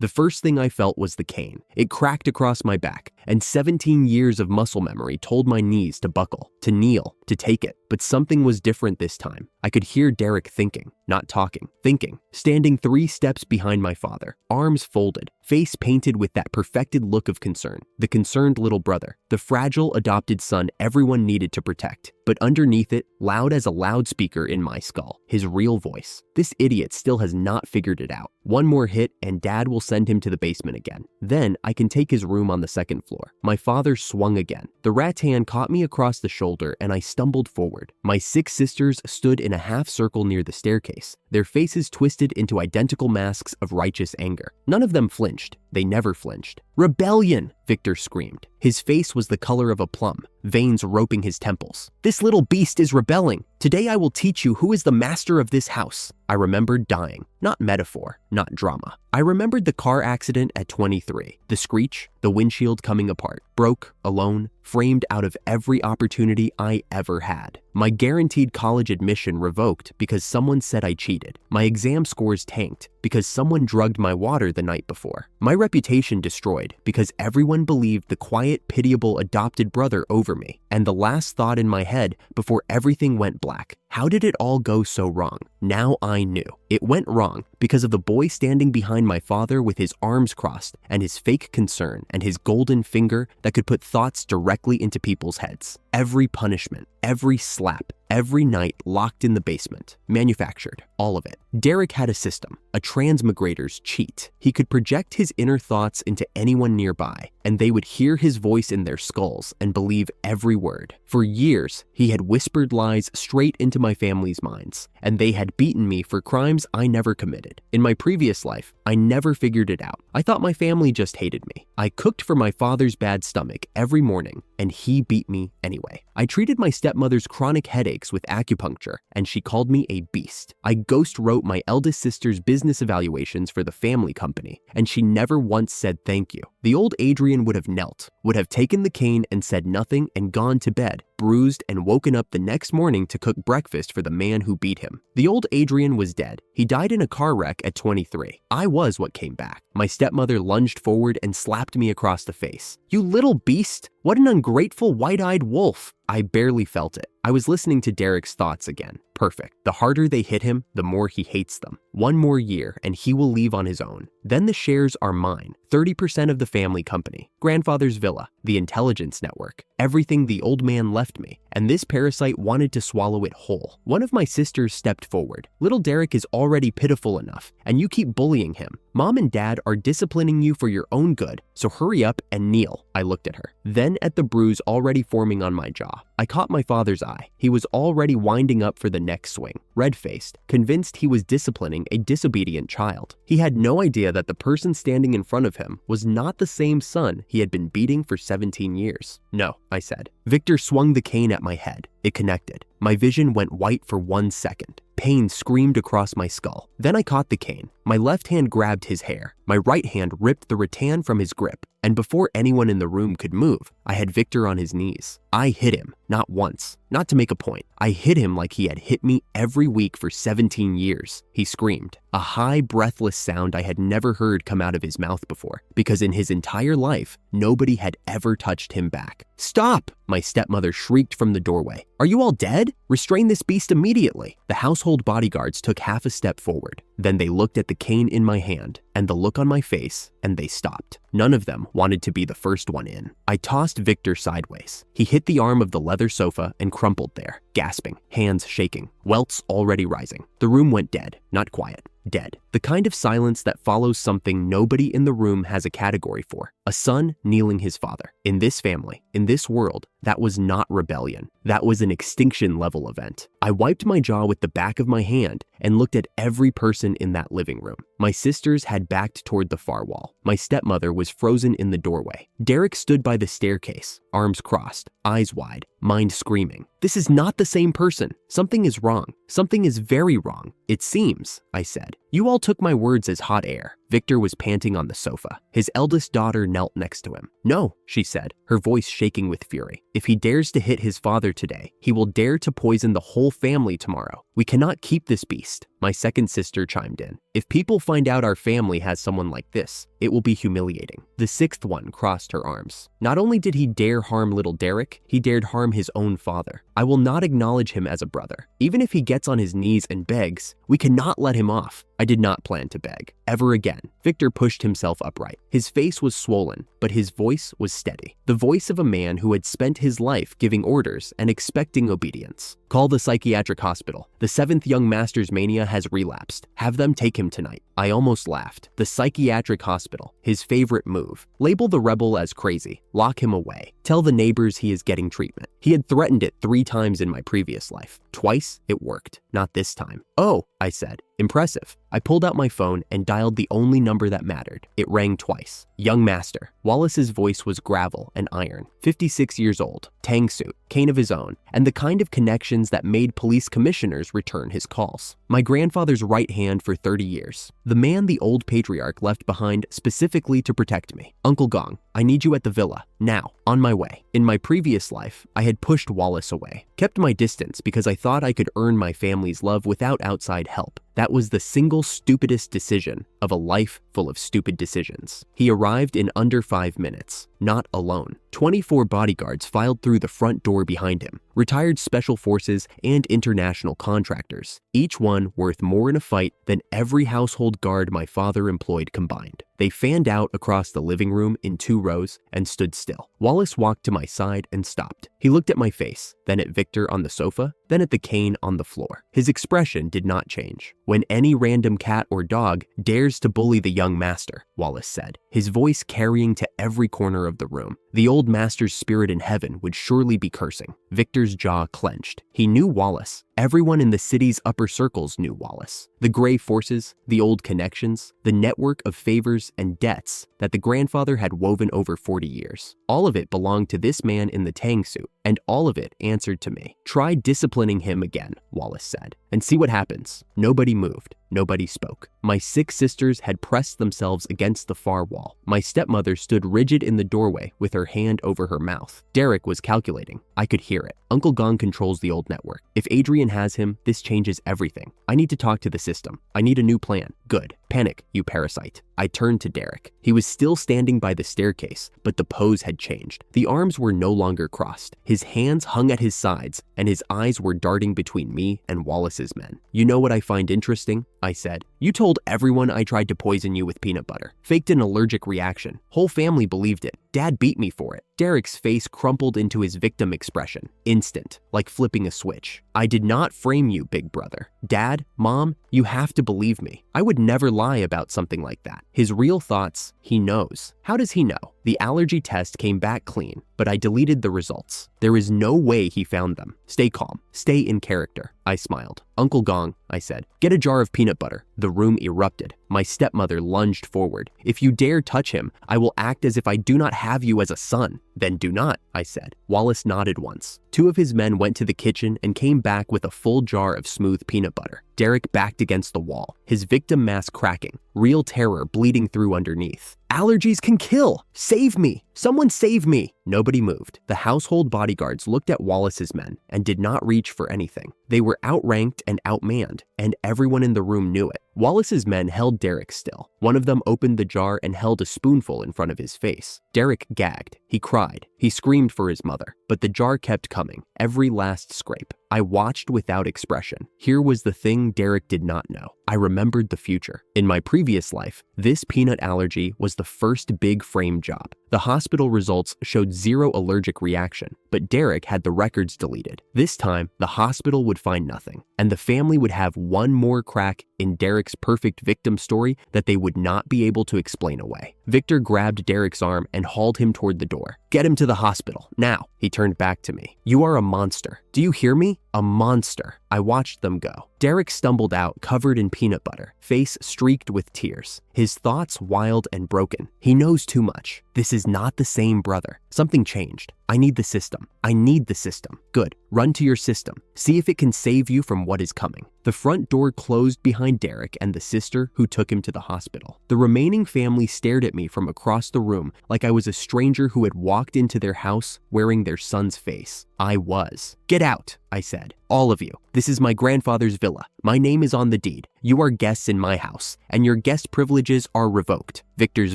The first thing I felt was the cane. It cracked across my back, and 17 years of muscle memory told my knees to buckle, to kneel, to take it. But something was different this time. I could hear Derek thinking, not talking, thinking, standing 3 steps behind my father, arms folded, face painted with that perfected look of concern, the concerned little brother, the fragile adopted son everyone needed to protect. But underneath it, loud as a loudspeaker in my skull, his real voice. This idiot still has not figured it out. One more hit and Dad will send him to the basement again. Then I can take his room on the 2nd floor. My father swung again. The rattan caught me across the shoulder and I stumbled forward. My 6 sisters stood in a half circle near the staircase, their faces twisted into identical masks of righteous anger. None of them flinched. They never flinched. "Rebellion!" Victor screamed. His face was the color of a plum, veins roping his temples. "This little beast is rebelling. Today I will teach you who is the master of this house." I remembered dying. Not metaphor, not drama. I remembered the car accident at 23, the screech, the windshield coming apart, broke, alone, framed out of every opportunity I ever had. My guaranteed college admission revoked because someone said I cheated. My exam scores tanked because someone drugged my water the night before. My reputation destroyed because everyone believed the quiet, pitiable adopted brother over me. And the last thought in my head before everything went black: how did it all go so wrong? Now I knew. It went wrong because of the boy standing behind my father with his arms crossed and his fake concern and his golden finger that could put thoughts directly into people's heads. Every punishment, every slap, every night locked in the basement, manufactured, all of it. Derek had a system, a transmigrator's cheat. He could project his inner thoughts into anyone nearby, and they would hear his voice in their skulls and believe every word. For years, he had whispered lies straight into my family's minds, and they had beaten me for crimes I never committed. In my previous life, I never figured it out. I thought my family just hated me. I cooked for my father's bad stomach every morning, and he beat me anyway. I treated my stepmother's chronic headaches with acupuncture, and she called me a beast. I ghost wrote my eldest sister's business evaluations for the family company, and she never once said thank you. The old Adrian would have knelt, would have taken the cane and said nothing and gone to bed, bruised and woken up the next morning to cook breakfast for the man who beat him. The old Adrian was dead. He died in a car wreck at 23. I was what came back. My stepmother lunged forward and slapped me across the face. "You little beast! What an ungrateful white-eyed wolf!" I barely felt it. I was listening to Derek's thoughts again. Perfect. The harder they hit him, the more he hates them. One more year and he will leave on his own. Then the shares are mine. 30% of the family company, grandfather's villa, the intelligence network, everything the old man left me. And this parasite wanted to swallow it whole. One of my sisters stepped forward. "Little Derek is already pitiful enough, and you keep bullying him. Mom and Dad are disciplining you for your own good, so hurry up and kneel." I looked at her, then at the bruise already forming on my jaw. I caught my father's eye. He was already winding up for the next swing, red-faced, convinced he was disciplining a disobedient child. He had no idea that the person standing in front of him was not the same son he had been beating for 17 years. "No," I said. Victor swung the cane at my head. It connected. My vision went white for 1 second. Pain screamed across my skull. Then I caught the cane. My left hand grabbed his hair. My right hand ripped the rattan from his grip. And before anyone in the room could move, I had Victor on his knees. I hit him, not once, not to make a point. I hit him like he had hit me every week for 17 years. He screamed, a high, breathless sound I had never heard come out of his mouth before, because in his entire life, nobody had ever touched him back. "Stop!" my stepmother shrieked from the doorway. "Are you all dead? Restrain this beast immediately." The household bodyguards took half a step forward. Then they looked at the cane in my hand and the look on my face, and they stopped. None of them wanted to be the first one in. I tossed Victor sideways. He hit the arm of the leather sofa and crumpled there, gasping, hands shaking, welts already rising. The room went dead, not quiet. Dead. The kind of silence that follows something nobody in the room has a category for. A son kneeling his father. In this family, in this world, that was not rebellion. That was an extinction level event. I wiped my jaw with the back of my hand and looked at every person in that living room. My sisters had backed toward the far wall. My stepmother was frozen in the doorway. Derek stood by the staircase, arms crossed, eyes wide, mind screaming. This is not the same person. Something is wrong. Something is very wrong. It seems, I said. You all took my words as hot air. Victor was panting on the sofa. His eldest daughter knelt next to him. "No," she said, her voice shaking with fury. "If he dares to hit his father today, he will dare to poison the whole family tomorrow. We cannot keep this beast." My second sister chimed in. "If people find out our family has someone like this, it will be humiliating." The sixth one crossed her arms. "Not only did he dare harm little Derek, he dared harm his own father. I will not acknowledge him as a brother. Even if he gets on his knees and begs, we cannot let him off." I did not plan to beg. Ever again. Victor pushed himself upright. His face was swollen, but his voice was steady. The voice of a man who had spent his life giving orders and expecting obedience. "Call the psychiatric hospital. The seventh young master's mania has relapsed. Have them take him tonight." I almost laughed. The psychiatric hospital, his favorite move. Label the rebel as crazy. Lock him away. Tell the neighbors he is getting treatment. He had threatened it 3 times in my previous life. Twice, it worked. Not this time. "Oh," I said. "Impressive." I pulled out my phone and dialed the only number that mattered. It rang twice. "Young master." Wallace's voice was gravel and iron. 56 years old, tang suit, cane of his own, and the kind of connections that made police commissioners return his calls. My grandfather's right hand for 30 years. The man the old patriarch left behind specifically to protect me. "Uncle Gong, I need you at the villa. Now, on my way." In my previous life, I had pushed Wallace away, kept my distance because I thought I could earn my family's love without outside help. That was the single stupidest decision of a life full of stupid decisions. He arrived in under 5 minutes, not alone. 24 bodyguards filed through the front door behind him, retired special forces and international contractors, each one worth more in a fight than every household guard my father employed combined. They fanned out across the living room in 2 rows and stood still. Wallace walked to my side and stopped. He looked at my face, then at Victor on the sofa, then at the cane on the floor. His expression did not change. "When any random cat or dog dares to bully the young master," Wallace said, his voice carrying to every corner of the room, "the old master's spirit in heaven would surely be cursing." Victor's jaw clenched. He knew Wallace. Everyone in the city's upper circles knew Wallace. The gray forces, the old connections, the network of favors and debts that the grandfather had woven over 40 years. All of it belonged to this man in the tang suit, and all of it answered to me. "Try disciplining him again," Wallace said, "and see what happens." Nobody moved. Nobody spoke. My 6 sisters had pressed themselves against the far wall. My stepmother stood rigid in the doorway with her hand over her mouth. Derek was calculating. I could hear it. Uncle Gong controls the old network. If Adrian has him, this changes everything. I need to talk to the system. I need a new plan. Good. Panic, you parasite. I turned to Derek. He was still standing by the staircase, but the pose had changed. The arms were no longer crossed. His hands hung at his sides, and his eyes were darting between me and Wallace's men. "You know what I find interesting?" I said. "You told everyone I tried to poison you with peanut butter. Faked an allergic reaction. Whole family believed it. Dad beat me for it." Derek's face crumpled into his victim expression. Instant, like flipping a switch. "I did not frame you, big brother. Dad, Mom, you have to believe me. I would never lie about something like that. His real thoughts, he knows." How does he know? The allergy test came back clean, but I deleted the results. There is no way he found them. Stay calm. Stay in character. I smiled. "Uncle Gong," I said, "get a jar of peanut butter." The room erupted. My stepmother lunged forward. "If you dare touch him, I will act as if I do not have you as a son." "Then do not," I said. Wallace nodded once. 2 of his men went to the kitchen and came back with a full jar of smooth peanut butter. Derek backed against the wall, his victim mask cracking, real terror bleeding through underneath. "Allergies can kill! Save me! Someone save me!" Nobody moved. The household bodyguards looked at Wallace's men and did not reach for anything. They were outranked and outmanned, and everyone in the room knew it. Wallace's men held Derek still. One of them opened the jar and held a spoonful in front of his face. Derek gagged. He cried. He screamed for his mother, but the jar kept coming, every last scrape. I watched without expression. Here was the thing Derek did not know. I remembered the future. In my previous life, this peanut allergy was the first big frame job. The hospital results showed 0 allergic reaction, but Derek had the records deleted. This time, the hospital would find nothing, and the family would have one more crack in Derek's perfect victim story that they would not be able to explain away. Victor grabbed Derek's arm and hauled him toward the door. "Get him to the hospital, now." He turned back to me. "You are a monster. Do you hear me? A monster." I watched them go. Derek stumbled out, covered in peanut butter, face streaked with tears, his thoughts wild and broken. He knows too much. This is not the same brother. Something changed. I need the system. I need the system. Good. Run to your system. See if it can save you from what is coming. The front door closed behind Derek and the sister who took him to the hospital. The remaining family stared at me from across the room like I was a stranger who had walked into their house wearing their son's face. I was. Get out, I said. All of you. This is my grandfather's villa. My name is on the deed. You are guests in my house, and your guest privileges are revoked. Victor's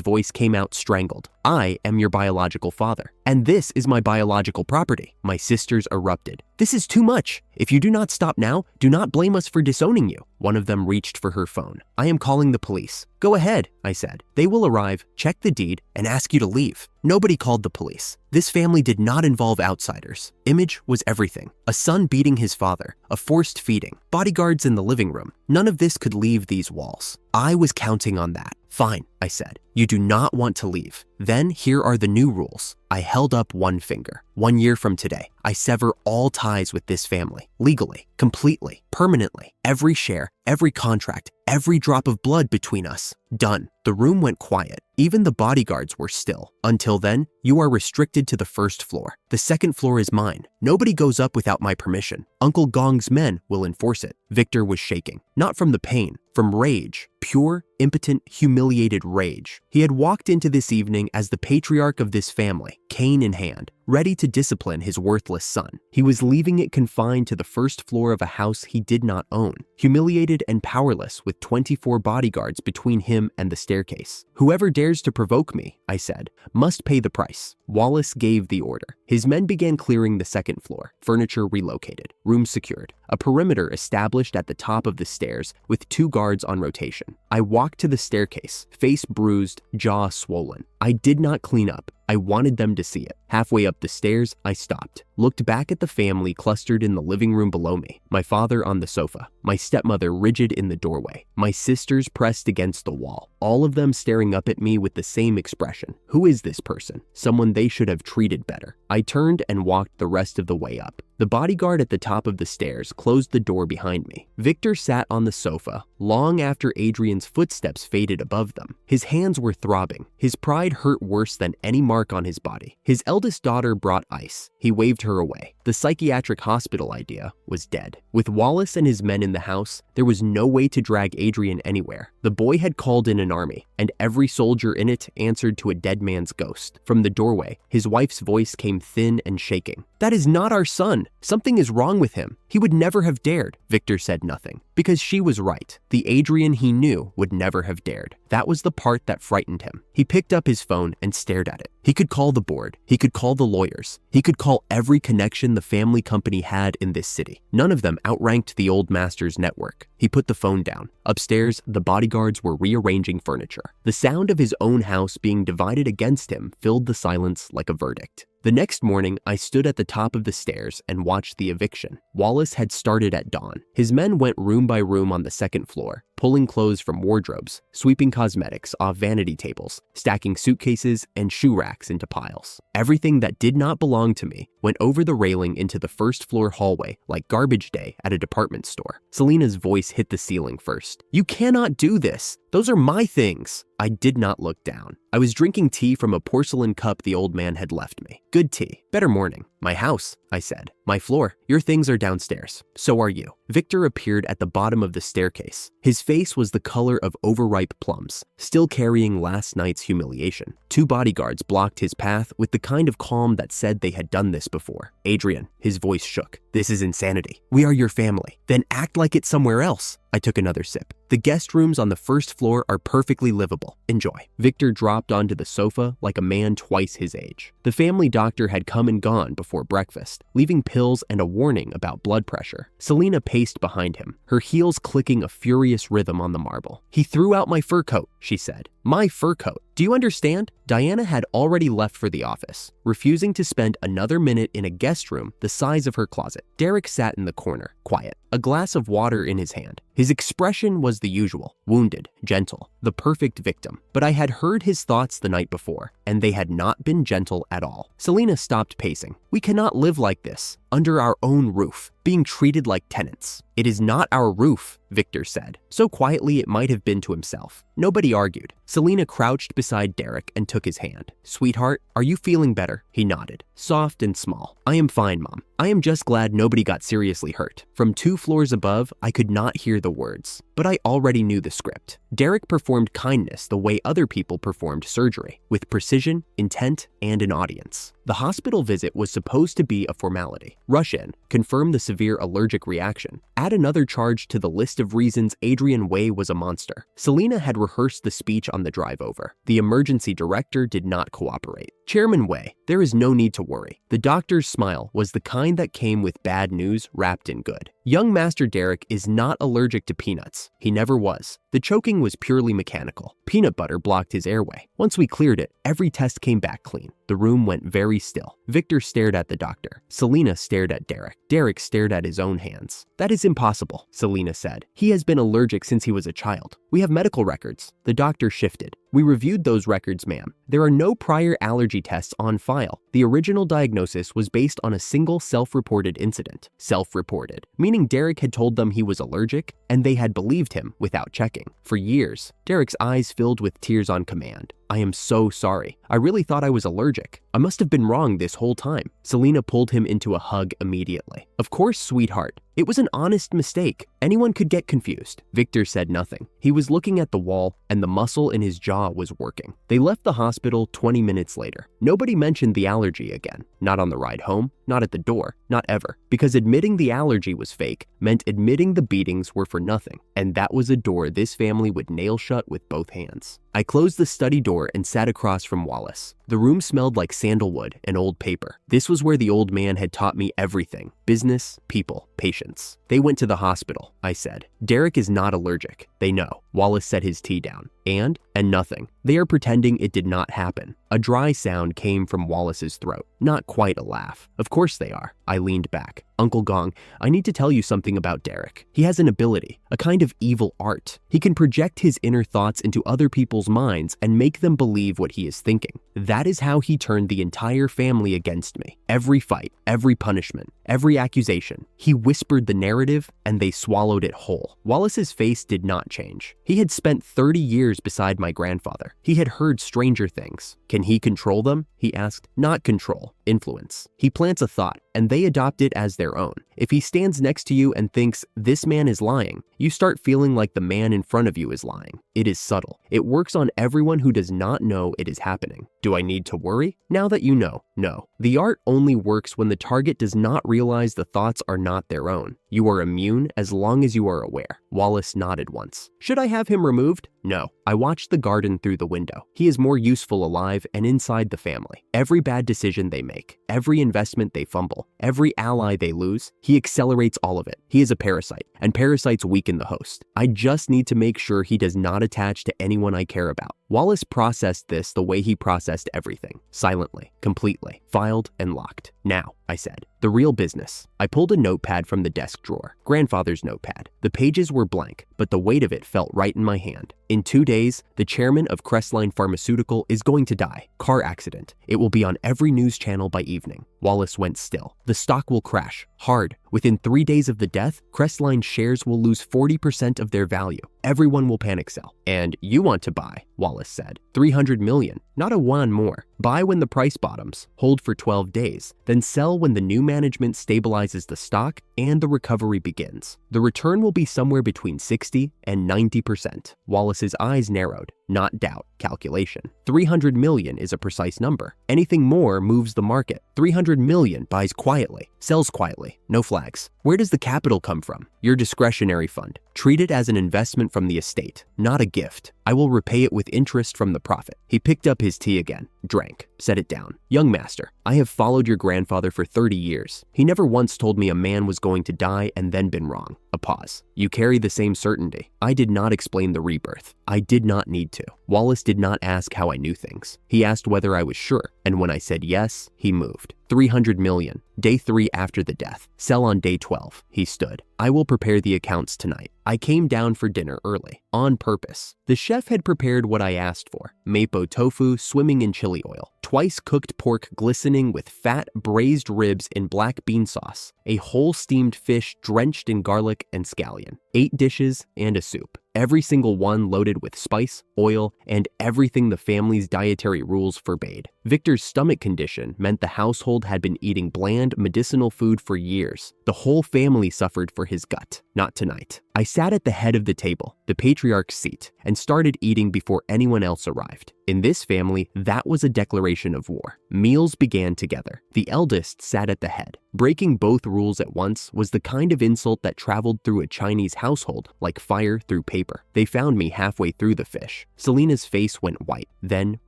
voice came out strangled. I am your biological father, and this is my biological property. My sisters erupted. This is too much. If you do not stop now, do not blame us for disowning you. One of them reached for her phone. I am calling the police. Go ahead, I said. They will arrive, check the deed, and ask you to leave. Nobody called the police. This family did not involve outsiders. Image was everything. A son beating his father, a forced feeding, bodyguards in the living room. None of this could leave these walls. I was counting on that. Fine, I said. You do not want to leave. Then here are the new rules. I held up one finger. 1 year from today, I sever all ties with this family. Legally, completely, permanently. Every share, every contract, every drop of blood between us. Done. The room went quiet. Even the bodyguards were still. Until then, you are restricted to the first floor. The second floor is mine. Nobody goes up without my permission. Uncle Gong's men will enforce it. Victor was shaking. Not from the pain, from rage. Pure, impotent, humiliated rage. He had walked into this evening as the patriarch of this family, cane in hand, ready to discipline his worthless son. He was leaving it confined to the first floor of a house he did not own, humiliated and powerless with 24 bodyguards between him and the staircase. Whoever dares to provoke me, I said, must pay the price. Wallace gave the order. His men began clearing the second floor, furniture relocated, rooms secured, a perimeter established at the top of the stairs with 2 guards on rotation. I walked to the staircase, face bruised, jaw swollen. I did not clean up. I wanted them to see it. Halfway up the stairs, I stopped, looked back at the family clustered in the living room below me, my father on the sofa, my stepmother rigid in the doorway, my sisters pressed against the wall, all of them staring up at me with the same expression. Who is this person? Someone they should have treated better. I turned and walked the rest of the way up. The bodyguard at the top of the stairs closed the door behind me. Victor sat on the sofa long after Adrian's footsteps faded above them. His hands were throbbing. His pride hurt worse than any mark on his body. His eldest daughter brought ice. He waved her away. The psychiatric hospital idea was dead. With Wallace and his men in the house, there was no way to drag Adrian anywhere. The boy had called in an army, and every soldier in it answered to a dead man's ghost. From the doorway, his wife's voice came thin and shaking. That is not our son. Something is wrong with him. He would never have dared. Victor said nothing, because she was right. The Adrian he knew would never have dared. That was the part that frightened him. He picked up his phone and stared at it. He could call the board. He could call the lawyers. He could call every connection the family company had in this city. None of them outranked the old master's network. He put the phone down. Upstairs, the bodyguards were rearranging furniture. The sound of his own house being divided against him filled the silence like a verdict. The next morning, I stood at the top of the stairs and watched the eviction. Wallace had started at dawn. His men went room by room on the second floor, pulling clothes from wardrobes, sweeping cosmetics off vanity tables, stacking suitcases and shoe racks into piles. Everything that did not belong to me went over the railing into the first floor hallway like garbage day at a department store. Selena's voice hit the ceiling first. You cannot do this. Those are my things. I did not look down. I was drinking tea from a porcelain cup the old man had left me. Good tea. Better morning. My house, I said. My floor. Your things are downstairs. So are you. Victor appeared at the bottom of the staircase. His face was the color of overripe plums, still carrying last night's humiliation. 2 bodyguards blocked his path with the kind of calm that said they had done this before. Adrian, his voice shook. This is insanity. We are your family. Then act like it's somewhere else. I took another sip. The guest rooms on the first floor are perfectly livable. Enjoy. Victor dropped onto the sofa like a man twice his age. The family doctor had come and gone before breakfast, leaving pills and a warning about blood pressure. Selena paced behind him, her heels clicking a furious rhythm on the marble. He threw out my fur coat, she said. My fur coat. Do you understand? Diana had already left for the office, refusing to spend another minute in a guest room the size of her closet. Derek sat in the corner, quiet, a glass of water in his hand. His expression was the usual, wounded, gentle, the perfect victim. But I had heard his thoughts the night before, and they had not been gentle at all. Selena stopped pacing. We cannot live like this, under our own roof, being treated like tenants. It is not our roof, Victor said, so quietly it might have been to himself. Nobody argued. Selena crouched beside Derek and took his hand. Sweetheart, are you feeling better? He nodded, soft and small. I am fine, Mom. I am just glad nobody got seriously hurt. From 2 floors above, I could not hear the words, but I already knew the script. Derek performed kindness the way other people performed surgery, with precision, intent, and an audience. The hospital visit was supposed to be a formality. Rush in, confirm the severe allergic reaction, add another charge to the list of reasons Adrian Way was a monster. Selena had rehearsed the speech on the drive over. The emergency director did not cooperate. Chairman Way, there is no need to worry. The doctor's smile was the kind that came with bad news wrapped in good. Young Master Derek is not allergic to peanuts. He never was. The choking was purely mechanical. Peanut butter blocked his airway. Once we cleared it, every test came back clean. The room went very still. Victor stared at the doctor. Selena stared at Derek. Derek stared at his own hands. That is impossible, Selena said. He has been allergic since he was a child. We have medical records. The doctor shifted. We reviewed those records, ma'am. There are no prior allergy tests on file. The original diagnosis was based on a single self-reported incident. Self-reported, meaning Derek had told them he was allergic, and they had believed him without checking. For years, Derek's eyes filled with tears on command. I am so sorry. I really thought I was allergic. I must have been wrong this whole time. Selena pulled him into a hug immediately. Of course, sweetheart. It was an honest mistake. Anyone could get confused. Victor said nothing. He was looking at the wall, and the muscle in his jaw was working. They left the hospital 20 minutes later. Nobody mentioned the allergy again. Not on the ride home, not at the door, not ever. Because admitting the allergy was fake meant admitting the beatings were for nothing. And that was a door this family would nail shut with both hands. I closed the study door and sat across from Wallace. The room smelled like sandalwood and old paper. This was where the old man had taught me everything. Business, people, patience. They went to the hospital, I said. Derek is not allergic. They know. Wallace set his tea down. And nothing. They are pretending it did not happen. A dry sound came from Wallace's throat. Not quite a laugh. Of course they are. I leaned back. Uncle Gong, I need to tell you something about Derek. He has an ability, a kind of evil art. He can project his inner thoughts into other people's minds and make them believe what he is thinking. That is how he turned the entire family against me. Every fight, every punishment, every accusation. He whispered the narrative and they swallowed it whole. Wallace's face did not change. He had spent 30 years beside my grandfather. He had heard stranger things. Can he control them? He asked. Not control, influence. He plants a thought and they adopt it as their own. If he stands next to you and thinks, this man is lying, you start feeling like the man in front of you is lying. It is subtle. It works on everyone who does not know it is happening. Do I need to worry? Now that you know, no. The art only works when the target does not realize the thoughts are not their own. You are immune as long as you are aware. Wallace nodded once. Should I have him removed? No. I watched the garden through the window. He is more useful alive and inside the family. Every bad decision they make, every investment they fumble, every ally they lose, he accelerates all of it. He is a parasite, and parasites weaken the host. I just need to make sure he does not attach to anyone I care about. Wallace processed this the way he processed everything, silently, completely, filed and locked. Now, I said, the real business. I pulled a notepad from the desk drawer, grandfather's notepad. The pages were blank, but the weight of it felt right in my hand. In 2 days, the chairman of Crestline Pharmaceutical is going to die. Car accident. It will be on every news channel by evening. Wallace went still. The stock will crash. Hard. Within 3 days of the death, Crestline shares will lose 40% of their value. Everyone will panic sell. And you want to buy, Wallace said. 300 million, not a one more. Buy when the price bottoms, hold for 12 days, then sell when the new management stabilizes the stock and the recovery begins. The return will be somewhere between 60 and 90%. Wallace's eyes narrowed. Not doubt, calculation. 300 million is a precise number. Anything more moves the market. 300 million buys quietly, sells quietly, no flags. Where does the capital come from? Your discretionary fund. Treat it as an investment from the estate, not a gift. I will repay it with interest from the profit. He picked up his tea again, drank, set it down. Young master, I have followed your grandfather for 30 years. He never once told me a man was going to die and then been wrong. A pause. You carry the same certainty. I did not explain the rebirth. I did not need to. Wallace did not ask how I knew things. He asked whether I was sure, and when I said yes, he moved. 300 million. Day 3 after the death. Sell on day 12. He stood. I will prepare the accounts tonight. I came down for dinner early, on purpose. The chef had prepared what I asked for. Mapo tofu swimming in chili oil. Twice cooked pork glistening with fat braised ribs in black bean sauce. A whole steamed fish drenched in garlic and scallion. 8 dishes and a soup. Every single one loaded with spice, oil, and everything the family's dietary rules forbade. Victor's stomach condition meant the household had been eating bland medicinal food for years. The whole family suffered for his gut. Not tonight. I sat at the head of the table, the patriarch's seat, and started eating before anyone else arrived. In this family, that was a declaration of war. Meals began together. The eldest sat at the head. Breaking both rules at once was the kind of insult that traveled through a Chinese household like fire through paper. They found me halfway through the fish. Selena's face went white, then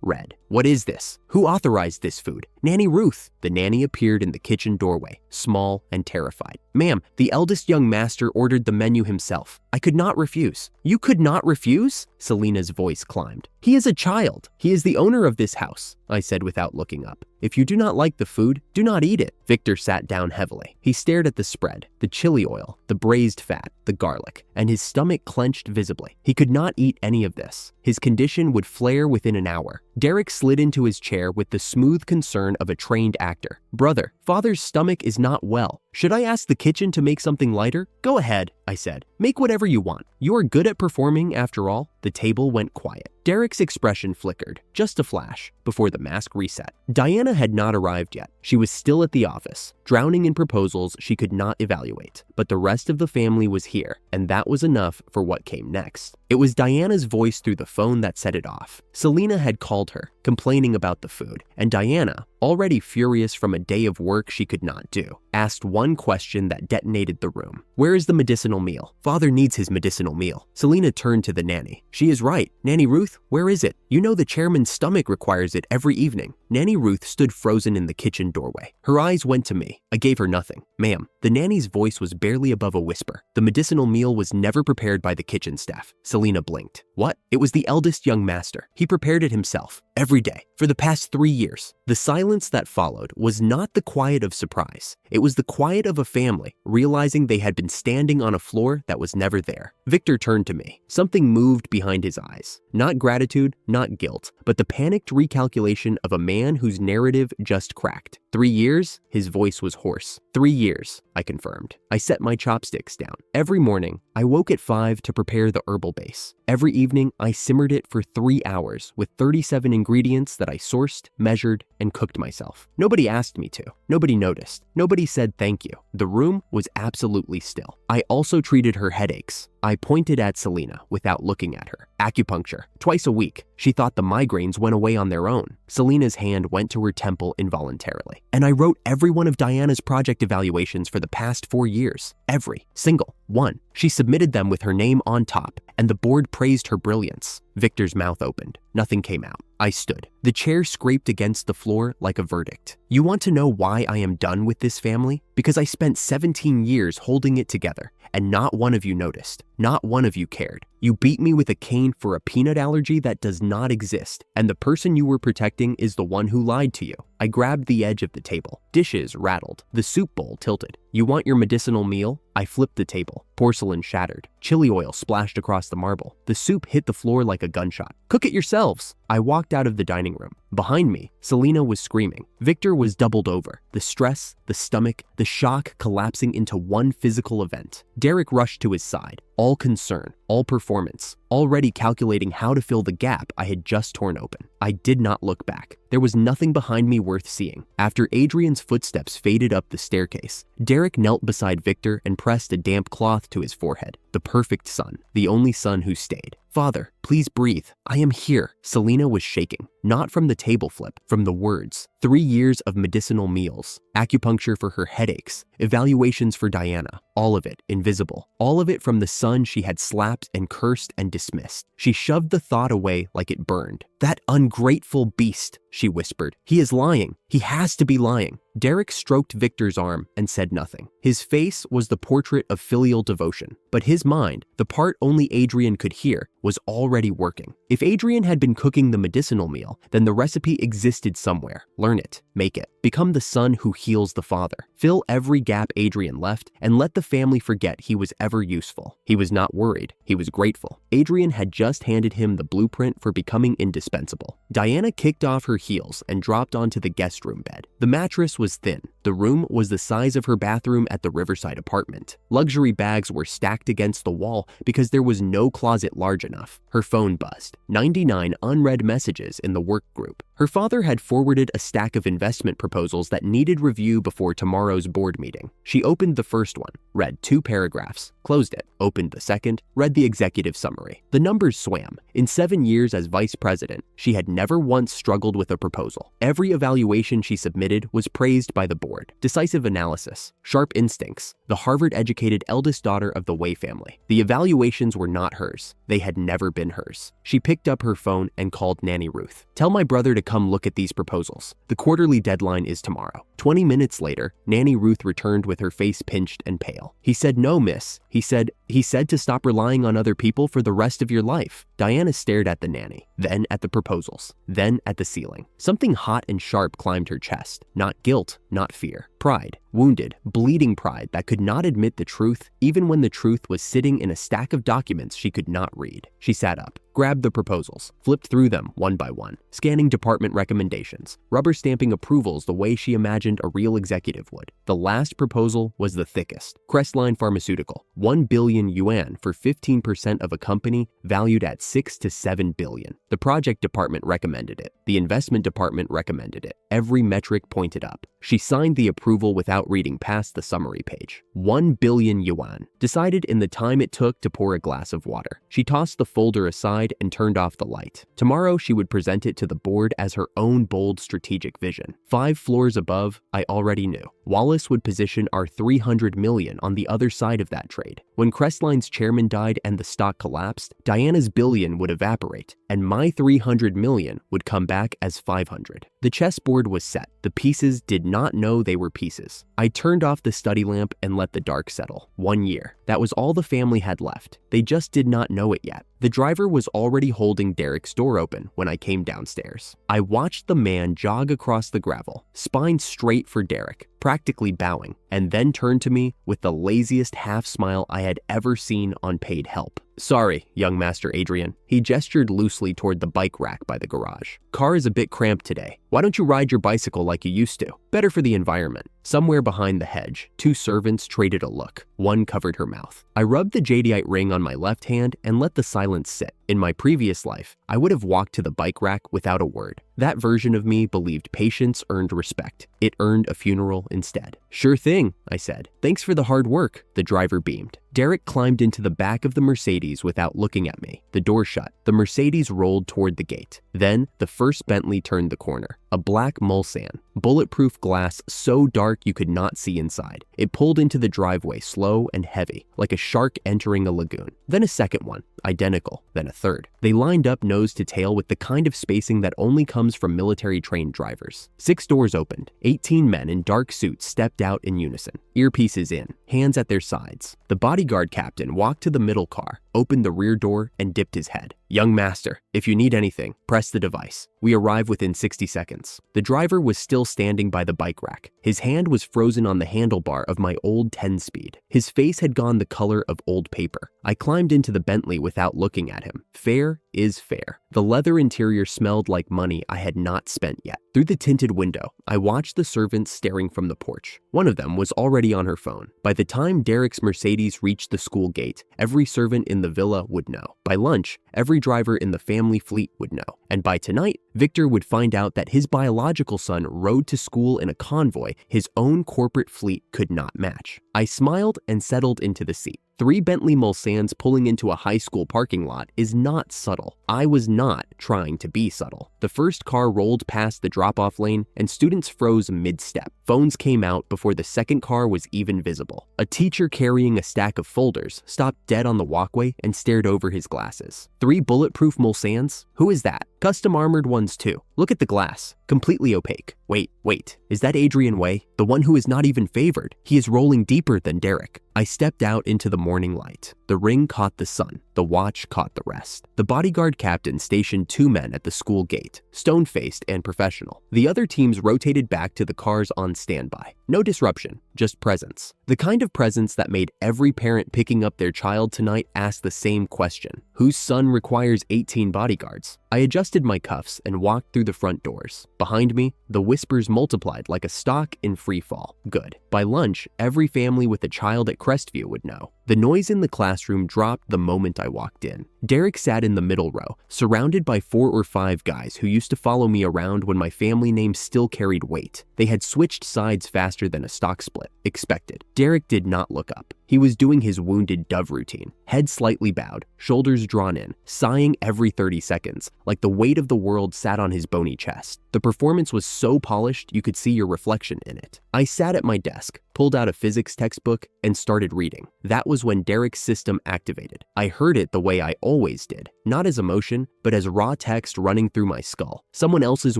red. What is this? Who authorized this food? Nanny Ruth. The nanny appeared in the kitchen doorway, small and terrified. Ma'am, the eldest young master ordered the menu himself. I could not refuse. You could not refuse? Selena's voice climbed. He is a child. He is the owner of this house, I said without looking up. If you do not like the food, do not eat it. Victor sat down heavily. He stared at the spread, the chili oil, the braised fat, the garlic, and his stomach clenched visibly. He could not eat any of this. His condition would flare within an hour. Derek slid into his chair with the smooth concern of a trained actor. Brother, father's stomach is not well. Should I ask the kitchen to make something lighter? Go ahead, I said. Make whatever you want. You are good at performing after all. The table went quiet. Derek's expression flickered, just a flash, before the mask reset. Diana had not arrived yet. She was still at the office, drowning in proposals she could not evaluate. But the rest of the family was here, and that was enough for what came next. It was Diana's voice through the phone that set it off. Selena had called her, complaining about the food, and Diana, already furious from a day of work she could not do, asked one question that detonated the room. Where is the medicinal meal? Father needs his medicinal meal. Selena turned to the nanny. She is right. Nanny Ruth, where is it? You know the chairman's stomach requires it every evening. Nanny Ruth stood frozen in the kitchen doorway. Her eyes went to me. I gave her nothing. Ma'am, the nanny's voice was barely above a whisper. The medicinal meal was never prepared by the kitchen staff. Selena blinked. What? It was the eldest young master. He prepared it himself, every day, for the past 3 years. The silence that followed was not the quiet of surprise. It was the quiet of a family, realizing they had been standing on a floor that was never there. Victor turned to me. Something moved behind his eyes. Not gratitude, not guilt, but the panicked recalculation of a man whose narrative just cracked. 3 years? His voice was hoarse. 3 years, I confirmed. I set my chopsticks down. Every morning, I woke at 5 to prepare the herbal base. Every evening, I simmered it for 3 hours with 37 ingredients that I sourced, measured, and cooked myself. Nobody asked me to. Nobody noticed. Nobody said thank you. The room was absolutely still. I also treated her headaches. I pointed at Selena without looking at her. Acupuncture, twice a week. She thought the migraines went away on their own. Selena's hand went to her temple involuntarily. And I wrote every one of Diana's project evaluations for the past 4 years. Every single one. She submitted them with her name on top, and the board praised her brilliance. Victor's mouth opened. Nothing came out. I stood. The chair scraped against the floor like a verdict. You want to know why I am done with this family? Because I spent 17 years holding it together, and not one of you noticed. Not one of you cared. You beat me with a cane for a peanut allergy that does not exist, and the person you were protecting is the one who lied to you. I grabbed the edge of the table. Dishes rattled. The soup bowl tilted. You want your medicinal meal? I flipped the table. Porcelain shattered. Chili oil splashed across the marble. The soup hit the floor like a gunshot. Cook it yourselves! I walked out of the dining room. Behind me, Selena was screaming. Victor was doubled over. The stress, the stomach, the shock collapsing into one physical event. Derek rushed to his side. All concern, all performance, already calculating how to fill the gap I had just torn open. I did not look back. There was nothing behind me worth seeing. After Adrian's footsteps faded up the staircase, Derek knelt beside Victor and pressed a damp cloth to his forehead. The perfect son, the only son who stayed. Father, please breathe. I am here. Selena was shaking, not from the table flip, from the words. 3 years of medicinal meals, acupuncture for her headaches, evaluations for Diana, all of it invisible, all of it from the son she had slapped and cursed and dismissed. She shoved the thought away like it burned. That ungrateful beast, she whispered. He is lying. He has to be lying. Derek stroked Victor's arm and said nothing. His face was the portrait of filial devotion, but his mind, the part only Adrian could hear, was already working. If Adrian had been cooking the medicinal meal, then the recipe existed somewhere. Learn it. Make it. Become the son who heals the father. Fill every gap Adrian left and let the family forget he was ever useful. He was not worried. He was grateful. Adrian had just handed him the blueprint for becoming indispensable. Diana kicked off her heels and dropped onto the guest room bed. The mattress was thin. The room was the size of her bathroom at the Riverside apartment. Luxury bags were stacked against the wall because there was no closet large enough. Her phone buzzed. 99 unread messages in the work group. Her father had forwarded a stack of investment proposals that needed review before tomorrow's board meeting. She opened the first one, read 2 paragraphs, closed it, opened the second, read the executive summary. The numbers swam. In 7 years as vice president, she had never once struggled with a proposal. Every evaluation she submitted was praised by the board. Decisive analysis, sharp instincts, the Harvard-educated eldest daughter of the Way family. The evaluations were not hers. They had never been hers. She picked up her phone and called Nanny Ruth. Tell my brother to come look at these proposals. The quarterly deadline is tomorrow. 20 minutes later, Nanny Ruth returned with her face pinched and pale. He said, no, miss. He said to stop relying on other people for the rest of your life. Diana stared at the nanny, then at the proposals, then at the ceiling. Something hot and sharp climbed her chest. Not guilt, not fear. Pride. Wounded, bleeding pride that could not admit the truth, even when the truth was sitting in a stack of documents she could not read. She sat up, grabbed the proposals, flipped through them one by one, scanning department recommendations, rubber stamping approvals the way she imagined a real executive would. The last proposal was the thickest. Crestline Pharmaceutical, 1 billion yuan for 15% of a company valued at 6 to 7 billion. The project department recommended it. The investment department recommended it. Every metric pointed up. She signed the approval without reading past the summary page. 1 billion yuan, decided in the time it took to pour a glass of water. She tossed the folder aside and turned off the light. Tomorrow she would present it to the board as her own bold strategic vision. 5 floors above, I already knew. Wallace would position our 300 million on the other side of that trade. When Crestline's chairman died and the stock collapsed, Diana's billion would evaporate, and my 300 million would come back as 500. The chessboard was set. The pieces did not know they were pieces. I turned off the study lamp and let the dark settle. 1 year. That was all the family had left. They just did not know it yet. The driver was already holding Derek's door open when I came downstairs. I watched the man jog across the gravel, spine straight for Derek, practically bowing, and then turned to me with the laziest half smile I had ever seen on paid help. Sorry, young Master Adrian. He gestured loosely toward the bike rack by the garage. Car is a bit cramped today. Why don't you ride your bicycle like you used to? Better for the environment. Somewhere behind the hedge, 2 servants traded a look. One covered her mouth. I rubbed the jadeite ring on my left hand and let the silence sit. In my previous life, I would have walked to the bike rack without a word. That version of me believed patience earned respect. It earned a funeral instead. Sure thing, I said. Thanks for the hard work, the driver beamed. Derek climbed into the back of the Mercedes without looking at me. The door shut. The Mercedes rolled toward the gate. Then, the first Bentley turned the corner. A black Mulsanne, bulletproof glass so dark you could not see inside. It pulled into the driveway slow and heavy, like a shark entering a lagoon. Then a second one, identical, then a third. They lined up nose to tail with the kind of spacing that only comes from military-trained drivers. 6 doors opened. 18 men in dark suits stepped out in unison, earpieces in, hands at their sides. The bodyguard captain walked to the middle car, opened the rear door, and dipped his head. Young master, if you need anything, press the device. We arrive within 60 seconds. The driver was still standing by the bike rack. His hand was frozen on the handlebar of my old 10-speed. His face had gone the color of old paper. I climbed into the Bentley without looking at him. Fair is fair. The leather interior smelled like money I had not spent yet. Through the tinted window, I watched the servants staring from the porch. One of them was already on her phone. By the time Derek's Mercedes reached the school gate, every servant in the villa would know. By lunch, every driver in the family fleet would know. And by tonight, Victor would find out that his biological son rode to school in a convoy his own corporate fleet could not match. I smiled and settled into the seat. 3 Bentley Mulsannes pulling into a high school parking lot is not subtle. I was not trying to be subtle. The first car rolled past the drop-off lane and students froze mid-step. Phones came out before the second car was even visible. A teacher carrying a stack of folders stopped dead on the walkway and stared over his glasses. 3 bulletproof Mulsannes? Who is that? Custom armored ones too. Look at the glass. completely opaque. Wait, is that Adrian Way? The one who is not even favored? He is rolling deeper than Derek. I stepped out into the morning light. The ring caught the sun. The watch caught the rest. The bodyguard captain stationed 2 men at the school gate, stone-faced and professional. The other teams rotated back to the cars on standby. No disruption, just presence. The kind of presence that made every parent picking up their child tonight ask the same question. Whose son requires 18 bodyguards? I adjusted my cuffs and walked through the front doors. Behind me, the whispers multiplied like a stock in free fall. Good. By lunch, every family with a child at Crestview would know. The noise in the classroom dropped the moment I walked in. Derek sat in the middle row, surrounded by 4 or 5 guys who used to follow me around when my family name still carried weight. They had switched sides faster than a stock split. Expected. Derek did not look up. He was doing his wounded dove routine, head slightly bowed, shoulders drawn in, sighing every 30 seconds, like the weight of the world sat on his bony chest. The performance was so polished you could see your reflection in it. I sat at my desk, pulled out a physics textbook, and started reading. That was when Derek's system activated. I heard it the way I always did, not as emotion, but as raw text running through my skull. Someone else's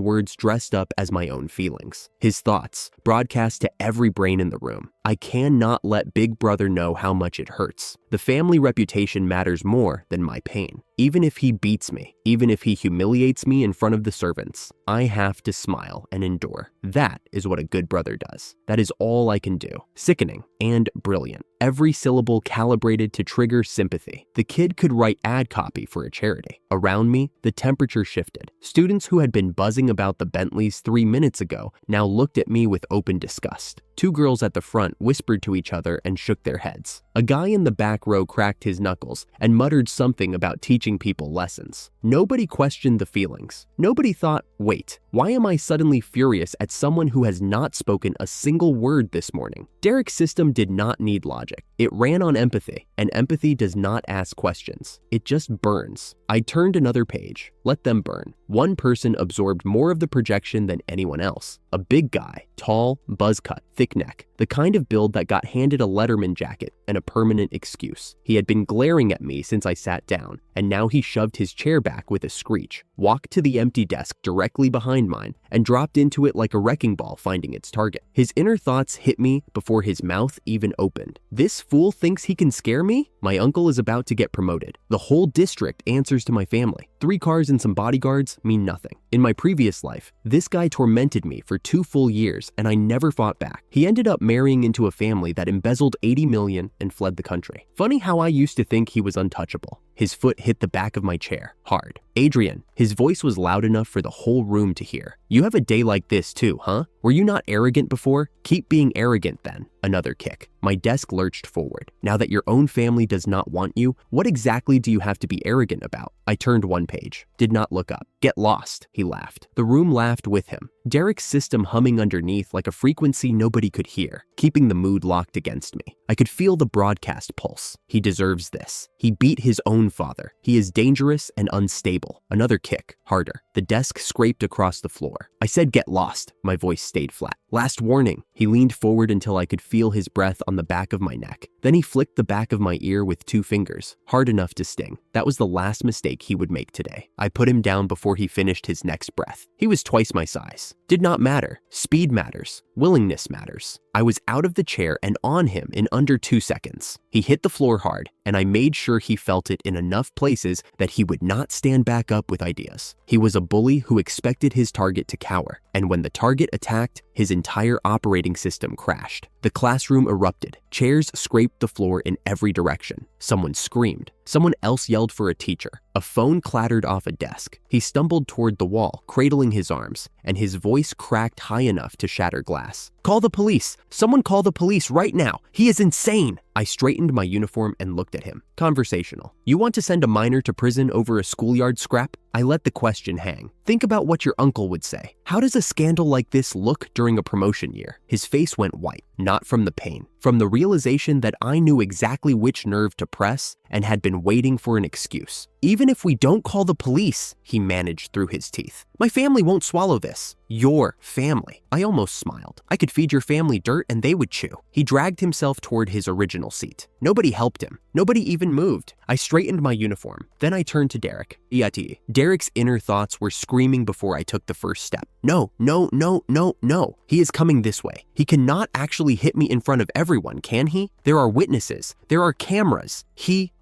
words dressed up as my own feelings. His thoughts, broadcast to every brain in the room. I cannot let Big Brother know how much it hurts. The family reputation matters more than my pain. Even if he beats me, even if he humiliates me in front of the servants, I have to smile and endure. That is what a good brother does. That is all I can do. Sickening and brilliant. Every syllable calibrated to trigger sympathy. The kid could write ad copy for a charity. Around me, the temperature shifted. Students who had been buzzing about the Bentleys 3 minutes ago now looked at me with open disgust. 2 girls at the front whispered to each other and shook their heads. A guy in the back row cracked his knuckles and muttered something about teaching people lessons. Nobody questioned the feelings. Nobody thought, wait, why am I suddenly furious at someone who has not spoken a single word this morning? Derek's system did not need logic. It ran on empathy, and empathy does not ask questions. It just burns. I turned another page. Let them burn. One person absorbed more of the projection than anyone else. A big guy, tall, buzz-cut, thick neck, the kind of build that got handed a Letterman jacket and a permanent excuse. He had been glaring at me since I sat down, and now he shoved his chair back with a screech, walked to the empty desk directly behind mine, and dropped into it like a wrecking ball finding its target. His inner thoughts hit me before his mouth even opened. This fool thinks he can scare me? My uncle is about to get promoted. The whole district answers to my family. 3 cars and some bodyguards mean nothing. In my previous life, this guy tormented me for 2 full years, and I never fought back. He ended up marrying into a family that embezzled $80 million and fled the country. Funny how I used to think he was untouchable. His foot hit the back of my chair, hard. Adrian, his voice was loud enough for the whole room to hear. You have a day like this too, huh? Were you not arrogant before? Keep being arrogant then. Another kick. My desk lurched forward. Now that your own family does not want you, what exactly do you have to be arrogant about? I turned 1 page. Did not look up. Get lost, he laughed. The room laughed with him. Derek's system humming underneath like a frequency nobody could hear, keeping the mood locked against me. I could feel the broadcast pulse. He deserves this. He beat his own father. He is dangerous and unstable. Another kick, harder. The desk scraped across the floor. I said get lost. My voice stayed flat. Last warning. He leaned forward until I could feel his breath on the back of my neck. Then he flicked the back of my ear with 2 fingers, hard enough to sting. That was the last mistake he would make today. I put him down before he finished his next breath. He was twice my size. Did not matter. Speed matters. Willingness matters. I was out of the chair and on him in under 2 seconds. He hit the floor hard, and I made sure he felt it in enough places that he would not stand back up with ideas. He was a bully who expected his target to cower, and when the target attacked, his entire operating system crashed. The classroom erupted. Chairs scraped the floor in every direction. Someone screamed. Someone else yelled for a teacher. A phone clattered off a desk. He stumbled toward the wall, cradling his arms, and his voice cracked high enough to shatter glass. Call the police! Someone call the police right now! He is insane! I straightened my uniform and looked at him. Conversational. You want to send a minor to prison over a schoolyard scrap? I let the question hang. Think about what your uncle would say. How does a scandal like this look during a promotion year? His face went white, not from the pain, from the realization that I knew exactly which nerve to press and had been waiting for an excuse. Even if we don't call the police, he managed through his teeth. My family won't swallow this. Your family. I almost smiled. I could feed your family dirt and they would chew. He dragged himself toward his original seat. Nobody helped him. Nobody even moved. I straightened my uniform. Then I turned to Derek. Yeti. Derek's inner thoughts were screaming before I took the first step. No, no, no, no, no. He is coming this way. He cannot actually hit me in front of everyone, can he? There are witnesses. There are cameras.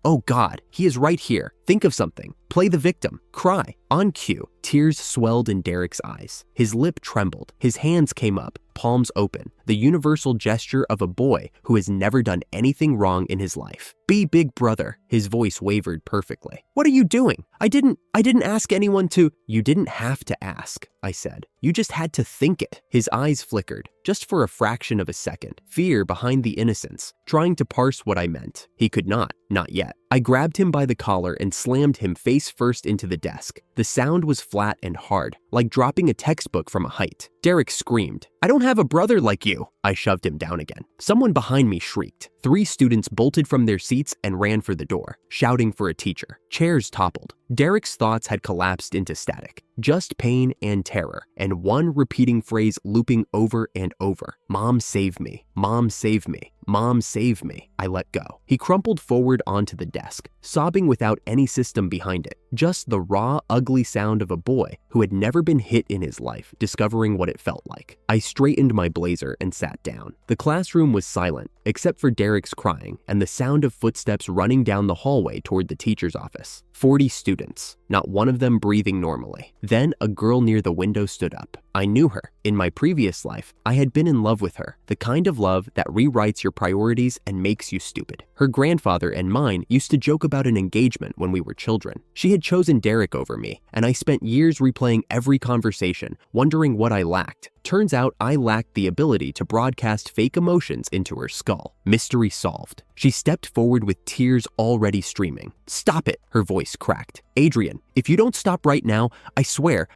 Oh God, he is right here. Think of something. Play the victim. Cry. On cue, tears swelled in Derek's eyes. His lip trembled. His hands came up, palms open. The universal gesture of a boy who has never done anything wrong in his life. Be big brother. His voice wavered perfectly. What are you doing? I didn't ask anyone to. You didn't have to ask, I said. You just had to think it. His eyes flickered, just for a fraction of a second. Fear behind the innocence, trying to parse what I meant. He could not yet. I grabbed him by the collar and slammed him face first into the desk. The sound was flat and hard, like dropping a textbook from a height. Derek screamed, I don't have a brother like you. I shoved him down again. Someone behind me shrieked. 3 students bolted from their seats and ran for the door, shouting for a teacher. Chairs toppled. Derek's thoughts had collapsed into static. Just pain and terror, and one repeating phrase looping over and over. Mom, save me. Mom, save me. Mom, save me. I let go. He crumpled forward onto the desk, sobbing without any system behind it. Just the raw, ugly sound of a boy who had never been hit in his life, discovering what it felt like. I straightened my blazer and sat down. The classroom was silent, except for Derek's crying and the sound of footsteps running down the hallway toward the teacher's office. 40 students, not one of them breathing normally. Then a girl near the window stood up. I knew her. In my previous life, I had been in love with her, the kind of love that rewrites your priorities and makes you stupid. Her grandfather and mine used to joke about an engagement when we were children. She had chosen Derek over me, and I spent years replaying every conversation, wondering what I lacked. Turns out I lacked the ability to broadcast fake emotions into her skull. Mystery solved. She stepped forward with tears already streaming. Stop it, her voice cracked. Adrian, if you don't stop right now, I swear,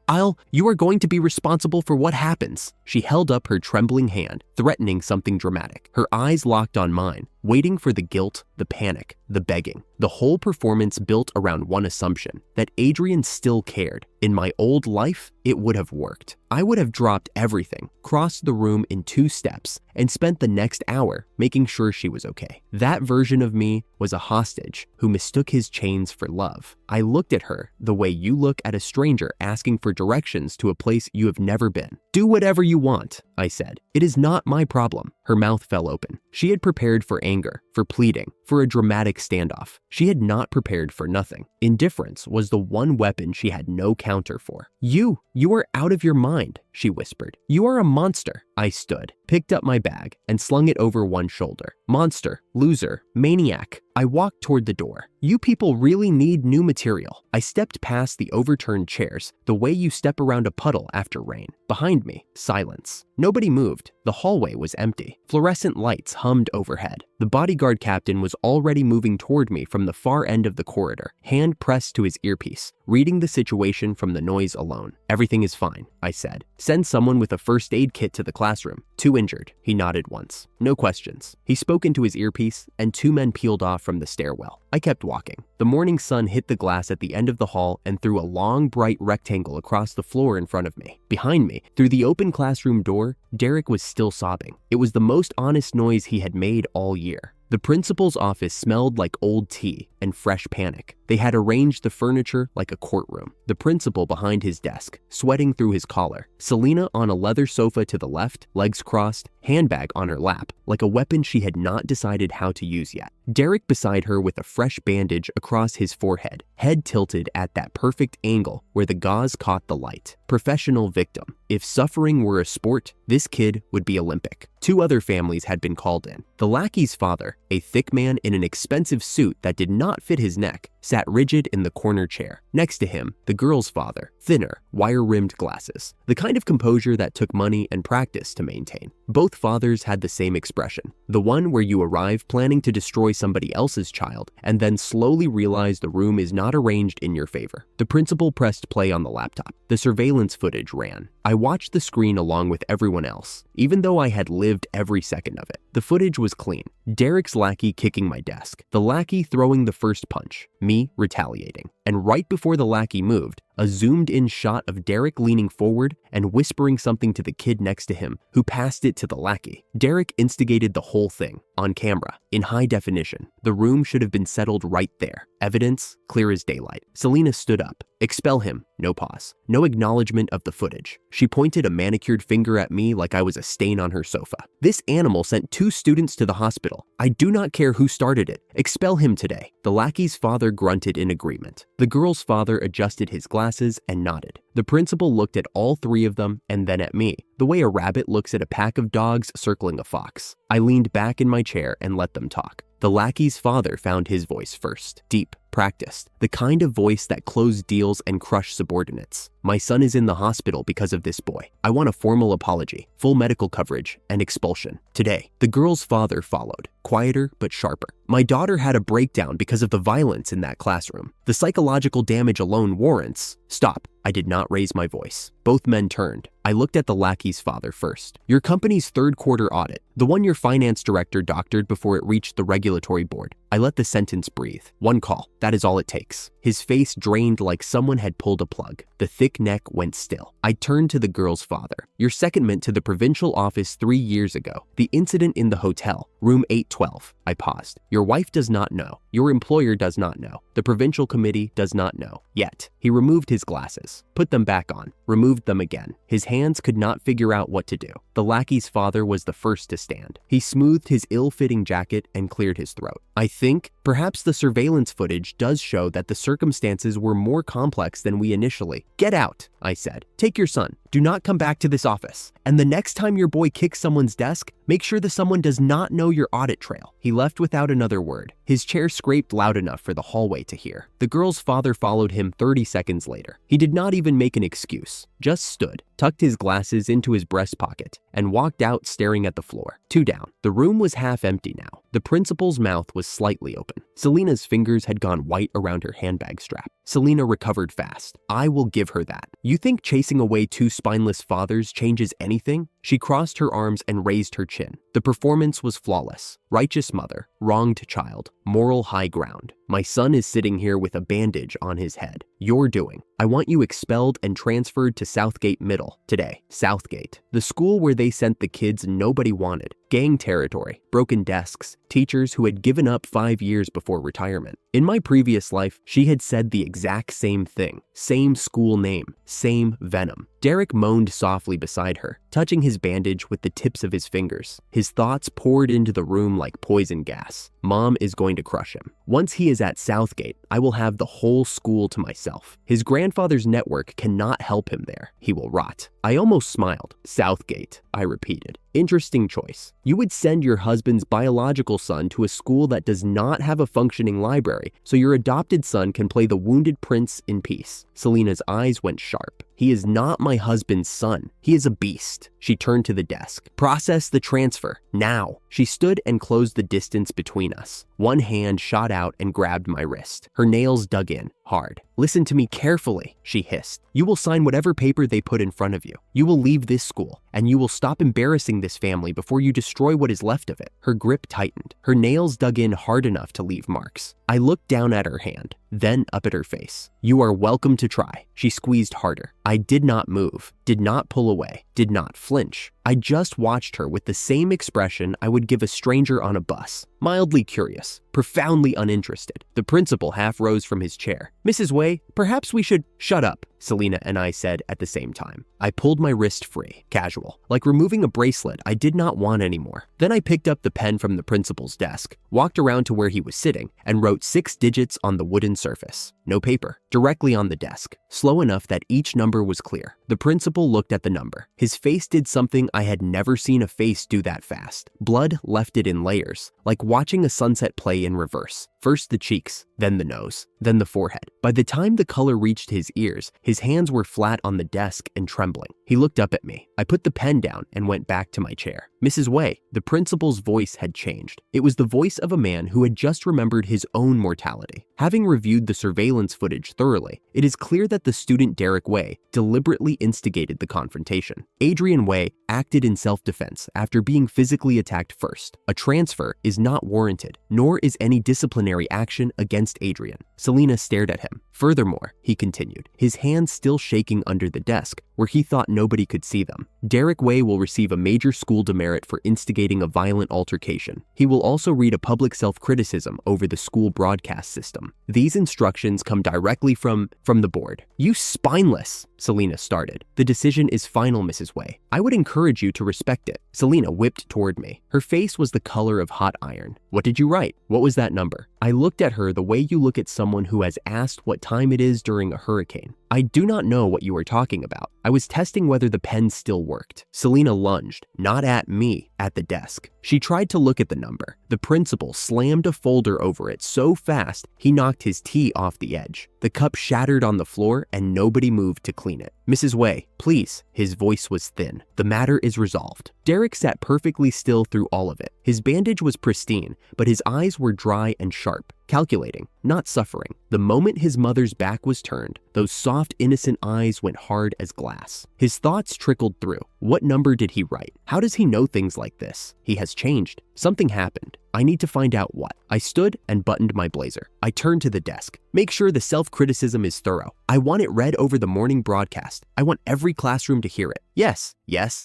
you are going to be responsible for what happens. She held up her trembling hand, threatening something dramatic. Her eyes locked on mine, waiting for the guilt, the panic, the begging. The whole performance built around one assumption, that Adrian still cared. In my old life, it would have worked. I would have dropped everything, crossed the room in 2 steps, and spent the next hour making sure she was okay. That version of me was a hostage who mistook his chains for love. I looked at her the way you look at a stranger asking for directions to a place you have never been. Do whatever you want, I said. It is not my problem. Her mouth fell open. She had prepared for anger, for pleading, for a dramatic standoff. She had not prepared for nothing. Indifference was the one weapon she had no counter for. You are out of your mind, she whispered. You are a monster. I stood, picked up my bag, and slung it over one shoulder. Monster, loser, maniac. I walked toward the door. You people really need new material. I stepped past the overturned chairs, the way you step around a puddle after rain. Behind me, silence. Nobody moved. The hallway was empty. Fluorescent lights hummed overhead. The bodyguard captain was already moving toward me from the far end of the corridor, hand pressed to his earpiece, reading the situation from the noise alone. Everything is fine, I said. Send someone with a first aid kit to the classroom. 2 injured. He nodded once. No questions. He spoke into his earpiece, and 2 men peeled off from the stairwell. I kept walking. The morning sun hit the glass at the end of the hall and threw a long, bright rectangle across the floor in front of me. Behind me, through the open classroom door, Derek was still sobbing. It was the most honest noise he had made all year. The principal's office smelled like old tea and fresh panic. They had arranged the furniture like a courtroom. The principal behind his desk, sweating through his collar. Selena on a leather sofa to the left, legs crossed, handbag on her lap, like a weapon she had not decided how to use yet. Derek beside her with a fresh bandage across his forehead, head tilted at that perfect angle where the gauze caught the light. Professional victim. If suffering were a sport, this kid would be Olympic. 2 other families had been called in. The lackey's father, a thick man in an expensive suit that did not fit his neck, sat rigid in the corner chair. Next to him, the girl's father, thinner, wire-rimmed glasses, the kind of composure that took money and practice to maintain. Both fathers had the same expression, the one where you arrive planning to destroy somebody else's child and then slowly realize the room is not arranged in your favor. The principal pressed play on the laptop. The surveillance footage ran. I watched the screen along with everyone else, even though I had lived every second of it. The footage was clean. Derek's lackey kicking my desk, the lackey throwing the first punch, me retaliating. and right before the lackey moved, a zoomed-in shot of Derek leaning forward and whispering something to the kid next to him, who passed it to the lackey. Derek instigated the whole thing, on camera, in high definition. The room should have been settled right there. Evidence, clear as daylight. Selena stood up. Expel him. No pause. No acknowledgement of the footage. She pointed a manicured finger at me like I was a stain on her sofa. This animal sent 2 students to the hospital. I do not care who started it. Expel him today. The lackey's father grunted in agreement. The girl's father adjusted his glasses and nodded. The principal looked at all 3 of them and then at me, the way a rabbit looks at a pack of dogs circling a fox. I leaned back in my chair and let them talk. The lackey's father found his voice first. Deep, practiced, the kind of voice that closed deals and crushed subordinates. My son is in the hospital because of this boy. I want a formal apology, full medical coverage, and expulsion. Today, the girl's father followed, quieter but sharper. My daughter had a breakdown because of the violence in that classroom. The psychological damage alone warrants. Stop. I did not raise my voice. Both men turned. I looked at the lackey's father first. Your company's 3rd quarter audit, the one your finance director doctored before it reached the regulatory board. I let the sentence breathe. 1 call. That is all it takes. His face drained like someone had pulled a plug. The thick neck went still. I turned to the girl's father. Your secondment to the provincial office 3 years ago. The incident in the hotel, room 812. I paused. Your wife does not know. Your employer does not know. The provincial committee does not know. Yet. He removed his glasses, put them back on, removed them again. His hands could not figure out what to do. The lackey's father was the first to stand. He smoothed his ill-fitting jacket and cleared his throat. I think perhaps the surveillance footage does show that the circumstances were more complex than we initially. Get out, I said. Take your son. Do not come back to this office. And the next time your boy kicks someone's desk, make sure the someone does not know your audit trail. He left without another word. His chair scraped loud enough for the hallway to hear. The girl's father followed him 30 seconds later. He did not even make an excuse, just stood, tucked his glasses into his breast pocket, and walked out staring at the floor. 2 down. The room was half empty now. The principal's mouth was slightly open. Selena's fingers had gone white around her handbag strap. Selena recovered fast. I will give her that. You think chasing away 2 spineless fathers changes anything? She crossed her arms and raised her chin. The performance was flawless. Righteous mother, wronged child, moral high ground. My son is sitting here with a bandage on his head. Your doing. I want you expelled and transferred to Southgate Middle today. Southgate, the school where they sent the kids nobody wanted. Gang territory, broken desks, teachers who had given up 5 years before retirement. In my previous life, she had said the exact same thing. Same school name, same venom. Derek moaned softly beside her, touching his bandage with the tips of his fingers. His thoughts poured into the room like poison gas. Mom is going to crush him. Once he is at Southgate, I will have the whole school to myself. His grandfather's network cannot help him there. He will rot. I almost smiled. Southgate, I repeated. Interesting choice. You would send your husband's biological son to a school that does not have a functioning library, so your adopted son can play the wounded prince in peace. Selena's eyes went sharp. He is not my husband's son. He is a beast. She turned to the desk. Process the transfer, now. She stood and closed the distance between us. One hand shot out and grabbed my wrist. Her nails dug in, hard. Listen to me carefully, she hissed. You will sign whatever paper they put in front of you. You will leave this school, and you will stop embarrassing this family before you destroy what is left of it. Her grip tightened. Her nails dug in hard enough to leave marks. I looked down at her hand, then up at her face. You are welcome to try. She squeezed harder. I did not move, did not pull away, did not flinch. I just watched her with the same expression I would give a stranger on a bus. Mildly curious, profoundly uninterested. The principal half rose from his chair. Mrs. Wei, perhaps we should— Shut up, Selena and I said at the same time. I pulled my wrist free, casual, like removing a bracelet I did not want anymore. Then I picked up the pen from the principal's desk, walked around to where he was sitting, and wrote 6 digits on the wooden surface. No paper, directly on the desk, slow enough that each number was clear. The principal looked at the number. His face did something I had never seen a face do that fast. Blood left it in layers, like watching a sunset play in reverse. First the cheeks, then the nose, then the forehead. By the time the color reached his ears, his hands were flat on the desk and trembling. He looked up at me. I put the pen down and went back to my chair. "Mrs. Wei," the principal's voice had changed. It was the voice of a man who had just remembered his own mortality. Having reviewed the surveillance footage thoroughly, it is clear that the student Derek Wei deliberately instigated the confrontation. Adrian Wei acted in self-defense after being physically attacked first. A transfer is not warranted, nor is any disciplinary action against Adrian. Selena stared at him. Furthermore, he continued, his hands still shaking under the desk, where he thought nobody could see them. Derek Wei will receive a major school demerit for instigating a violent altercation. He will also read a public self-criticism over the school broadcast system. These instructions come directly from the board. "You spineless," Selena started. "The decision is final, Mrs. Wei. I would encourage you to respect it." Selena whipped toward me. Her face was the color of hot iron. "What did you write? What was that number?" I looked at her the way you look at someone who has asked what time it is during a hurricane. "I do not know what you are talking about. I was testing whether the pen still worked." Selena lunged, not at me, at the desk. She tried to look at the number. The principal slammed a folder over it so fast he knocked his tea off the edge. The cup shattered on the floor and nobody moved to clean it. "Mrs. Wei, please." His voice was thin. "The matter is resolved." Derek sat perfectly still through all of it. His bandage was pristine, but his eyes were dry and sharp, calculating, not suffering. The moment his mother's back was turned, those soft, innocent eyes went hard as glass. His thoughts trickled through. What number did he write? How does he know things like this? He has changed. Something happened. I need to find out what. I stood and buttoned my blazer. I turned to the desk. "Make sure the self-criticism is thorough. I want it read over the morning broadcast. I want every classroom to hear it." Yes,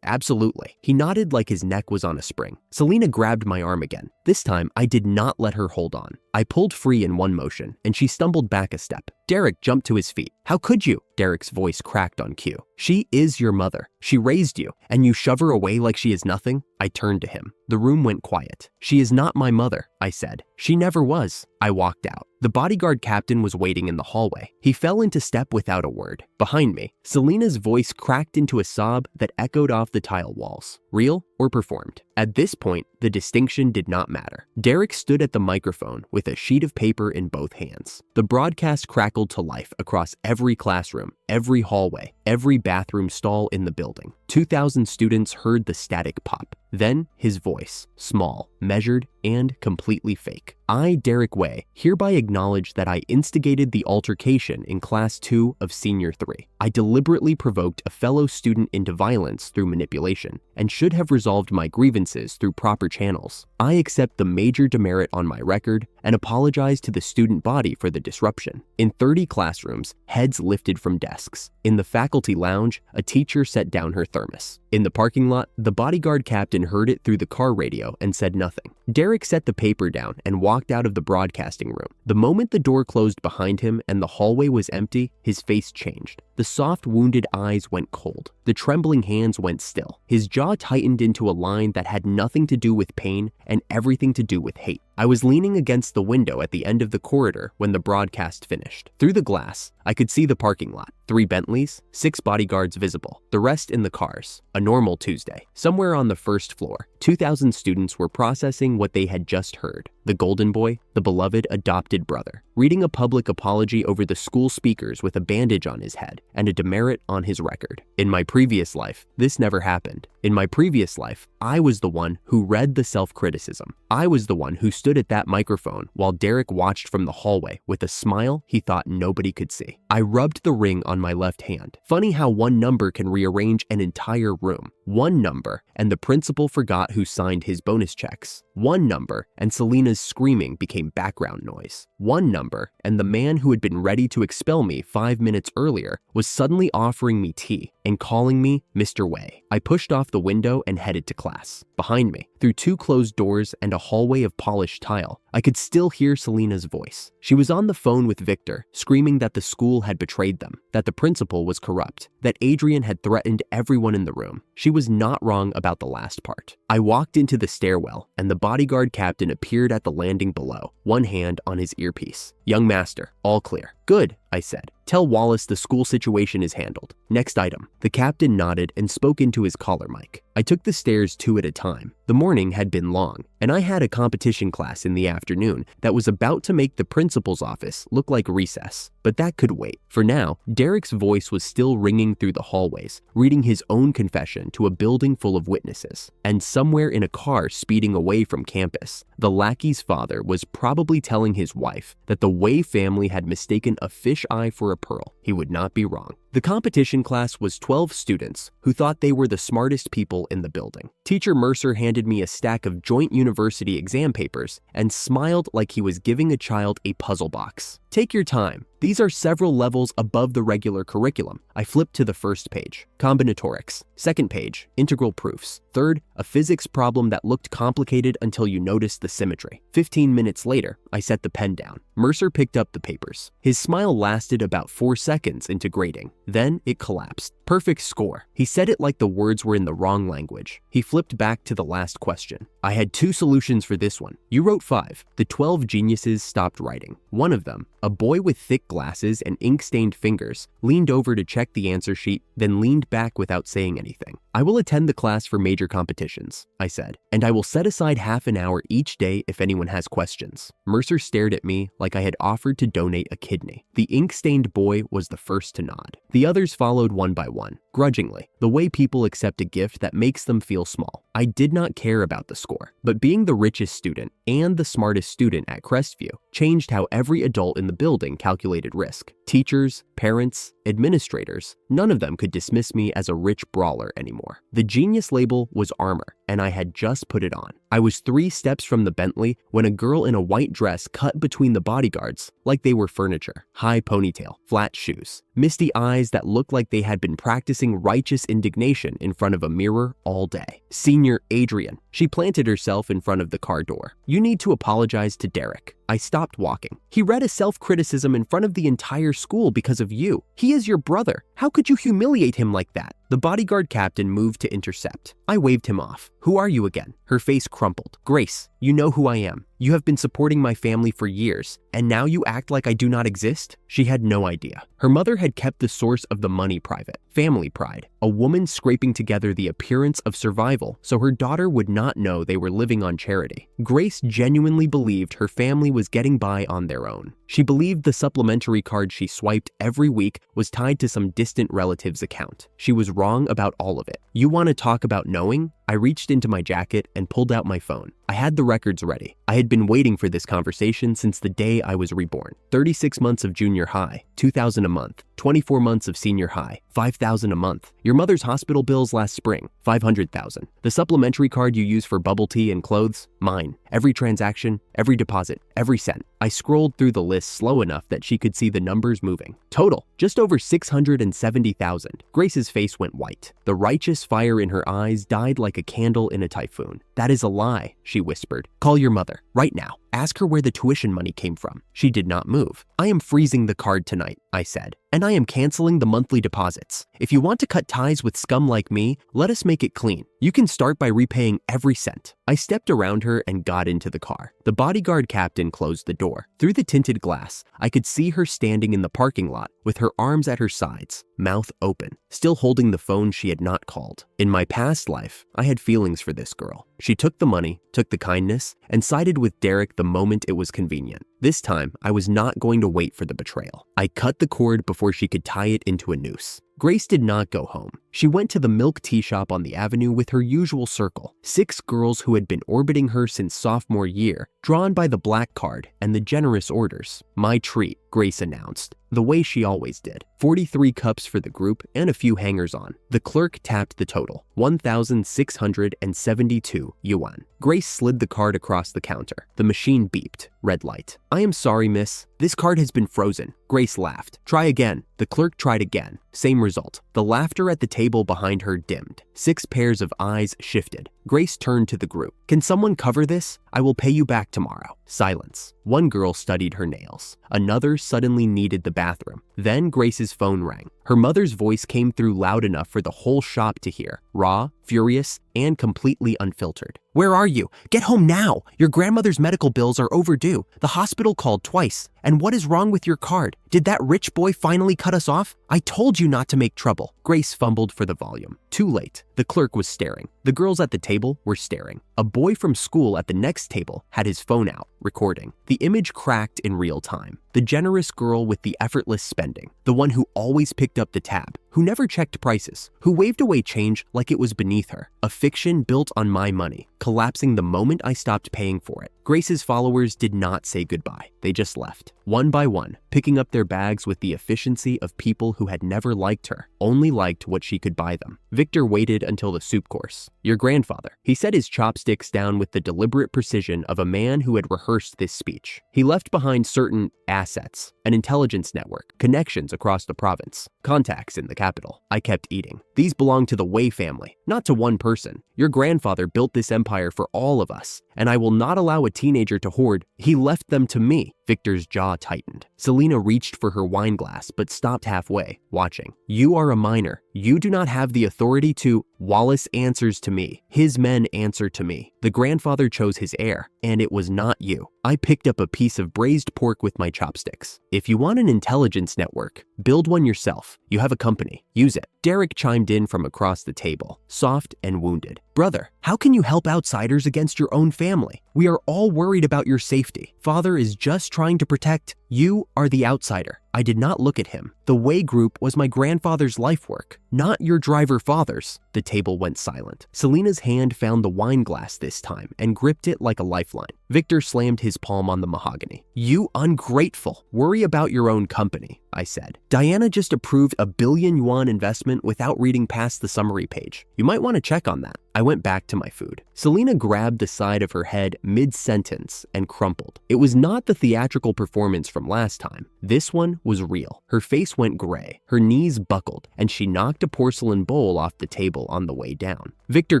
absolutely." He nodded like his neck was on a spring. Selena grabbed my arm again. This time, I did not let her hold on. I pulled free in one motion, and she stumbled back a step. Derek jumped to his feet. "How could you?" Derek's voice cracked on cue. "She is your mother. She raised you, and you shove her away like she is nothing?" I turned to him. The room went quiet. "She is not my mother," I said. "She never was." I walked out. The bodyguard captain was waiting in the hallway. He fell into step without a word. Behind me, Selena's voice cracked into a sob that echoed off the tile walls. Real or performed? At this point, the distinction did not matter. Derek stood at the microphone with a sheet of paper in both hands. The broadcast crackled to life across every classroom, every hallway, every bathroom stall in the building. 2,000 students heard the static pop. Then his voice, small, measured, and completely fake. "I, Derek Wei, hereby acknowledge that I instigated the altercation in Class 2 of Senior 3. I deliberately provoked a fellow student into violence through manipulation and should have resolved my grievances through proper channels. I accept the major demerit on my record and apologize to the student body for the disruption." In 30 classrooms, heads lifted from desks. In the faculty lounge, a teacher set down her thermos. In the parking lot, the bodyguard captain heard it through the car radio and said nothing. Derek set the paper down and walked out of the broadcasting room. The moment the door closed behind him and the hallway was empty, his face changed. The soft, wounded eyes went cold. The trembling hands went still. His jaw tightened into a line that had nothing to do with pain and everything to do with hate. I was leaning against the window at the end of the corridor when the broadcast finished. Through the glass, I could see the parking lot. 3 Bentleys, 6 bodyguards visible, the rest in the cars. A normal Tuesday. Somewhere on the first floor, 2,000 students were processing what they had just heard. The golden boy, the beloved adopted brother, reading a public apology over the school speakers with a bandage on his head and a demerit on his record. In my previous life, this never happened. In my previous life, I was the one who read the self-criticism. I was the one who stood at that microphone while Derek watched from the hallway with a smile he thought nobody could see. I rubbed the ring on my left hand. Funny how one number can rearrange an entire room. One number, and the principal forgot who signed his bonus checks. One number, and Selena's screaming became background noise. One number, and the man who had been ready to expel me 5 minutes earlier was suddenly offering me tea and calling me Mr. Wei. I pushed off the window and headed to class. Behind me, through 2 closed doors and a hallway of polished tile, I could still hear Selena's voice. She was on the phone with Victor, screaming that the school had betrayed them, that the principal was corrupt, that Adrian had threatened everyone in the room. She was not wrong about the last part. I walked into the stairwell, and the bodyguard captain appeared at the landing below, one hand on his earpiece. "Young master, all clear." Good, I said. Tell Wallace the school situation is handled. Next item. The captain nodded and spoke into his collar mic. I took the stairs 2 at a time. The morning had been long, and I had a competition class in the afternoon that was about to make the principal's office look like recess. But that could wait. For now, Derek's voice was still ringing through the hallways, reading his own confession to a building full of witnesses. And somewhere in a car speeding away from campus, the lackey's father was probably telling his wife that the Way family had mistaken a fish eye for a pearl. He would not be wrong. The competition class was 12 students who thought they were the smartest people in the building. Teacher Mercer handed me a stack of joint university exam papers and smiled like he was giving a child a puzzle box. Take your time. These are several levels above the regular curriculum. I flipped to the first page, combinatorics. Second page, integral proofs. Third, a physics problem that looked complicated until you noticed the symmetry. 15 minutes later, I set the pen down. Mercer picked up the papers. His smile lasted about 4 seconds into grading. Then it collapsed. Perfect score. He said it like the words were in the wrong language. He flipped back to the last question. I had 2 solutions for this one. You wrote 5. The 12 geniuses stopped writing. One of them, a boy with thick glasses and ink-stained fingers, leaned over to check the answer sheet, then leaned back without saying anything. I will attend the class for major competitions, I said, and I will set aside half an hour each day if anyone has questions. Mercer stared at me like I had offered to donate a kidney. The ink-stained boy was the first to nod. The others followed one by one, grudgingly, the way people accept a gift that makes them feel small. I did not care about the score, but being the richest student and the smartest student at Crestview changed how every adult in the building calculated risk. Teachers, parents, administrators, none of them could dismiss me as a rich brawler anymore. The genius label was armor, and I had just put it on. I was 3 steps from the Bentley when a girl in a white dress cut between the bodyguards like they were furniture. High ponytail, flat shoes, misty eyes that looked like they had been practicing righteous indignation in front of a mirror all day. Senior Adrian. She planted herself in front of the car door. You need to apologize to Derek. I stopped walking. He read a self-criticism in front of the entire school because of you. He is your brother. How could you humiliate him like that? The bodyguard captain moved to intercept. I waved him off. Who are you again? Her face crumpled. Grace, you know who I am. You have been supporting my family for years, and now you act like I do not exist? She had no idea. Her mother had kept the source of the money private. Family pride. A woman scraping together the appearance of survival so her daughter would not know they were living on charity. Grace genuinely believed her family was getting by on their own. She believed the supplementary card she swiped every week was tied to some distant relative's account. She was wrong about all of it. You want to talk about knowing? I reached into my jacket and pulled out my phone. I had the records ready. I had been waiting for this conversation since the day I was reborn. 36 months of junior high, $2,000 a month. 24 months of senior high, $5,000 a month. Your mother's hospital bills last spring, $500,000. The supplementary card you use for bubble tea and clothes, mine. Every transaction, every deposit, every cent. I scrolled through the list slow enough that she could see the numbers moving. Total, just over $670,000. Grace's face went white. The righteous fire in her eyes died like a candle in a typhoon. That is a lie, she whispered. Call your mother, right now. Ask her where the tuition money came from. She did not move. I am freezing the card tonight, I said, and I am canceling the monthly deposits. If you want to cut ties with scum like me, let us make it clean. You can start by repaying every cent. I stepped around her and got into the car. The bodyguard captain closed the door. Through the tinted glass, I could see her standing in the parking lot with her arms at her sides, mouth open, still holding the phone she had not called. In my past life, I had feelings for this girl. She took the money, took the kindness, and sided with Derek the moment it was convenient. This time, I was not going to wait for the betrayal. I cut the cord before she could tie it into a noose. Grace did not go home. She went to the milk tea shop on the avenue with her usual circle, 6 girls who had been orbiting her since sophomore year, drawn by the black card and the generous orders. My treat, Grace announced, the way she always did. 43 cups for the group and a few hangers-on. The clerk tapped the total, 1,672 yuan. Grace slid the card across the counter. The machine beeped. Red light. I am sorry, miss. This card has been frozen. Grace laughed. Try again. The clerk tried again. Same result. The laughter at the table behind her dimmed. 6 pairs of eyes shifted. Grace turned to the group. Can someone cover this? I will pay you back tomorrow. Silence. One girl studied her nails. Another suddenly needed the bathroom. Then Grace's phone rang. Her mother's voice came through loud enough for the whole shop to hear, raw, furious, and completely unfiltered. Where are you? Get home now! Your grandmother's medical bills are overdue. The hospital called twice. And what is wrong with your card? Did that rich boy finally cut us off? I told you not to make trouble. Grace fumbled for the volume. Too late. The clerk was staring. The girls at the table were staring. A boy from school at the next table had his phone out, recording. The image cracked in real time. The generous girl with the effortless spending. The one who always picked up the tab. Who never checked prices. Who waved away change like it was beneath her. A fiction built on my money, collapsing the moment I stopped paying for it. Grace's followers did not say goodbye. They just left. One by one, picking up their bags with the efficiency of people who had never liked her, only liked what she could buy them. Victor waited until the soup course. Your grandfather. He set his chopsticks down with the deliberate precision of a man who had rehearsed this speech. He left behind certain assets, an intelligence network, connections across the province, contacts in the capital. I kept eating. These belong to the Wei family, not to one person. Your grandfather built this empire for all of us, and I will not allow a teenager to hoard. He left them to me. Victor's jaw tightened. Selena reached for her wine glass but stopped halfway, watching. You are a minor. You do not have the authority to. Wallace answers to me. His men answer to me. The grandfather chose his heir, and it was not you. I picked up a piece of braised pork with my chopsticks. If you want an intelligence network, build one yourself. You have a company. Use it. Derek chimed in from across the table, soft and wounded. Brother, how can you help outsiders against your own family? We are all worried about your safety. Father is just trying to protect. You are the outsider. I did not look at him. The Wei Group was my grandfather's life work, not your driver father's. The table went silent. Selena's hand found the wine glass this time and gripped it like a lifeline. Victor slammed his palm on the mahogany. You ungrateful. Worry about your own company, I said. Diana just approved a billion-yuan investment without reading past the summary page. You might want to check on that. I went back to my food. Selena grabbed the side of her head mid-sentence and crumpled. It was not the theatrical performance from last time. This one was real. Her face went gray, her knees buckled, and she knocked a porcelain bowl off the table on the way down. Victor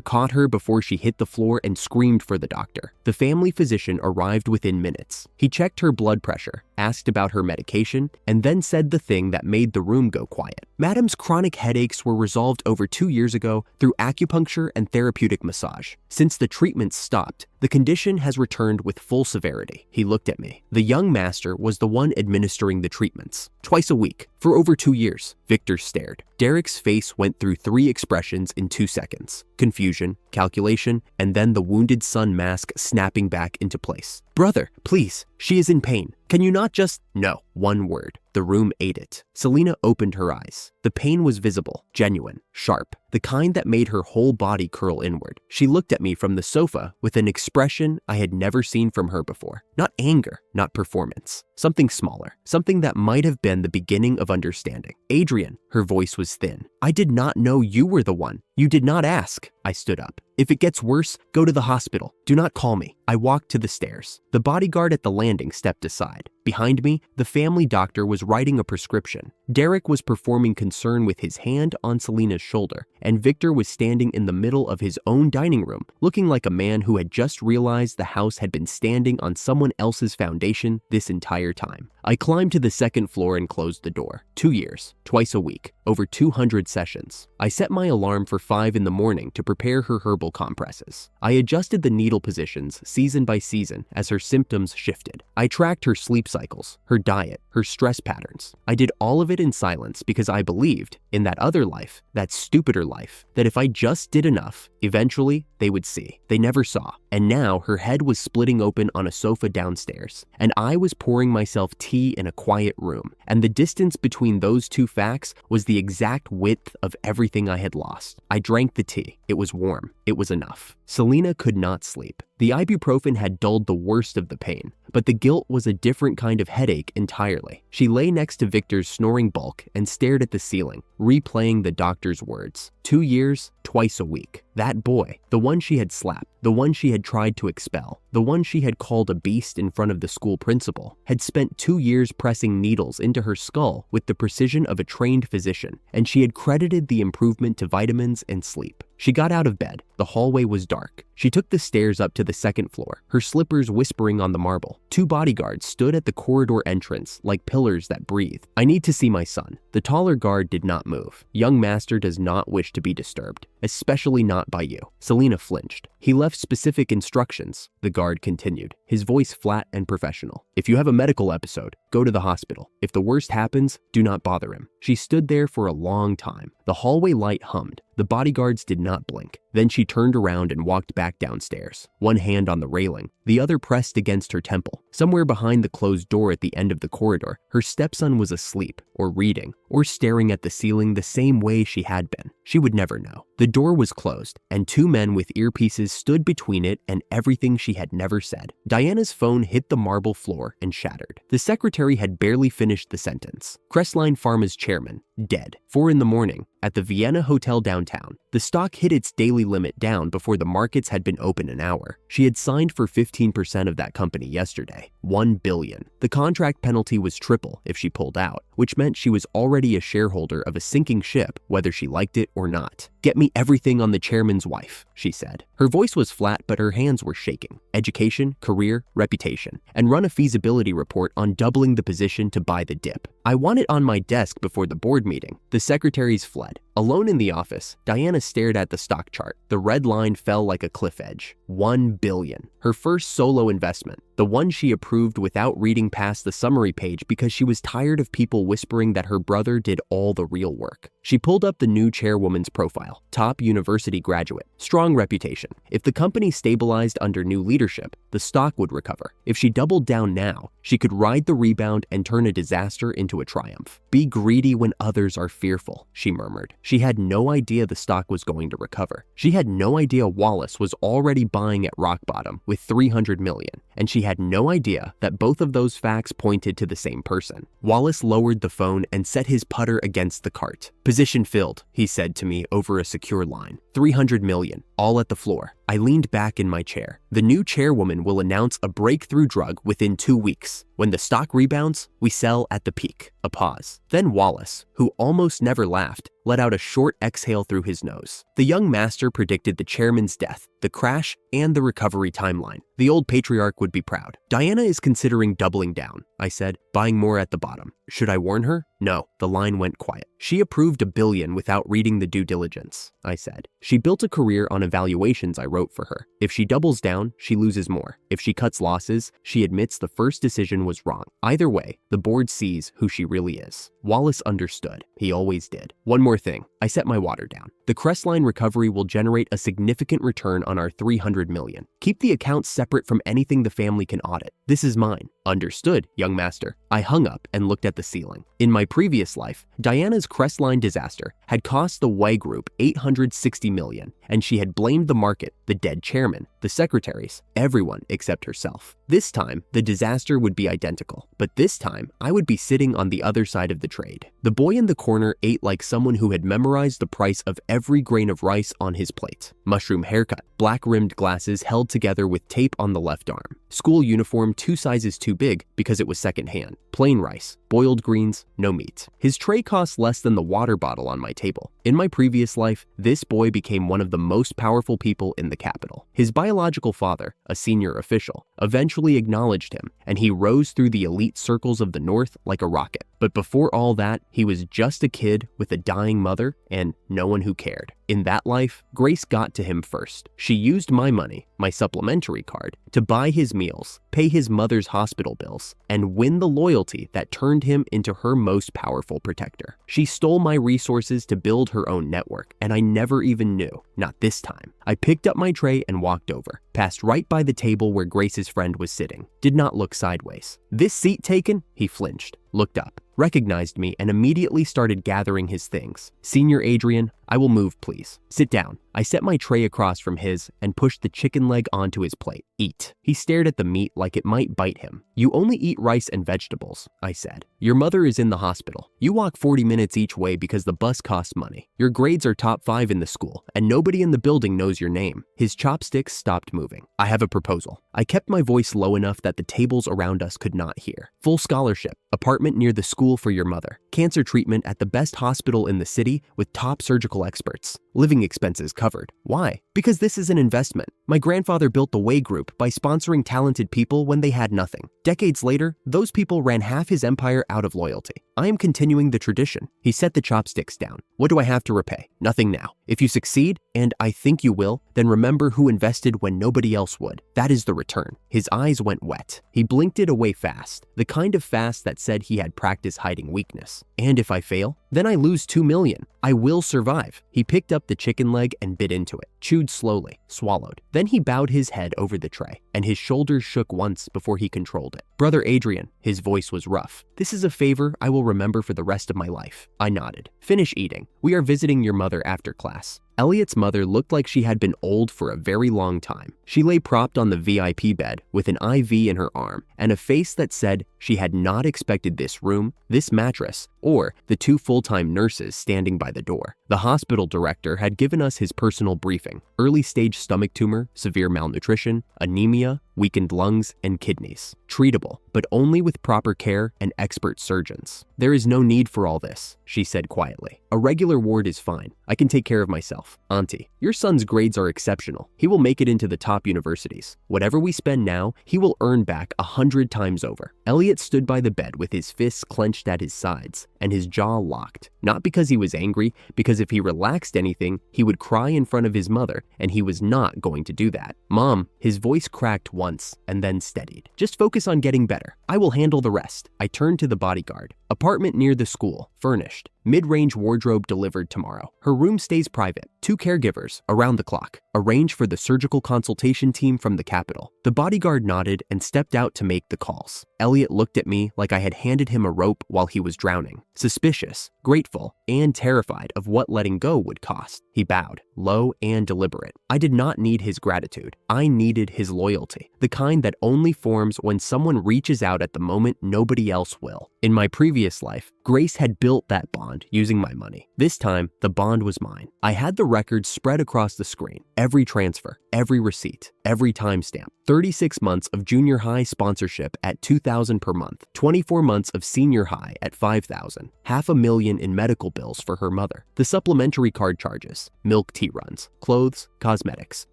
caught her before she hit the floor and screamed for the doctor. The family physician arrived within minutes. He checked her blood pressure, asked about her medication, and then said the thing that made the room go quiet. Madam's chronic headaches were resolved over 2 years ago through acupuncture and therapeutic massage. Since the treatments stopped, the condition has returned with full severity. He looked at me. The young master was the one administering the treatments. Twice a week, for over 2 years. Victor stared. Derek's face went through 3 expressions in 2 seconds. Confusion, calculation, and then the wounded son mask snapping back into place. Brother, please, she is in pain. Can you not just? No, one word. The room ate it. Selena opened her eyes. The pain was visible, genuine, sharp, the kind that made her whole body curl inward. She looked at me from the sofa with an expression I had never seen from her before. Not anger, not performance. Something smaller, something that might have been the beginning of understanding. Adrian, her voice was thin. I did not know you were the one. You did not ask. I stood up. If it gets worse, go to the hospital. Do not call me. I walked to the stairs. The bodyguard at the landing stepped aside. Behind me, the family doctor was writing a prescription. Derek was performing concern with his hand on Selena's shoulder, and Victor was standing in the middle of his own dining room, looking like a man who had just realized the house had been standing on someone else's foundation this entire time. I climbed to the second floor and closed the door. 2 years, twice a week, over 200 sessions. I set my alarm for 5 in the morning to prepare her herbal compresses. I adjusted the needle positions season by season as her symptoms shifted. I tracked her sleep cycles, her diet, her stress patterns. I did all of it in silence because I believed, in that other life, that stupider life, that if I just did enough, eventually they would see. They never saw. And now her head was splitting open on a sofa downstairs, and I was pouring myself tea in a quiet room. And the distance between those two facts was the exact width of everything I had lost. I drank the tea. It was warm. It was enough. Selena could not sleep. The ibuprofen had dulled the worst of the pain, but the guilt was a different kind of headache entirely. She lay next to Victor's snoring bulk and stared at the ceiling, replaying the doctor's words. 2 years, twice a week. That boy, the one she had slapped, the one she had tried to expel, the one she had called a beast in front of the school principal, had spent 2 years pressing needles into her skull with the precision of a trained physician, and she had credited the improvement to vitamins and sleep. She got out of bed. The hallway was dark. She took the stairs up to the second floor, her slippers whispering on the marble. 2 bodyguards stood at the corridor entrance like pillars that breathed. "I need to see my son." The taller guard did not move. "Young master does not wish to be disturbed, especially not by you." Selena flinched. "He left specific instructions," the guard continued, his voice flat and professional. "If you have a medical episode, go to the hospital. If the worst happens, do not bother him." She stood there for a long time. The hallway light hummed. The bodyguards did not blink. Then she turned around and walked back downstairs, one hand on the railing, the other pressed against her temple. Somewhere behind the closed door at the end of the corridor, her stepson was asleep, or reading, or staring at the ceiling the same way she had been. She would never know. The door was closed, and 2 men with earpieces stood between it and everything she had never said. Diana's phone hit the marble floor and shattered. The secretary had barely finished the sentence. Crestline Pharma's chairman, dead. 4 in the morning, at the Vienna Hotel downtown. The stock hit its daily limit down before the markets had been open an hour. She had signed for 15% of that company yesterday. $1 billion. The contract penalty was triple if she pulled out, which meant she was already a shareholder of a sinking ship, whether she liked it or not. "Get me everything on the chairman's wife," she said. Her voice was flat, but her hands were shaking. "Education, career, reputation, and run a feasibility report on doubling the position to buy the dip. I want it on my desk before the board meeting." The secretaries fled. Alone in the office, Diana stared at the stock chart. The red line fell like a cliff edge. $1 billion. Her first solo investment. The one she approved without reading past the summary page because she was tired of people whispering that her brother did all the real work. She pulled up the new chairwoman's profile. Top university graduate. Strong reputation. If the company stabilized under new leadership, the stock would recover. If she doubled down now, she could ride the rebound and turn a disaster into a triumph. "Be greedy when others are fearful," she murmured. She had no idea the stock was going to recover. She had no idea Wallace was already buying at rock bottom with $300 million, and she had no idea that both of those facts pointed to the same person. Wallace lowered the phone and set his putter against the cart. "Position filled," he said to me over a secure line. $300 million, all at the floor. I leaned back in my chair. "The new chairwoman will announce a breakthrough drug within 2 weeks. When the stock rebounds, we sell at the peak." A pause. Then Wallace, who almost never laughed, let out a short exhale through his nose. "The young master predicted the chairman's death, the crash, and the recovery timeline. The old patriarch would be proud." "Diana is considering doubling down," I said, "buying more at the bottom. Should I warn her?" "No." The line went quiet. "She approved $1 billion without reading the due diligence," I said. "She built a career on evaluations I wrote for her. If she doubles down, she loses more. If she cuts losses, she admits the first decision was wrong. Either way, the board sees who she really is." Wallace understood. He always did. "One more thing." I set my water down. "The Crestline recovery will generate a significant return on our $300 million. Keep the accounts separate from anything the family can audit. This is mine." "Understood, young master." I hung up and looked at the ceiling. In my previous life, Diana's Crestline disaster had cost the Way Group $860 million, and she had blamed the market, the dead chairman, the secretaries, everyone except herself. This time, the disaster would be identical, but this time, I would be sitting on the other side of the trade. The boy in the corner ate like someone who had memorized the price of every grain of rice on his plate. Mushroom haircut, black-rimmed glasses held together with tape on the left arm. School uniform 2 sizes too big because it was secondhand. Plain rice, boiled greens, no meat. His tray cost less than the water bottle on my table. In my previous life, this boy became one of the most powerful people in the capital. His biological father, a senior official, eventually acknowledged him, and he rose through the elite circles of the North like a rocket. But before all that, he was just a kid with a dying mother and no one who cared. In that life, Grace got to him first. She used my money, my supplementary card, to buy his meals, pay his mother's hospital bills, and win the loyalty that turned him into her most powerful protector. She stole my resources to build her own network, and I never even knew. Not this time. I picked up my tray and walked over, passed right by the table where Grace's friend was sitting. Did not look sideways. "This seat taken?" He flinched, looked up, recognized me, and immediately started gathering his things. "Senior Adrian, I will move, please. Sit down." I set my tray across from his and pushed the chicken leg onto his plate. "Eat." He stared at the meat like it might bite him. "You only eat rice and vegetables," I said. "Your mother is in the hospital. You walk 40 minutes each way because the bus costs money. Your grades are top 5 in the school, and nobody in the building knows your name." His chopsticks stopped moving. "I have a proposal." I kept my voice low enough that the tables around us could not hear. "Full scholarship, apartment near the school for your mother, Cancer treatment at the best hospital in the city with top surgical experts. Living expenses covered. Why? Because this is an investment. My grandfather built the Way Group by sponsoring talented people when they had nothing. Decades later, those people ran half his empire out of loyalty. I am continuing the tradition. He set the chopsticks down. What do I have to repay? Nothing now. If you succeed, and I think you will, then remember who invested when nobody else would. That is the return. His eyes went wet. He blinked it away fast, the kind of fast that said he had practiced hiding weakness. And if I fail, then I lose 2 million. I will survive. He picked up the chicken leg and bit into it, chewed slowly, swallowed. Then he bowed his head over the tray, and his shoulders shook once before he controlled it. Brother Adrian, his voice was rough. This is a favor I will remember for the rest of my life. I nodded. Finish eating. We are visiting your mother after class. Elliot's mother looked like she had been old for a very long time. She lay propped on the VIP bed with an IV in her arm and a face that said she had not expected this room, this mattress, or the 2 full-time nurses standing by the door. The hospital director had given us his personal briefing: early-stage stomach tumor, severe malnutrition, anemia, weakened lungs, and kidneys. Treatable, but only with proper care and expert surgeons. There is no need for all this, she said quietly. A regular ward is fine. I can take care of myself. Auntie, your son's grades are exceptional. He will make it into the top universities. Whatever we spend now, he will earn back 100 times over. Elliot stood by the bed with his fists clenched at his sides and his jaw locked. Not because he was angry, because if he relaxed anything, he would cry in front of his mother, and he was not going to do that. Mom, his voice cracked once and then steadied. Just focus on getting better. I will handle the rest. I turned to the bodyguard. Apartment near the school, furnished. Mid-range wardrobe delivered tomorrow. Her room stays private. 2 caregivers, around the clock. Arrange for the surgical consultation team from the capital. The bodyguard nodded and stepped out to make the calls. Elliot looked at me like I had handed him a rope while he was drowning. Suspicious, grateful, and terrified of what letting go would cost. He bowed, low and deliberate. I did not need his gratitude. I needed his loyalty, the kind that only forms when someone reaches out at the moment nobody else will. In my previous life, Grace had built that bond using my money. This time, the bond was mine. I had the records spread across the screen. Every transfer, every receipt, every timestamp. 36 months of junior high sponsorship at $2,000 per month. 24 months of senior high at $5,000. $500,000 in medical bills for her mother. The supplementary card charges. Milk tea runs. Clothes, cosmetics.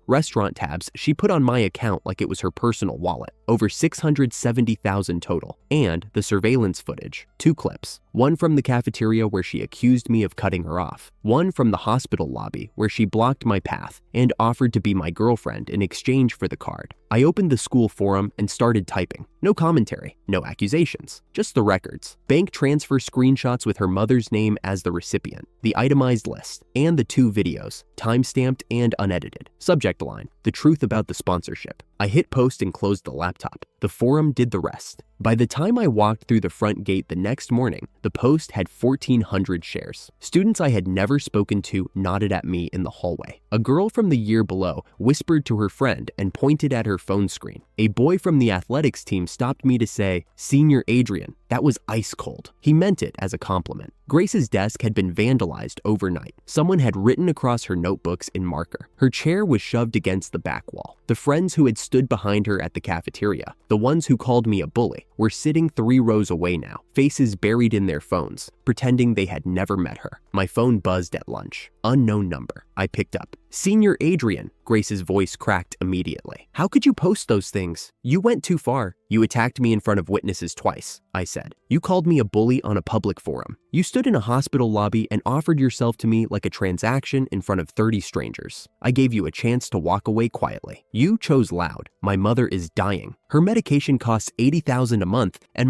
Restaurant tabs she put on my account like it was her personal wallet. Over $670,000 total. And the surveillance footage. 2 clips. One from the cafeteria where she accused me of cutting her off. One from the hospital lobby where she blocked my path and offered to be my girlfriend in exchange for the card. I opened the school forum and started typing. No commentary, no accusations, just the records. Bank transfer screenshots with her mother's name as the recipient, the itemized list, and the 2 videos, timestamped and unedited. Subject line: the truth about the sponsorship. I hit post and closed the laptop. The forum did the rest. By the time I walked through the front gate the next morning, the post had 1,400 shares. Students I had never spoken to nodded at me in the hallway. A girl from the year below whispered to her friend and pointed at her phone screen. A boy from the athletics team stopped me to say, "Senior Adrian." That was ice cold. He meant it as a compliment. Grace's desk had been vandalized overnight. Someone had written across her notebooks in marker. Her chair was shoved against the back wall. The friends who had stood behind her at the cafeteria, the ones who called me a bully, were sitting 3 rows away now, faces buried in their phones, pretending they had never met her. My phone buzzed at lunch. Unknown number. I picked up. "Senior Adrian." Grace's voice cracked immediately. "How could you post those things? You went too far. You attacked me in front of witnesses twice," I said. "You called me a bully on a public forum. You stood in a hospital lobby and offered yourself to me like a transaction in front of 30 strangers. I gave you a chance to walk away quietly. You chose loud. My mother is dying. Her medication costs $80,000 a month, and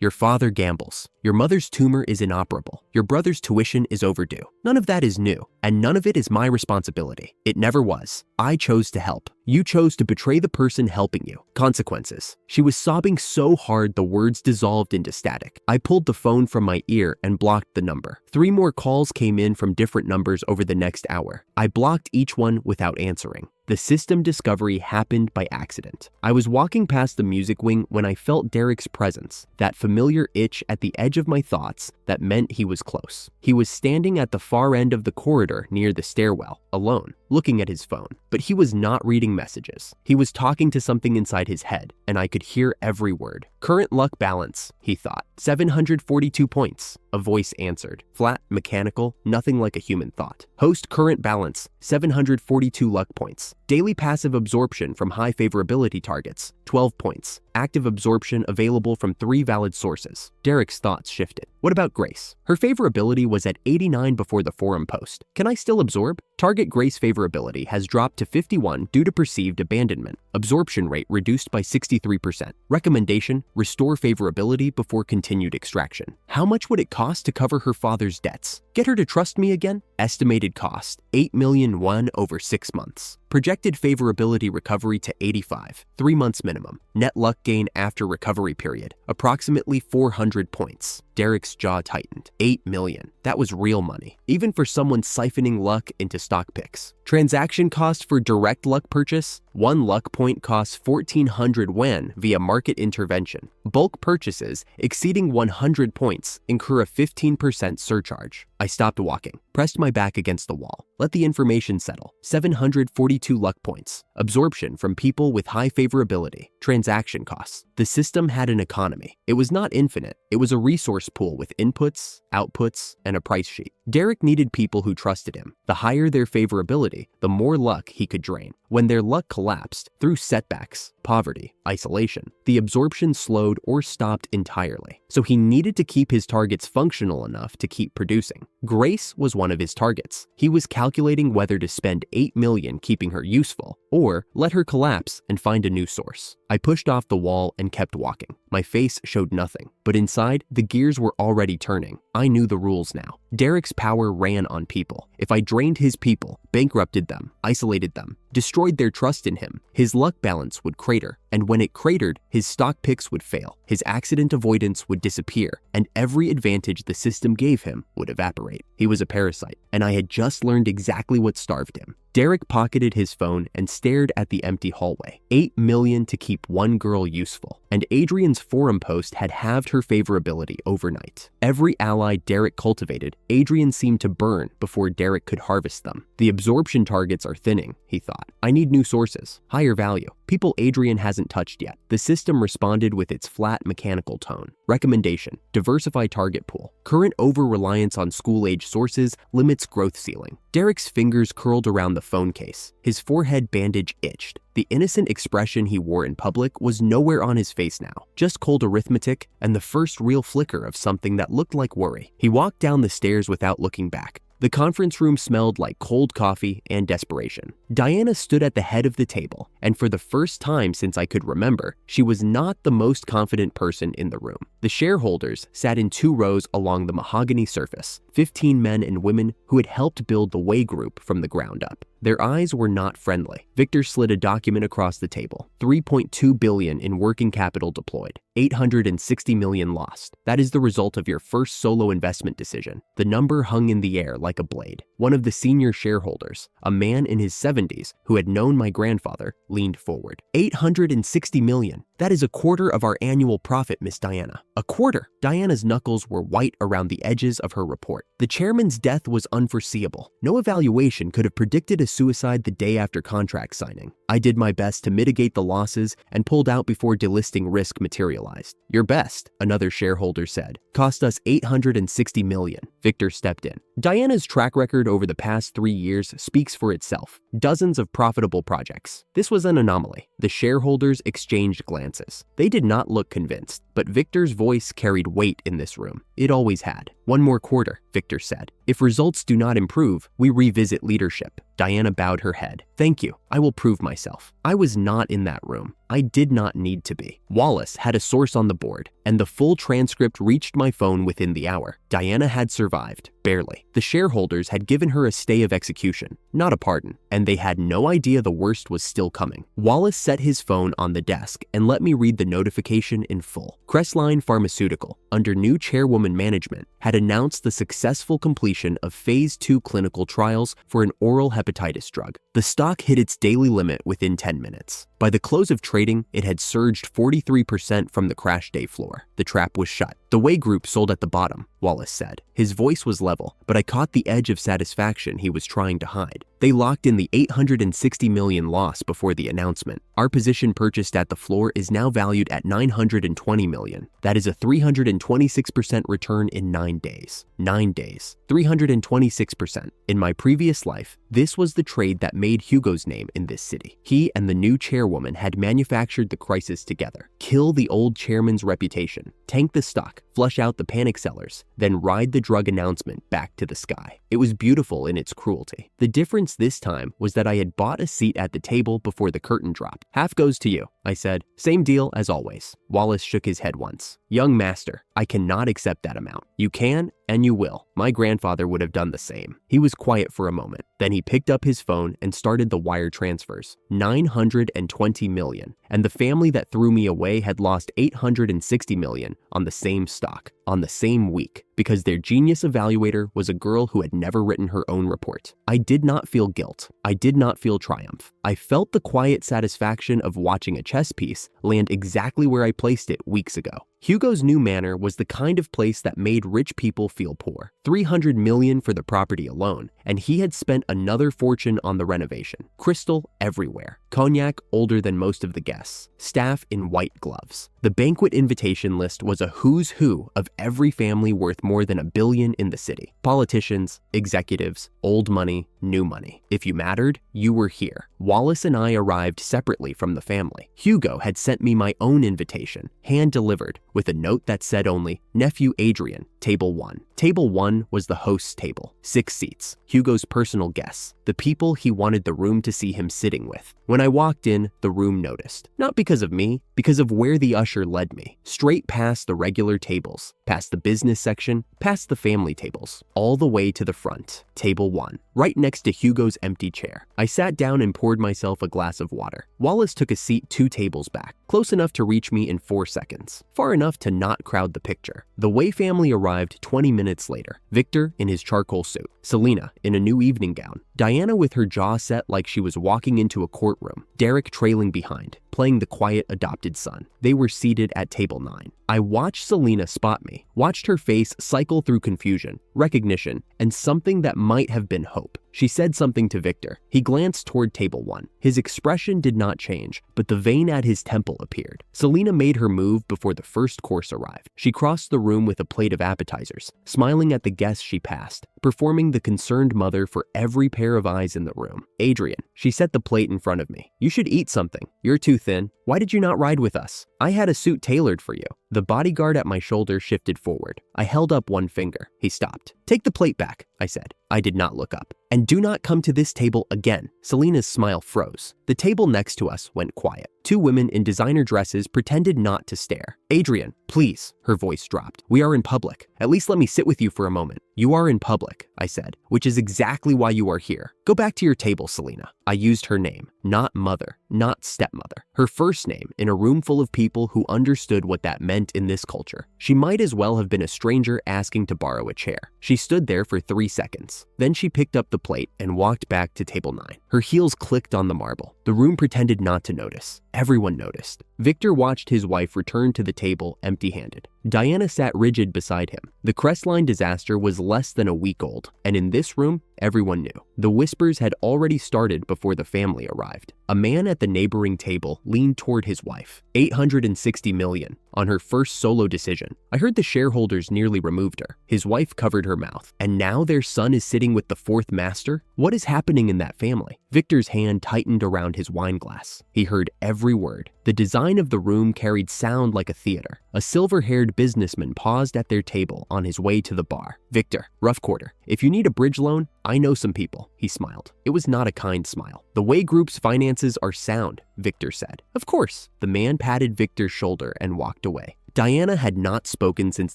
your father gambles. Your mother's tumor is inoperable. Your brother's tuition is overdue. None of that is new, and none of it is my responsibility. It never was. I chose to help. You chose to betray the person helping you. Consequences." She was sobbing so hard the words dissolved into static. I pulled the phone from my ear and blocked the number. 3 more calls came in from different numbers over the next hour. I blocked each one without answering. The system discovery happened by accident. I was walking past the music wing when I felt Derek's presence, that familiar itch at the edge of my thoughts that meant he was close. He was standing at the far end of the corridor near the stairwell, alone, looking at his phone. But he was not reading messages. He was talking to something inside his head, and I could hear every word. Current luck balance, he thought. 742 points. A voice answered. Flat, mechanical, nothing like a human thought. Host current balance, 742 luck points. Daily passive absorption from high favorability targets, 12 points. Active absorption available from 3 valid sources. Derek's thoughts shifted. What about Grace? Her favorability was at 89 before the forum post. Can I still absorb? Target Grace favorability has dropped to 51 due to perceived abandonment. Absorption rate reduced by 63%. Recommendation, restore favorability before continued extraction. How much would it cost to cover her father's debts? Get her to trust me again? Estimated cost, 8 million won over 6 months. Projected favorability recovery to 85, 3 months minimum. Net luck gain after recovery period, approximately 400 points. Derek's jaw tightened. 8 million. That was real money, even for someone siphoning luck into stock picks. Transaction cost for direct luck purchase, 1 luck point costs 1,400 wen via market intervention. Bulk purchases exceeding 100 points incur a 15% surcharge. I stopped walking, pressed my back against the wall, let the information settle. 742 luck points. Absorption from people with high favorability. Transaction costs. The system had an economy. It was not infinite. It was a resource pool with inputs, outputs, and a price sheet. Derek needed people who trusted him. The higher their favorability, the more luck he could drain. When their luck collapsed, through setbacks, poverty, isolation, the absorption slowed or stopped entirely. So he needed to keep his targets functional enough to keep producing. Grace was one of his targets. He was calculating whether to spend 8 million keeping her useful, or let her collapse and find a new source. I pushed off the wall and kept walking. My face showed nothing, but inside, the gears were already turning. I knew the rules now. Derek's power ran on people. If I drained his people, bankrupted them, isolated them, destroyed their trust in him, his luck balance would crater. And when it cratered, his stock picks would fail, his accident avoidance would disappear, and every advantage the system gave him would evaporate. He was a parasite, and I had just learned exactly what starved him. Derek pocketed his phone and stared at the empty hallway. 8 million to keep one girl useful, and Adrian's forum post had halved her favorability overnight. Every ally Derek cultivated, Adrian seemed to burn before Derek could harvest them. The absorption targets are thinning, he thought. I need new sources, higher value, people Adrian hasn't touched yet. The system responded with its flat mechanical tone. Recommendation, diversify target pool. Current over-reliance on school-age sources limits growth ceiling. Derek's fingers curled around the phone case. His forehead bandage itched. The innocent expression he wore in public was nowhere on his face now, just cold arithmetic and the first real flicker of something that looked like worry. He walked down the stairs without looking back. The conference room smelled like cold coffee and desperation. Diana stood at the head of the table, and for the first time since I could remember, she was not the most confident person in the room. The shareholders sat in 2 rows along the mahogany surface, 15 men and women who had helped build the Way Group from the ground up. Their eyes were not friendly. Victor slid a document across the table. 3.2 billion in working capital deployed. 860 million lost. That is the result of your first solo investment decision. The number hung in the air like a blade. One of the senior shareholders, a man in his 70s who had known my grandfather, leaned forward. 860 million. That is a quarter of our annual profit, Miss Diana. A quarter. Diana's knuckles were white around the edges of her report. The chairman's death was unforeseeable. No evaluation could have predicted a suicide the day after contract signing. I did my best to mitigate the losses and pulled out before delisting risk materialized. Your best, another shareholder said. Cost us 860 million. Victor stepped in. Diana's track record over the past 3 years speaks for itself. Dozens of profitable projects. This was an anomaly. The shareholders exchanged glances. They did not look convinced, but Victor's voice carried weight in this room. It always had. 1 more quarter, Victor said. If results do not improve, we revisit leadership. Diana bowed her head. Thank you. I will prove myself. I was not in that room. I did not need to be. Wallace had a source on the board, and the full transcript reached my phone within the hour. Diana had survived, barely. The shareholders had given her a stay of execution, not a pardon, and they had no idea the worst was still coming. Wallace set his phone on the desk and let me read the notification in full. Crestline Pharmaceutical, under new chairwoman management, had announced the successful completion of Phase 2 clinical trials for an oral hepatitis drug. The stock hit its daily limit within 10 minutes. By the close of trading, it had surged 43% from the crash day floor. The trap was shut. The Way Group sold at the bottom, Wallace said. His voice was level, but I caught the edge of satisfaction he was trying to hide. They locked in the $860 million loss before the announcement. Our position purchased at the floor is now valued at $920 million. That is a 326% return in 9 days. 9 days. 326%. In my previous life, this was the trade that made Hugo's name in this city. He and the new chairwoman had manufactured the crisis together. Kill the old chairman's reputation, tank the stock, flush out the panic sellers, then ride the drug announcement back to the sky. It was beautiful in its cruelty. The difference this time was that I had bought a seat at the table before the curtain dropped. Half goes to you, I said. Same deal as always. Wallace shook his head once. Young master, I cannot accept that amount. You can, and you will. My grandfather would have done the same. He was quiet for a moment. Then he picked up his phone and started the wire transfers. $920 million. And the family that threw me away had lost $860 million on the same stock, on the same week, because their genius evaluator was a girl who had never written her own report. I did not feel guilt. I did not feel triumph. I felt the quiet satisfaction of watching a chess piece land exactly where I placed it weeks ago. Hugo's new manor was the kind of place that made rich people feel poor. $300 million for the property alone, and he had spent another fortune on the renovation. Crystal everywhere. Cognac older than most of the guests. Staff in white gloves. The banquet invitation list was a who's who of every family worth more than $1 billion in the city. Politicians, executives, old money, new money. If you mattered, you were here. Wallace and I arrived separately from the family. Hugo had sent me my own invitation, hand-delivered, with a note that said only, Nephew Adrian, Table 1. Table 1 was the host's table. 6 seats. Hugo's personal guests. The people he wanted the room to see him sitting with. When I walked in, the room noticed. Not because of me, because of where the usher led me. Straight past the regular tables, past the business section, past the family tables, all the way to the front. Table 1, right next to Hugo's empty chair. I sat down and poured myself a glass of water. Wallace took a seat 2 tables back, close enough to reach me in 4 seconds, far enough to not crowd the picture. The Way family arrived 20 minutes later. Victor in his charcoal suit, Selena in a new evening gown, Diana with her jaw set like she was walking into a courtroom, Derek trailing behind, playing the quiet adopted son. They were seated at table 9. I watched Selena spot me, watched her face cycle through confusion, recognition, and something that might have been hope. She said something to Victor. He glanced toward table 1. His expression did not change, but the vein at his temple appeared. Selena made her move before the first course arrived. She crossed the room with a plate of appetizers, smiling at the guests she passed, performing the concerned mother for every pair of eyes in the room. Adrian, she set the plate in front of me. You should eat something. You're too thin. Why did you not ride with us? I had a suit tailored for you. The bodyguard at my shoulder shifted forward. I held up one finger. He stopped. Take the plate back, I said. I did not look up. And do not come to this table again. Selena's smile froze. The table next to us went quiet. 2 women in designer dresses pretended not to stare. Adrian, please. Her voice dropped. We are in public. At least let me sit with you for a moment. You are in public, I said, which is exactly why you are here. Go back to your table, Selena. I used her name, not mother, not stepmother. Her first name in a room full of people who understood what that meant in this culture. She might as well have been a stranger asking to borrow a chair. She stood there for 3 seconds. Then she picked up the plate and walked back to table 9. Her heels clicked on the marble. The room pretended not to notice. Everyone noticed. Victor watched his wife return to the table empty-handed. Diana sat rigid beside him. The Crestline disaster was less than a week old, and in this room, everyone knew. The whispers had already started before the family arrived. A man at the neighboring table leaned toward his wife. $860 million on her first solo decision. I heard the shareholders nearly removed her. His wife covered her mouth. And now their son is sitting with the 4th master? What is happening in that family? Victor's hand tightened around his wine glass. He heard every word. The design of the room carried sound like a theater. A silver-haired businessman paused at their table on his way to the bar. Victor, rough quarter. If you need a bridge loan, I know some people, he smiled. It was not a kind smile. The Way Group's finances are sound, Victor said. Of course. The man patted Victor's shoulder and walked away. Diana had not spoken since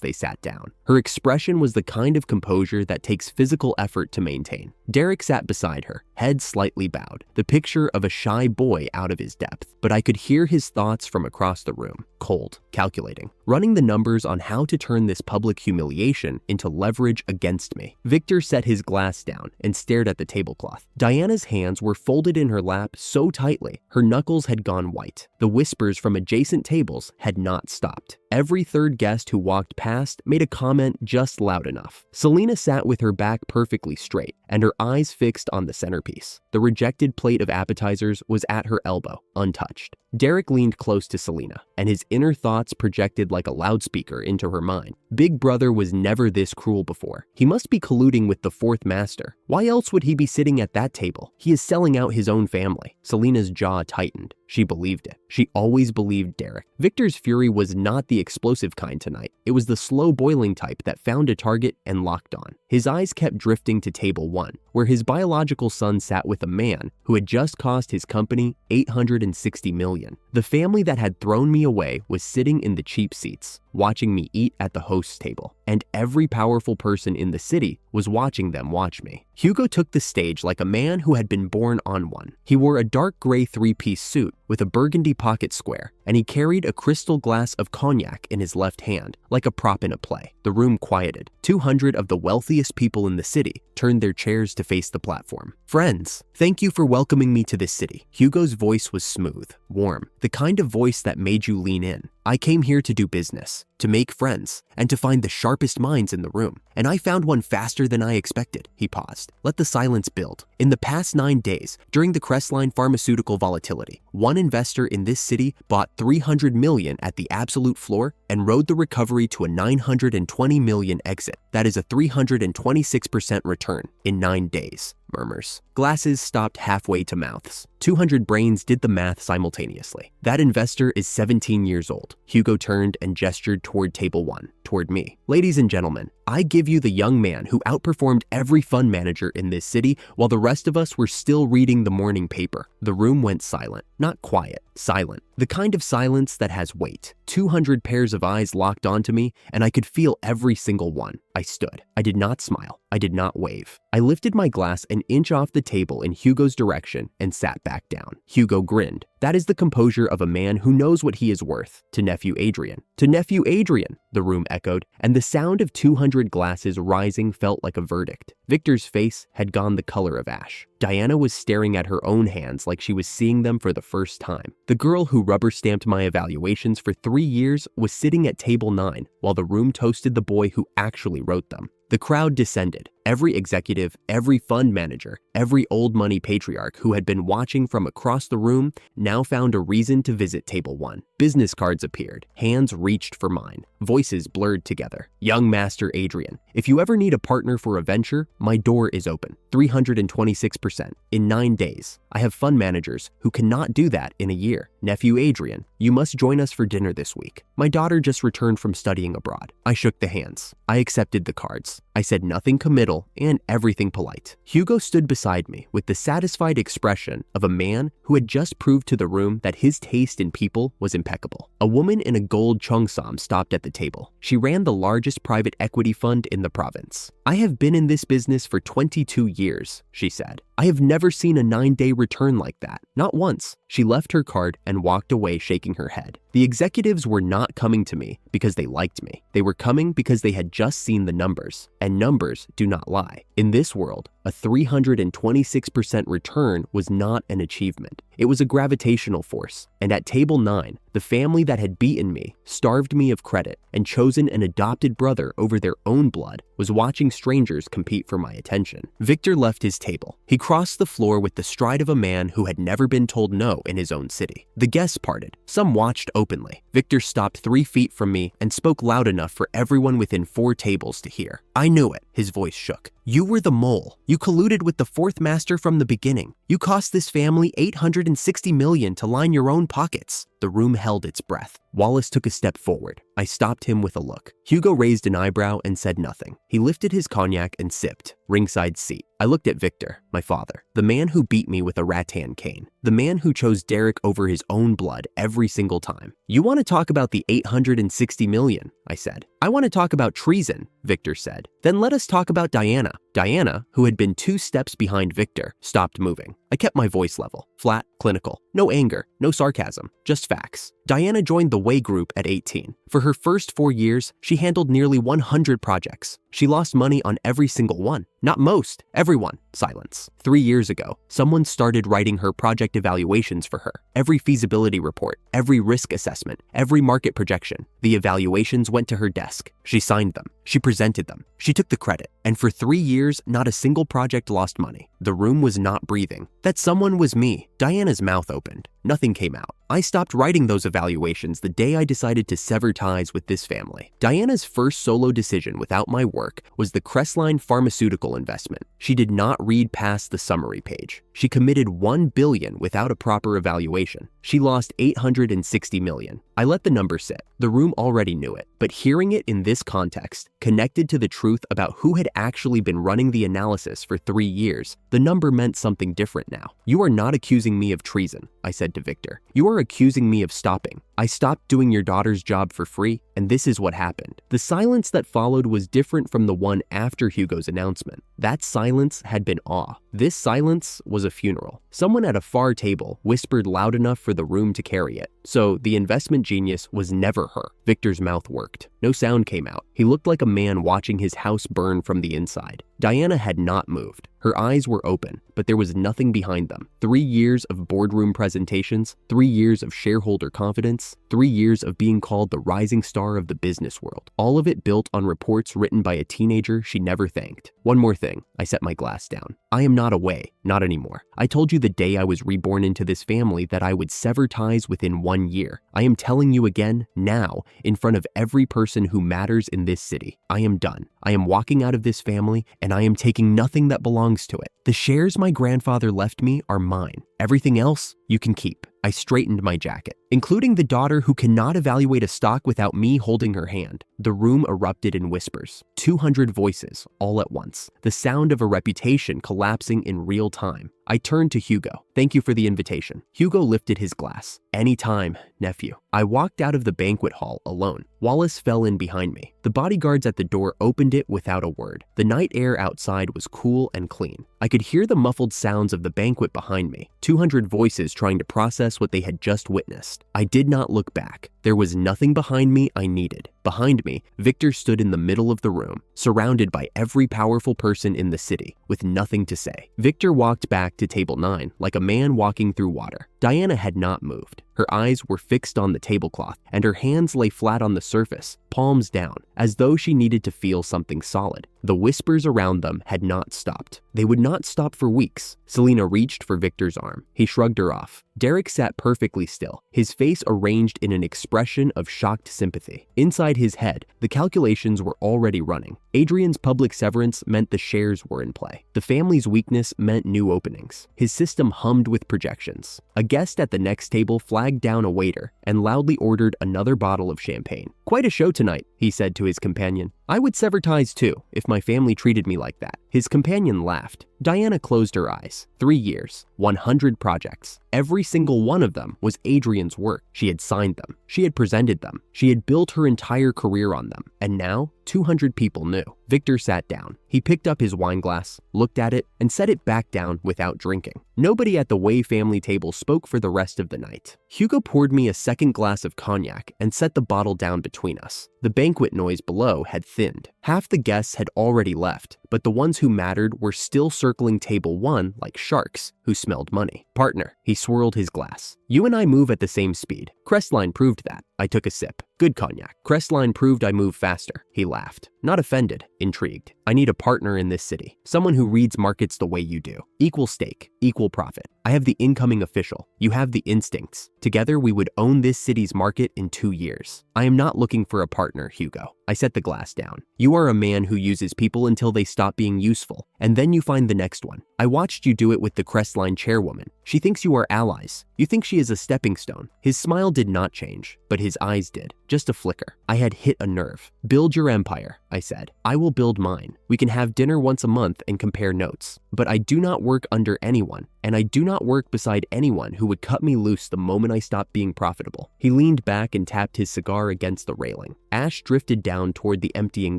they sat down. Her expression was the kind of composure that takes physical effort to maintain. Derek sat beside her, head slightly bowed, the picture of a shy boy out of his depth. But I could hear his thoughts from across the room, cold, calculating. running the numbers on how to turn this public humiliation into leverage against me. Victor set his glass down and stared at the tablecloth. Diana's hands were folded in her lap so tightly, her knuckles had gone white. The whispers from adjacent tables had not stopped. Every third guest who walked past made a comment just loud enough. Selena sat with her back perfectly straight and her eyes fixed on the centerpiece. The rejected plate of appetizers was at her elbow, untouched. Derek leaned close to Selena, and his inner thoughts projected like a loudspeaker into her mind. Big Brother was never this cruel before. He must be colluding with the fourth master. Why else would he be sitting at that table? He is selling out his own family. Selena's jaw tightened. She believed it. She always believed Derek. Victor's fury was not the explosive kind tonight. It was the slow boiling type that found a target and locked on. His eyes kept drifting to table 1, where his biological son sat with a man who had just cost his company $860 million. The family that had thrown me away was sitting in the cheap seats, watching me eat at the host's table, and every powerful person in the city was watching them watch me. Hugo took the stage like a man who had been born on one. He wore a dark gray three-piece suit with a burgundy pocket square, and he carried a crystal glass of cognac in his left hand, like a prop in a play. The room quieted. 200 of the wealthiest people in the city turned their chairs to face the platform. "Friends, thank you for welcoming me to this city." Hugo's voice was smooth, warm, the kind of voice that made you lean in. "I came here to do business, to make friends, and to find the sharpest minds in the room. And I found one faster than I expected." He paused. Let the silence build. In the past 9 days, during the Crestline pharmaceutical volatility, one investor in this city bought $300 million at the absolute floor and rode the recovery to a $920 million exit. That is a 326% return in 9 days. Murmurs. Glasses stopped halfway to mouths. 200 brains did the math simultaneously. That investor is 17 years old. Hugo turned and gestured toward table 1, toward me. "Ladies and gentlemen, I give you the young man who outperformed every fund manager in this city while the rest of us were still reading the morning paper." The room went silent. Not quiet, silent. The kind of silence that has weight. 200 pairs of eyes locked onto me, and I could feel every single one. I stood. I did not smile. I did not wave. I lifted my glass an inch off the table in Hugo's direction and sat back down. Hugo grinned. That is the composure of a man who knows what he is worth. "To nephew Adrian." "To nephew Adrian," the room echoed, and the sound of 200 glasses rising felt like a verdict. Victor's face had gone the color of ash. Diana was staring at her own hands like she was seeing them for the first time. The girl who rubber-stamped my evaluations for 3 years was sitting at table 9 while the room toasted the boy who actually wrote them. The crowd descended. Every executive, every fund manager, every old money patriarch who had been watching from across the room now found a reason to visit table 1. Business cards appeared. Hands reached for mine. Voices blurred together. "Young Master Adrian, if you ever need a partner for a venture, my door is open. 326% in 9 days. I have fund managers who cannot do that in a year. Nephew Adrian, you must join us for dinner this week. My daughter just returned from studying abroad." I shook the hands. I accepted the cards. I said nothing committal and everything polite. Hugo stood beside me with the satisfied expression of a man who had just proved to the room that his taste in people was impeccable. A woman in a gold cheongsam stopped at the table. She ran the largest private equity fund in the province. "I have been in this business for 22 years, she said. "I have never seen a 9-day return like that. Not once." She left her card and walked away shaking her head. The executives were not coming to me because they liked me. They were coming because they had just seen the numbers, and numbers do not lie. In this world, a 326% return was not an achievement. It was a gravitational force. And at table 9, the family that had beaten me, starved me of credit, and chosen an adopted brother over their own blood was watching strangers compete for my attention. Victor left his table. He crossed the floor with the stride of a man who had never been told no in his own city. The guests parted. Some watched openly. Victor stopped 3 feet from me and spoke loud enough for everyone within 4 tables to hear. "I knew it." His voice shook. "You were the mole. You colluded with the fourth master from the beginning. You cost this family $860 million to line your own pockets." The room held its breath. Wallace took a step forward. I stopped him with a look. Hugo raised an eyebrow and said nothing. He lifted his cognac and sipped. Ringside seat. I looked at Victor, my father, the man who beat me with a rattan cane, the man who chose Derek over his own blood every single time. "You want to talk about the $860 million, I said. "I want to talk about treason," Victor said. "Then let us talk about Diana." Diana, who had been 2 steps behind Victor, stopped moving. I kept my voice level, flat, clinical. No anger, no sarcasm, just facts. Diana joined the Way Group at 18. For her first 4 years, she handled nearly 100 projects. She lost money on every single one. Not most, everyone. Silence. 3 years ago, someone started writing her project evaluations for her. Every feasibility report, every risk assessment, every market projection. The evaluations went to her desk. She signed them. She presented them. She took the credit. And for 3 years, not a single project lost money. The room was not breathing. That someone was me. Diana's mouth opened. Nothing came out. I stopped writing those evaluations the day I decided to sever ties with this family. Diana's first solo decision without my work was the Crestline pharmaceutical investment. She did not read past the summary page. She committed $1 billion without a proper evaluation. She lost $860 million. I let the number sit. The room already knew it, but hearing it in this context, connected to the truth about who had actually been running the analysis for 3 years, the number meant something different now. You are not accusing me of treason, I said to Victor. You are accusing me of stopping. I stopped doing your daughter's job for free, and this is what happened. The silence that followed was different from the one after Hugo's announcement. That silence had been awe. This silence was a funeral. Someone at a far table whispered loud enough for the room to carry it. So the investment genius was never her. Victor's mouth worked. No sound came out. He looked like a man watching his house burn from the inside. Diana had not moved. Her eyes were open, but there was nothing behind them. 3 years of boardroom presentations, 3 years of shareholder confidence, 3 years of being called the rising star of the business world. All of it built on reports written by a teenager she never thanked. One more thing, I set my glass down. I am not away, not anymore. I told you the day I was reborn into this family that I would sever ties within 1 year. I am telling you again, now, in front of every person who matters in this city. I am done. I am walking out of this family, and I am taking nothing that belongs to it. The shares my grandfather left me are mine. Everything else, you can keep. I straightened my jacket, including the daughter who cannot evaluate a stock without me holding her hand. The room erupted in whispers. 200 voices, all at once. The sound of a reputation collapsing in real time. I turned to Hugo. Thank you for the invitation. Hugo lifted his glass. Anytime, nephew. I walked out of the banquet hall alone. Wallace fell in behind me. The bodyguards at the door opened it without a word. The night air outside was cool and clean. I could hear the muffled sounds of the banquet behind me. 200 voices trying to process what they had just witnessed. I did not look back. There was nothing behind me I needed. Behind me, Victor stood in the middle of the room, surrounded by every powerful person in the city, with nothing to say. Victor walked back to table 9 like a man walking through water. Diana had not moved. Her eyes were fixed on the tablecloth, and her hands lay flat on the surface, palms down, as though she needed to feel something solid. The whispers around them had not stopped. They would not stop for weeks. Selena reached for Victor's arm. He shrugged her off. Derek sat perfectly still, his face arranged in an expression of shocked sympathy. Inside his head, the calculations were already running. Adrian's public severance meant the shares were in play. The family's weakness meant new openings. His system hummed with projections. A guest at the next table flagged down a waiter and loudly ordered another bottle of champagne. "Quite a show tonight," he said to his companion. "I would sever ties too, if my family treated me like that." His companion laughed. Diana closed her eyes. 3 years, 100 projects. Every single one of them was Adrian's work. She had signed them. She had presented them. She had built her entire career on them. And now, 200 people knew. Victor sat down. He picked up his wine glass, looked at it, and set it back down without drinking. Nobody at the Way family table spoke for the rest of the night. Hugo poured me a second glass of cognac and set the bottle down between us. The banquet noise below had thinned. Half the guests had already left, but the ones who mattered were still circling table 1 like sharks who smelled money. "Partner," he swirled his glass. "You and I move at the same speed. Crestline proved that." I took a sip. "Good cognac. Crestline proved I move faster." He laughed. Not offended, intrigued. "I need a partner in this city. Someone who reads markets the way you do. Equal stake, equal profit. I have the incoming official. You have the instincts. Together we would own this city's market in 2 years. I am not looking for a partner, Hugo." I set the glass down. "You are a man who uses people until they stop being useful, and then you find the next one. I watched you do it with the Crestline chairwoman. She thinks you are allies. You think she is a stepping stone." His smile did not change, but his eyes did. Just a flicker. I had hit a nerve. "Build your empire," I said. "I will build mine. We can have dinner once a month and compare notes. But I do not work under anyone. and I do not work beside anyone who would cut me loose the moment I stopped being profitable. He leaned back and tapped his cigar against the railing. Ash drifted down toward the emptying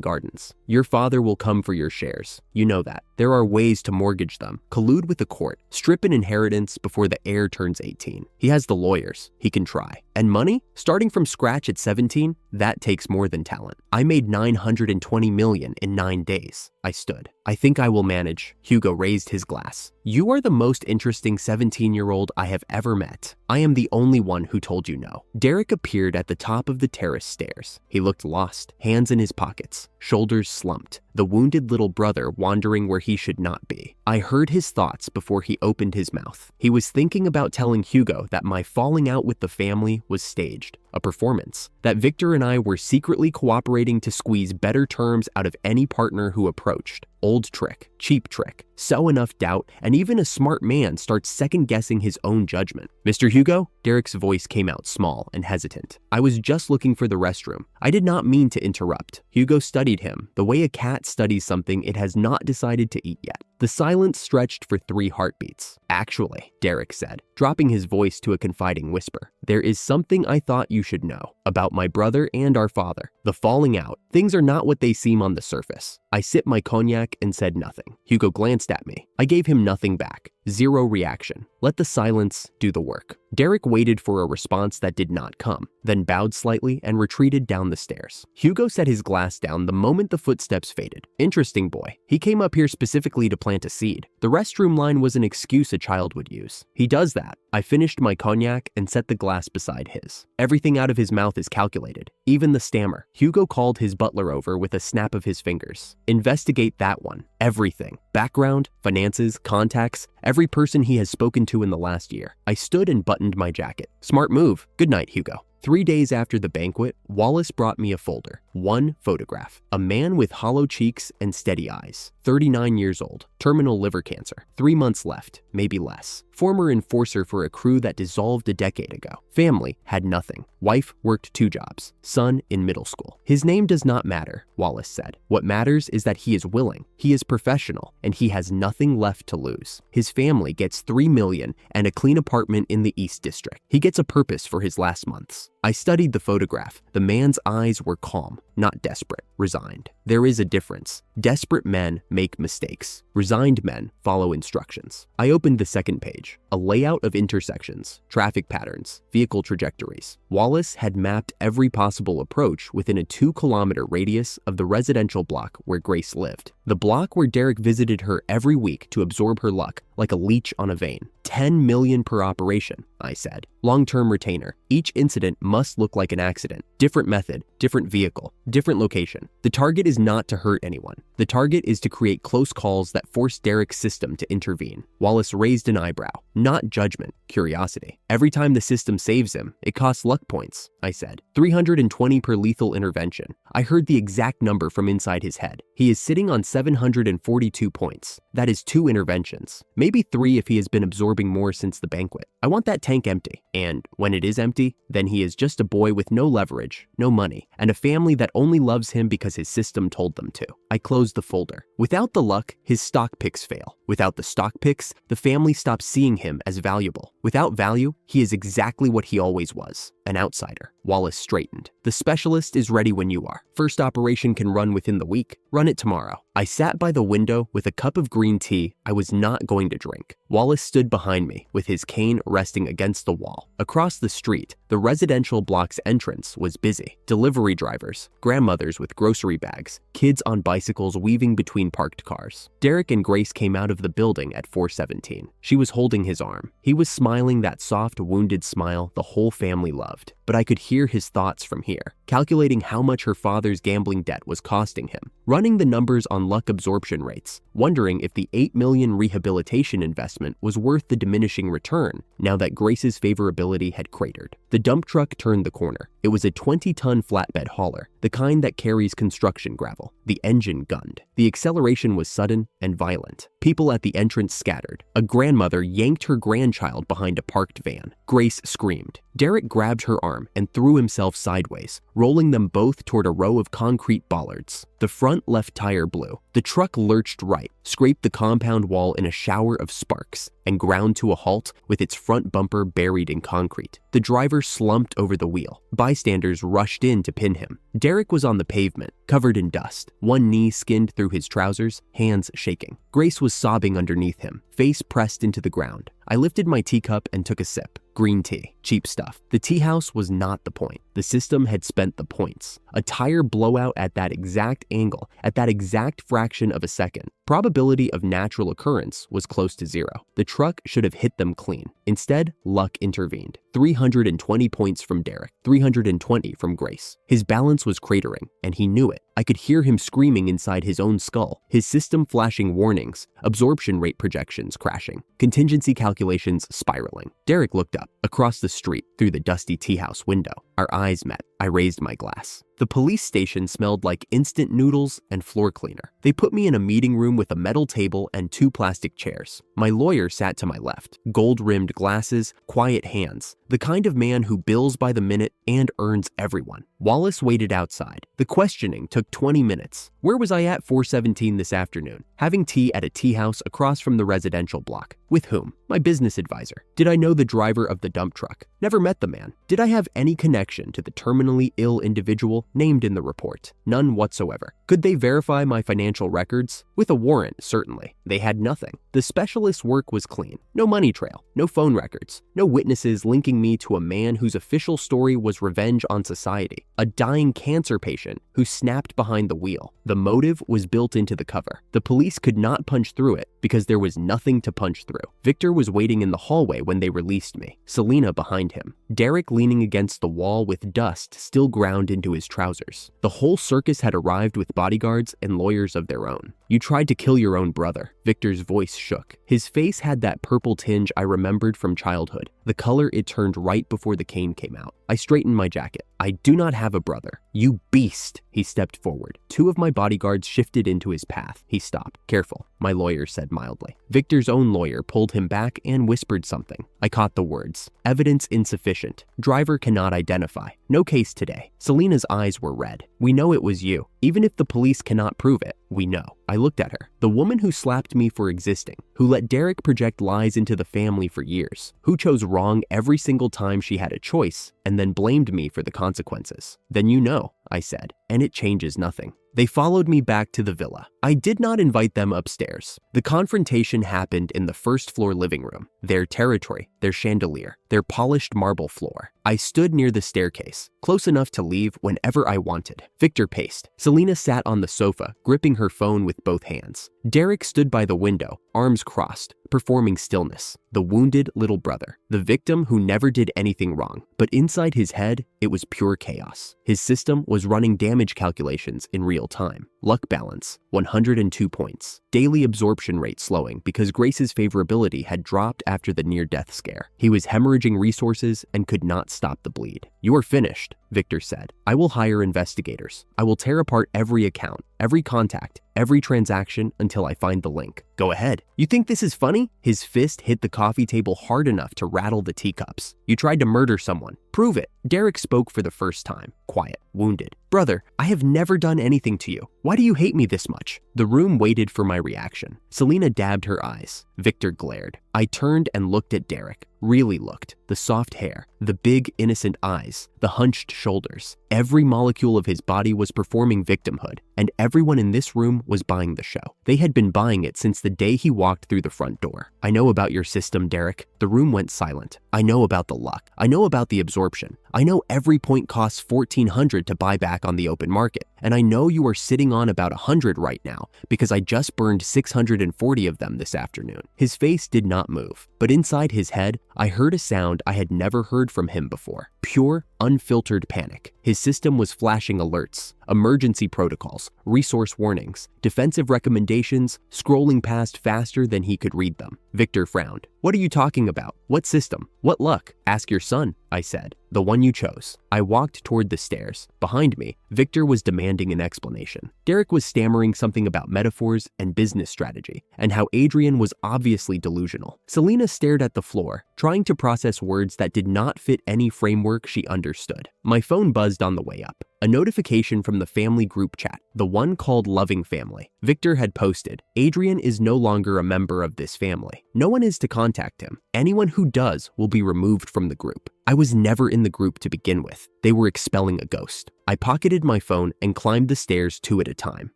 gardens. Your father will come for your shares. You know that. There are ways to mortgage them, collude with the court, strip an inheritance before the heir turns 18. He has the lawyers. He can try. And money? Starting from scratch at 17? That takes more than talent. I made $920 million in 9 days. I stood. I think I will manage. Hugo raised his glass. You are the most interesting 17-year-old I have ever met. I am the only one who told you no. Derek appeared at the top of the terrace stairs. He looked lost, hands in his pockets, shoulders slumped, the wounded little brother wandering where he should not be. I heard his thoughts before he opened his mouth. He was thinking about telling Hugo that my falling out with the family was staged, a performance, that Victor and I were secretly cooperating to squeeze better terms out of any partner who approached. Old trick, cheap trick. Sow enough doubt, and even a smart man starts second-guessing his own judgment. Mr. Hugo? Derek's voice came out small and hesitant. I was just looking for the restroom. I did not mean to interrupt. Hugo studied him, the way a cat studies something it has not decided to eat yet. The silence stretched for 3 heartbeats. Actually, Derek said, dropping his voice to a confiding whisper, there is something I thought you should know about my brother and our father. The falling out. Things are not what they seem on the surface. I sipped my cognac and said nothing. Hugo glanced at me. I gave him nothing back. Zero reaction. Let the silence do the work. Derek waited for a response that did not come, then bowed slightly and retreated down the stairs. Hugo set his glass down the moment the footsteps faded. Interesting boy. He came up here specifically to plant a seed. The restroom line was an excuse a child would use. He does that. I finished my cognac and set the glass beside his. Everything out of his mouth is calculated, even the stammer. Hugo called his butler over with a snap of his fingers. Investigate that one. Everything. Background, finances, contacts, every person he has spoken to in the last year. I stood and buttoned my jacket. Smart move. Good night, Hugo. 3 days after the banquet, Wallace brought me a folder. 1 photograph. A man with hollow cheeks and steady eyes. 39 years old. Terminal liver cancer. 3 months left, maybe less. Former enforcer for a crew that dissolved a decade ago. Family had nothing. Wife worked 2 jobs. Son in middle school. His name does not matter, Wallace said. What matters is that he is willing. He is professional, and he has nothing left to lose. His family gets $3 million and a clean apartment in the East District. He gets a purpose for his last months. I studied the photograph. The man's eyes were calm, not desperate, resigned. There is a difference. Desperate men make mistakes. Resigned men follow instructions. I opened the second page. A layout of intersections, traffic patterns, vehicle trajectories. Wallace had mapped every possible approach within a 2-kilometer radius of the residential block where Grace lived. The block where Derek visited her every week to absorb her luck, like a leech on a vein. 10 million per operation, I said. Long-term retainer. Each incident must look like an accident. Different method, different vehicle, different location. The target is not to hurt anyone. The target is to create close calls that force Derek's system to intervene. Wallace raised an eyebrow. Not judgment, curiosity. Every time the system saves him, it costs luck points, I said. 320 per lethal intervention. I heard the exact number from inside his head. He is sitting on 742 points. That is 2 interventions. Maybe 3 if he has been absorbing more since the banquet. I want that tank empty. And when it is empty, then he is just a boy with no leverage, no money, and a family that only loves him because his system told them to. I closed the folder. Without the luck, his stock picks fail. Without the stock picks, the family stops seeing him as valuable. Without value, he is exactly what he always was, an outsider. Wallace straightened. The specialist is ready when you are. First operation can run within the week. Run it tomorrow. I sat by the window with a cup of green tea I was not going to drink. Wallace stood behind me with his cane resting against the wall. Across the street, the residential block's entrance was busy. Delivery drivers, grandmothers with grocery bags, kids on bicycles weaving between parked cars. Derek and Grace came out of the building at 4:17. She was holding his arm. He was smiling that soft, wounded smile the whole family loved. But I could hear his thoughts from here, calculating how much her father's gambling debt was costing him, running the numbers on luck absorption rates, wondering if the $8 million rehabilitation investment was worth the diminishing return now that Grace's favorability had cratered. The dump truck turned the corner. It was a 20-ton flatbed hauler, the kind that carries construction gravel. The engine gunned. The acceleration was sudden and violent. People at the entrance scattered. A grandmother yanked her grandchild behind a parked van. Grace screamed. Derek grabbed her arm and threw himself sideways, rolling them both toward a row of concrete bollards. The front left tire blew. The truck lurched right, scraped the compound wall in a shower of sparks. and ground to a halt with its front bumper buried in concrete. The driver slumped over the wheel. Bystanders rushed in to pin him. Derek was on the pavement, covered in dust, one knee skinned through his trousers, hands shaking. Grace was sobbing underneath him, face pressed into the ground. I lifted my teacup and took a sip. Green tea. Cheap stuff. The tea house was not the point. The system had spent the points. A tire blowout at that exact angle, at that exact fraction of a second. Probability of natural occurrence was close to zero. The truck should have hit them clean. Instead, luck intervened. 320 points from Derek, 320 from Grace. His balance was cratering, and he knew it. I could hear him screaming inside his own skull, his system flashing warnings, absorption rate projections crashing, contingency calculations spiraling. Derek looked up, across the street, through the dusty tea house window. Our eyes met. I raised my glass. The police station smelled like instant noodles and floor cleaner. They put me in a meeting room with a metal table and 2 plastic chairs. My lawyer sat to my left, gold-rimmed glasses, quiet hands, the kind of man who bills by the minute and earns everyone. Wallace waited outside. The questioning took 20 minutes. Where was I at 4:17 this afternoon? Having tea at a tea house across from the residential block. With whom? My business advisor. Did I know the driver of the dump truck? Never met the man. Did I have any connection to the terminally ill individual named in the report? None whatsoever. Could they verify my financial records? With a warrant, certainly. They had nothing. The specialist's work was clean. No money trail, no phone records, no witnesses linking me to a man whose official story was revenge on society. A dying cancer patient who snapped behind the wheel. The motive was built into the cover. The police could not punch through it because there was nothing to punch through. Victor was waiting in the hallway when they released me, Selena behind him. Derek leaning against the wall with dust still ground into his trousers. The whole circus had arrived with bodyguards and lawyers of their own. You tried to kill your own brother. Victor's voice shook. His face had that purple tinge I remembered from childhood, the color it turned right before the cane came out. I straightened my jacket. I do not have a brother. You beast! He stepped forward. 2 of my bodyguards shifted into his path. He stopped. Careful, my lawyer said mildly. Victor's own lawyer pulled him back and whispered something. I caught the words. Evidence insufficient. Driver cannot identify. No case today. Selena's eyes were red. We know it was you. Even if the police cannot prove it, we know. I looked at her. The woman who slapped me for existing, who let Derek project lies into the family for years, who chose wrong every single time she had a choice, and then blamed me for the consequences. Then you know, I said, and it changes nothing. They followed me back to the villa. I did not invite them upstairs. The confrontation happened in the first-floor living room, their territory, their chandelier, their polished marble floor. I stood near the staircase, close enough to leave whenever I wanted. Victor paced. Selena sat on the sofa, gripping her phone with both hands. Derek stood by the window, arms crossed, performing stillness. The wounded little brother, the victim who never did anything wrong, but inside his head, it was pure chaos. His system was running damage calculations in real time. Luck balance, 102 points. Daily absorption rate slowing because Grace's favorability had dropped after the near-death scare. He was hemorrhaging resources and could not stop the bleed. You are finished, Victor said. I will hire investigators. I will tear apart every account, every contact, every transaction until I find the link. Go ahead. You think this is funny? His fist hit the coffee table hard enough to rattle the teacups. You tried to murder someone. Prove it. Derek spoke for the first time, quiet, wounded. Brother, I have never done anything to you. Why do you hate me this much? The room waited for my reaction. Selena dabbed her eyes. Victor glared. I turned and looked at Derek. Really looked. The soft hair, the big innocent eyes, the hunched shoulders. Every molecule of his body was performing victimhood, and everyone in this room was buying the show. They had been buying it since the day he walked through the front door. I know about your system, Derek. The room went silent. I know about the luck. I know about the absorption. I know every point costs $1,400 to buy back on the open market. And I know you are sitting on about 100 right now because I just burned 640 of them this afternoon. His face did not move, but inside his head, I heard a sound I had never heard from him before. Pure, unfiltered panic. His system was flashing alerts, emergency protocols, resource warnings, defensive recommendations, scrolling past faster than he could read them. Victor frowned. What are you talking about? What system? What luck? Ask your son, I said. The one you chose. I walked toward the stairs. Behind me, Victor was demanding an explanation. Derek was stammering something about metaphors and business strategy, and how Adrian was obviously delusional. Selena stared at the floor, trying to process words that did not fit any framework she understood. My phone buzzed on the way up. A notification from the family group chat, the one called Loving Family. Victor had posted, "Adrian is no longer a member of this family. No one is to contact him. Anyone who does will be removed from the group." I was never in the group to begin with. They were expelling a ghost. I pocketed my phone and climbed the stairs 2 at a time.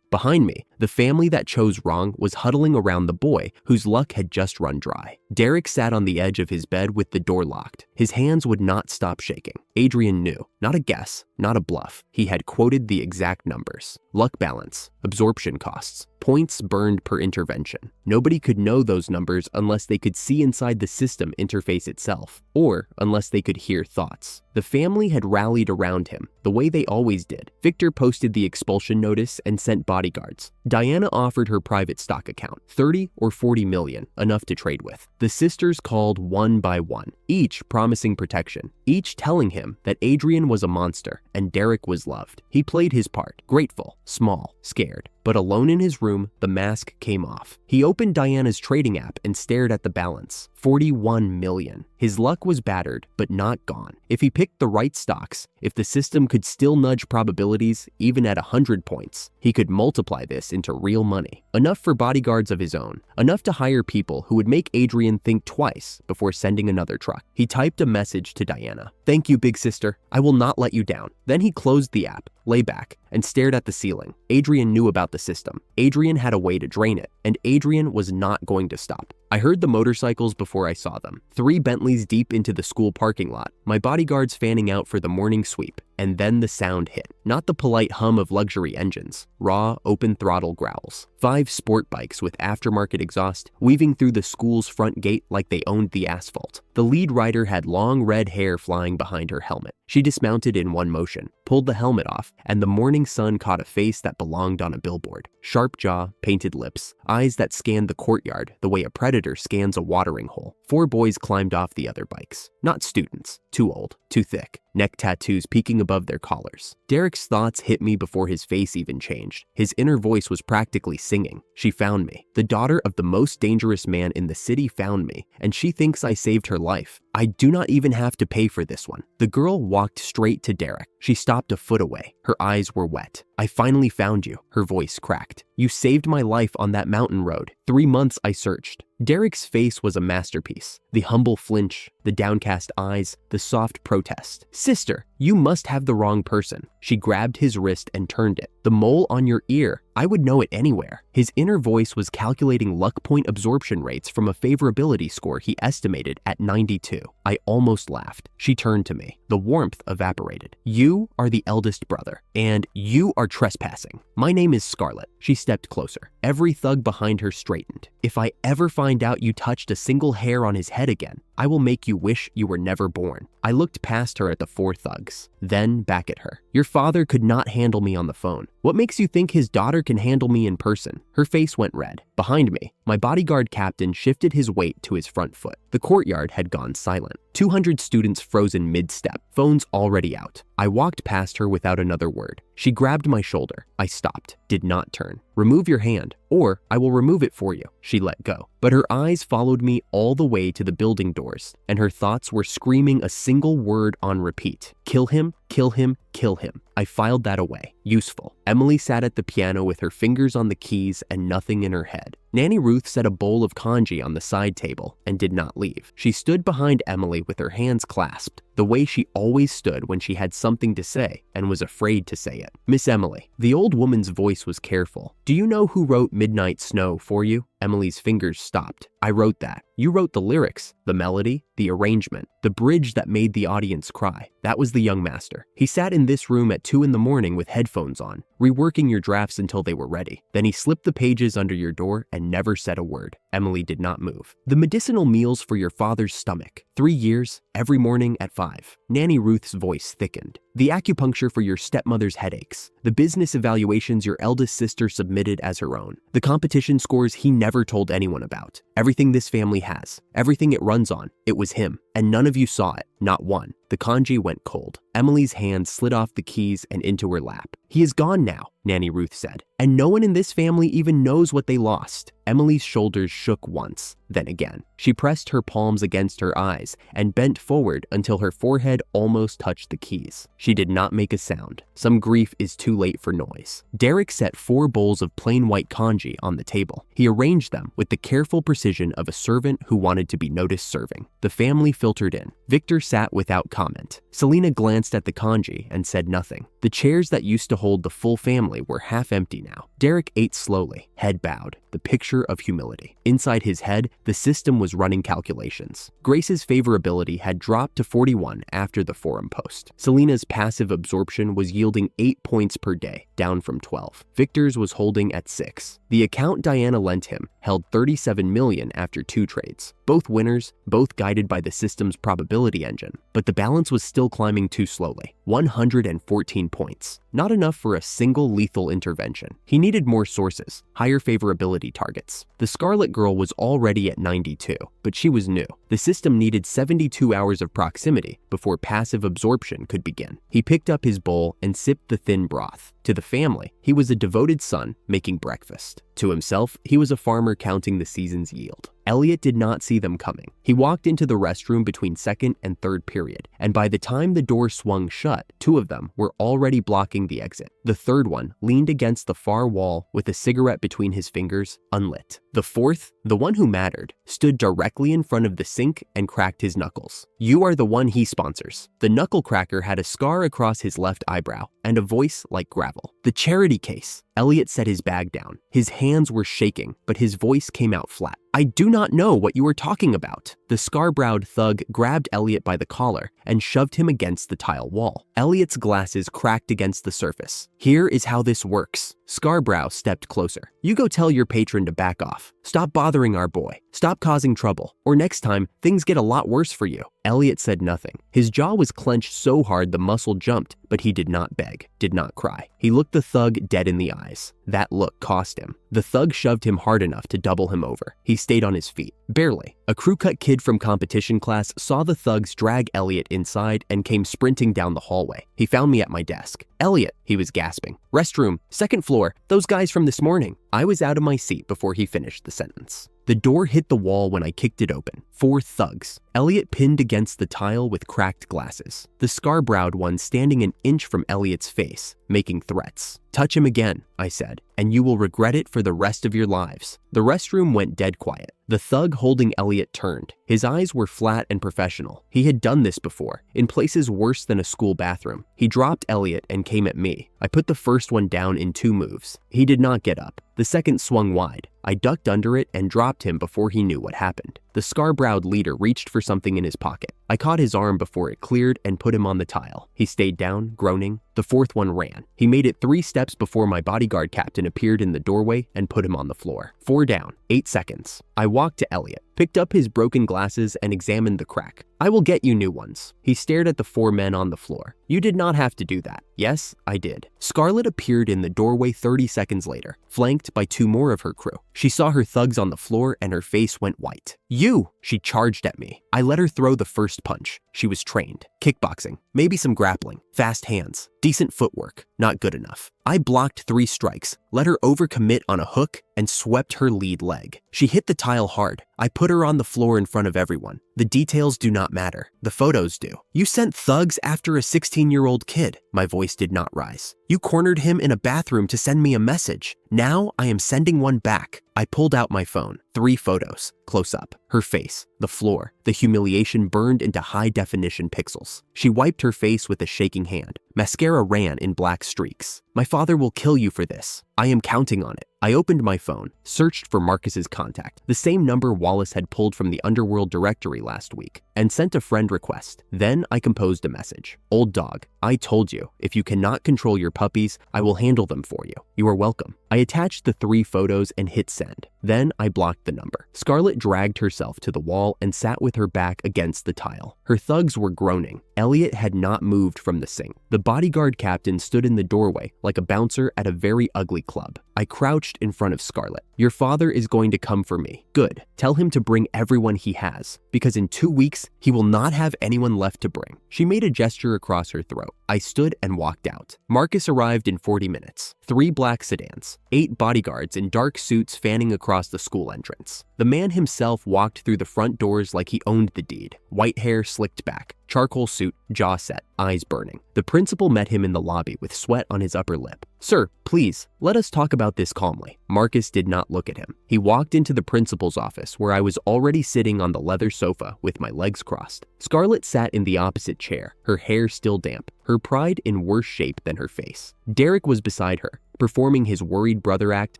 Behind me, the family that chose wrong was huddling around the boy whose luck had just run dry. Derek sat on the edge of his bed with the door locked. His hands would not stop shaking. Adrian knew. Not a guess, not a bluff. He had quoted the exact numbers. Luck balance, absorption costs, points burned per intervention. Nobody could know those numbers unless they could see inside the system interface itself, or unless they could hear thoughts. The family had rallied around him, the way they always did. Victor posted the expulsion notice and sent bodyguards. Diana offered her private stock account, 30 or 40 million, enough to trade with. The sisters called one by one, each promising protection, each telling him that Adrian was a monster and Derek was loved. He played his part, grateful, small, scared. But alone in his room, the mask came off. He opened Diana's trading app and stared at the balance. 41 million. His luck was battered, but not gone. If he picked the right stocks, if the system could still nudge probabilities even at 100 points, he could multiply this into real money. Enough for bodyguards of his own, enough to hire people who would make Adrian think twice before sending another truck. He typed a message to Diana. "Thank you, big sister. I will not let you down." Then he closed the app, lay back, and stared at the ceiling. Adrian knew about the system. Adrian had a way to drain it, and Adrian was not going to stop. I heard the motorcycles before I saw them. 3 Bentleys deep into the school parking lot, my bodyguards fanning out for the morning sweep, and then the sound hit. Not the polite hum of luxury engines, raw, open throttle growls. 5 sport bikes with aftermarket exhaust weaving through the school's front gate like they owned the asphalt. The lead rider had long red hair flying behind her helmet. She dismounted in one motion, pulled the helmet off, and the morning sun caught a face that belonged on a billboard. Sharp jaw, painted lips, eyes that scanned the courtyard the way a predator scans a watering hole. 4 boys climbed off the other bikes. Not students. Too old. Too thick. Neck tattoos peeking above their collars. Derek's thoughts hit me before his face even changed. His inner voice was practically singing. "She found me. The daughter of the most dangerous man in the city found me, and she thinks I saved her life. I do not even have to pay for this one." The girl walked straight to Derek. She stopped a foot away. Her eyes were wet. "I finally found you," her voice cracked. "You saved my life on that mountain road. 3 months I searched." Derek's face was a masterpiece. The humble flinch, the downcast eyes, the soft protest. "Sister, you must have the wrong person." She grabbed his wrist and turned it. "The mole on your ear. I would know it anywhere." His inner voice was calculating luck point absorption rates from a favorability score he estimated at 92. I almost laughed. She turned to me. The warmth evaporated. "You are the eldest brother, and you are trespassing. My name is Scarlett." She stepped closer. Every thug behind her straightened. "If I ever find out you touched a single hair on his head again, I will make you wish you were never born." I looked past her at the 4 thugs, then back at her. "Your father could not handle me on the phone. What makes you think his daughter can handle me in person?" Her face went red. Behind me, my bodyguard captain shifted his weight to his front foot. The courtyard had gone silent. 200 students frozen mid-step, phones already out. I walked past her without another word. She grabbed my shoulder. I stopped, did not turn. "Remove your hand, or I will remove it for you." She let go. But her eyes followed me all the way to the building doors, and her thoughts were screaming a single word on repeat. "Kill him, kill him, kill him." I filed that away. Useful. Emily sat at the piano with her fingers on the keys and nothing in her head. Nanny Ruth set a bowl of congee on the side table and did not leave. She stood behind Emily with her hands clasped, the way she always stood when she had something to say and was afraid to say it. "Miss Emily." The old woman's voice was careful. "Do you know who wrote Midnight Snow for you?" Emily's fingers stopped. "I wrote that." "You wrote the lyrics, the melody, the arrangement, the bridge that made the audience cry." "That was the young master. He sat in this room at 2 a.m. with headphones on, reworking your drafts until they were ready. Then he slipped the pages under your door and never said a word." Emily did not move. "The medicinal meals for your father's stomach. 3 years, every morning at 5. Nanny Ruth's voice thickened. "The acupuncture for your stepmother's headaches. The business evaluations your eldest sister submitted as her own. The competition scores he never told anyone about. Everything this family has, everything it runs on, it was him. And none of you saw it, not one." The congee went cold. Emily's hand slid off the keys and into her lap. "He is gone now," Nanny Ruth said, "and no one in this family even knows what they lost." Emily's shoulders shook once, then again. She pressed her palms against her eyes and bent forward until her forehead almost touched the keys. She did not make a sound. Some grief is too late for noise. Derek set 4 bowls of plain white congee on the table. He arranged them with the careful precision of a servant who wanted to be noticed serving. The family filtered in. Victor sat without comment. Selena glanced at the congee and said nothing. The chairs that used to hold the full family were half empty now. Derek ate slowly, head bowed, the picture of humility. Inside his head, the system was running calculations. Grace's favorability had dropped to 41 after the forum post. Selena's passive absorption was yielding 8 points per day, down from 12. Victor's was holding at 6. The account Diana lent him held 37 million after 2 trades. Both winners, both guided by the system's probability engine. But the balance was still climbing too slowly. 114 points. Not enough for a single lethal intervention. He needed more sources, higher favorability targets. The Scarlet Girl was already at 92, but she was new. The system needed 72 hours of proximity before passive absorption could begin. He picked up his bowl and sipped the thin broth. To the family, he was a devoted son making breakfast. To himself, he was a farmer counting the season's yield. Elliot did not see them coming. He walked into the restroom between second and third period, and by the time the door swung shut, 2 of them were already blocking the exit. The third one leaned against the far wall with a cigarette between his fingers, unlit. The fourth, the one who mattered, stood directly in front of the sink and cracked his knuckles. "You are the one he sponsors." The knuckle cracker had a scar across his left eyebrow and a voice like gravel. "The charity case." Elliot set his bag down. His hands were shaking, but his voice came out flat. "I do not know what you are talking about." The scar-browed thug grabbed Elliot by the collar and shoved him against the tile wall. Elliot's glasses cracked against the surface. "Here is how this works." Scarbrow stepped closer. "You go tell your patron to back off. Stop bothering our boy. Stop causing trouble. Or next time, things get a lot worse for you." Elliot said nothing. His jaw was clenched so hard the muscle jumped, but he did not beg, did not cry. He looked the thug dead in the eyes. That look cost him. The thug shoved him hard enough to double him over. He stayed on his feet. Barely. A crew-cut kid from competition class saw the thugs drag Elliot inside and came sprinting down the hallway. He found me at my desk. "Elliot," he was gasping. "Restroom, 2nd floor, those guys from this morning." I was out of my seat before he finished the sentence. The door hit the wall when I kicked it open. 4 thugs. Elliot pinned against the tile with cracked glasses. The scar-browed one standing an inch from Elliot's face, making threats. "Touch him again," I said, "and you will regret it for the rest of your lives." The restroom went dead quiet. The thug holding Elliot turned. His eyes were flat and professional. He had done this before, in places worse than a school bathroom. He dropped Elliot and came at me. I put the first one down in 2 moves. He did not get up. The second swung wide. I ducked under it and dropped him before he knew what happened. The scar-browed leader reached for something in his pocket. I caught his arm before it cleared and put him on the tile. He stayed down, groaning. The 4th one ran. He made it 3 steps before my bodyguard captain appeared in the doorway and put him on the floor. 4 down, 8 seconds. I walked to Elliot, picked up his broken glasses and examined the crack. "I will get you new ones." He stared at the 4 men on the floor. "You did not have to do that." Yes, I did. Scarlet appeared in the doorway 30 seconds later, flanked by 2 more of her crew. She saw her thugs on the floor and her face went white. "You!" She charged at me. I let her throw the first punch. She was trained. Kickboxing, maybe some grappling, fast hands, decent footwork, not good enough. I blocked 3 strikes, let her overcommit on a hook, and swept her lead leg. She hit the tile hard. I put her on the floor in front of everyone. The details do not matter. The photos do. "You sent thugs after a 16-year-old kid." My voice did not rise. "You cornered him in a bathroom to send me a message. Now I am sending one back." I pulled out my phone. 3 photos, close up. Her face, the floor, the humiliation burned into high-definition pixels. She wiped her face with a shaking hand. Mascara ran in black streaks. "My father will kill you for this. I am counting on it." I opened my phone, searched for Marcus's contact, the same number Wallace had pulled from the Underworld directory last week, and sent a friend request. Then I composed a message. "Old dog, I told you, if you cannot control your puppies, I will handle them for you. You are welcome." I attached the 3 photos and hit send. Then I blocked the number. Scarlet dragged herself to the wall and sat with her back against the tile. Her thugs were groaning. Elliot had not moved from the sink. The bodyguard captain stood in the doorway like a bouncer at a very ugly club. I crouched in front of Scarlet. "Your father is going to come for me." "Good. Tell him to bring everyone he has, because in 2 weeks, he will not have anyone left to bring." She made a gesture across her throat. I stood and walked out. Marcus arrived in 40 minutes. 3 black sedans. 8 bodyguards in dark suits fanning across the school entrance. The man himself walked through the front doors like he owned the deed, white hair slicked back, charcoal suit, jaw set, eyes burning. The principal met him in the lobby with sweat on his upper lip. "Sir, please, let us talk about this calmly." Marcus did not look at him. He walked into the principal's office where I was already sitting on the leather sofa with my legs crossed. Scarlett sat in the opposite chair, her hair still damp, her pride in worse shape than her face. Derek was beside her, performing his worried brother act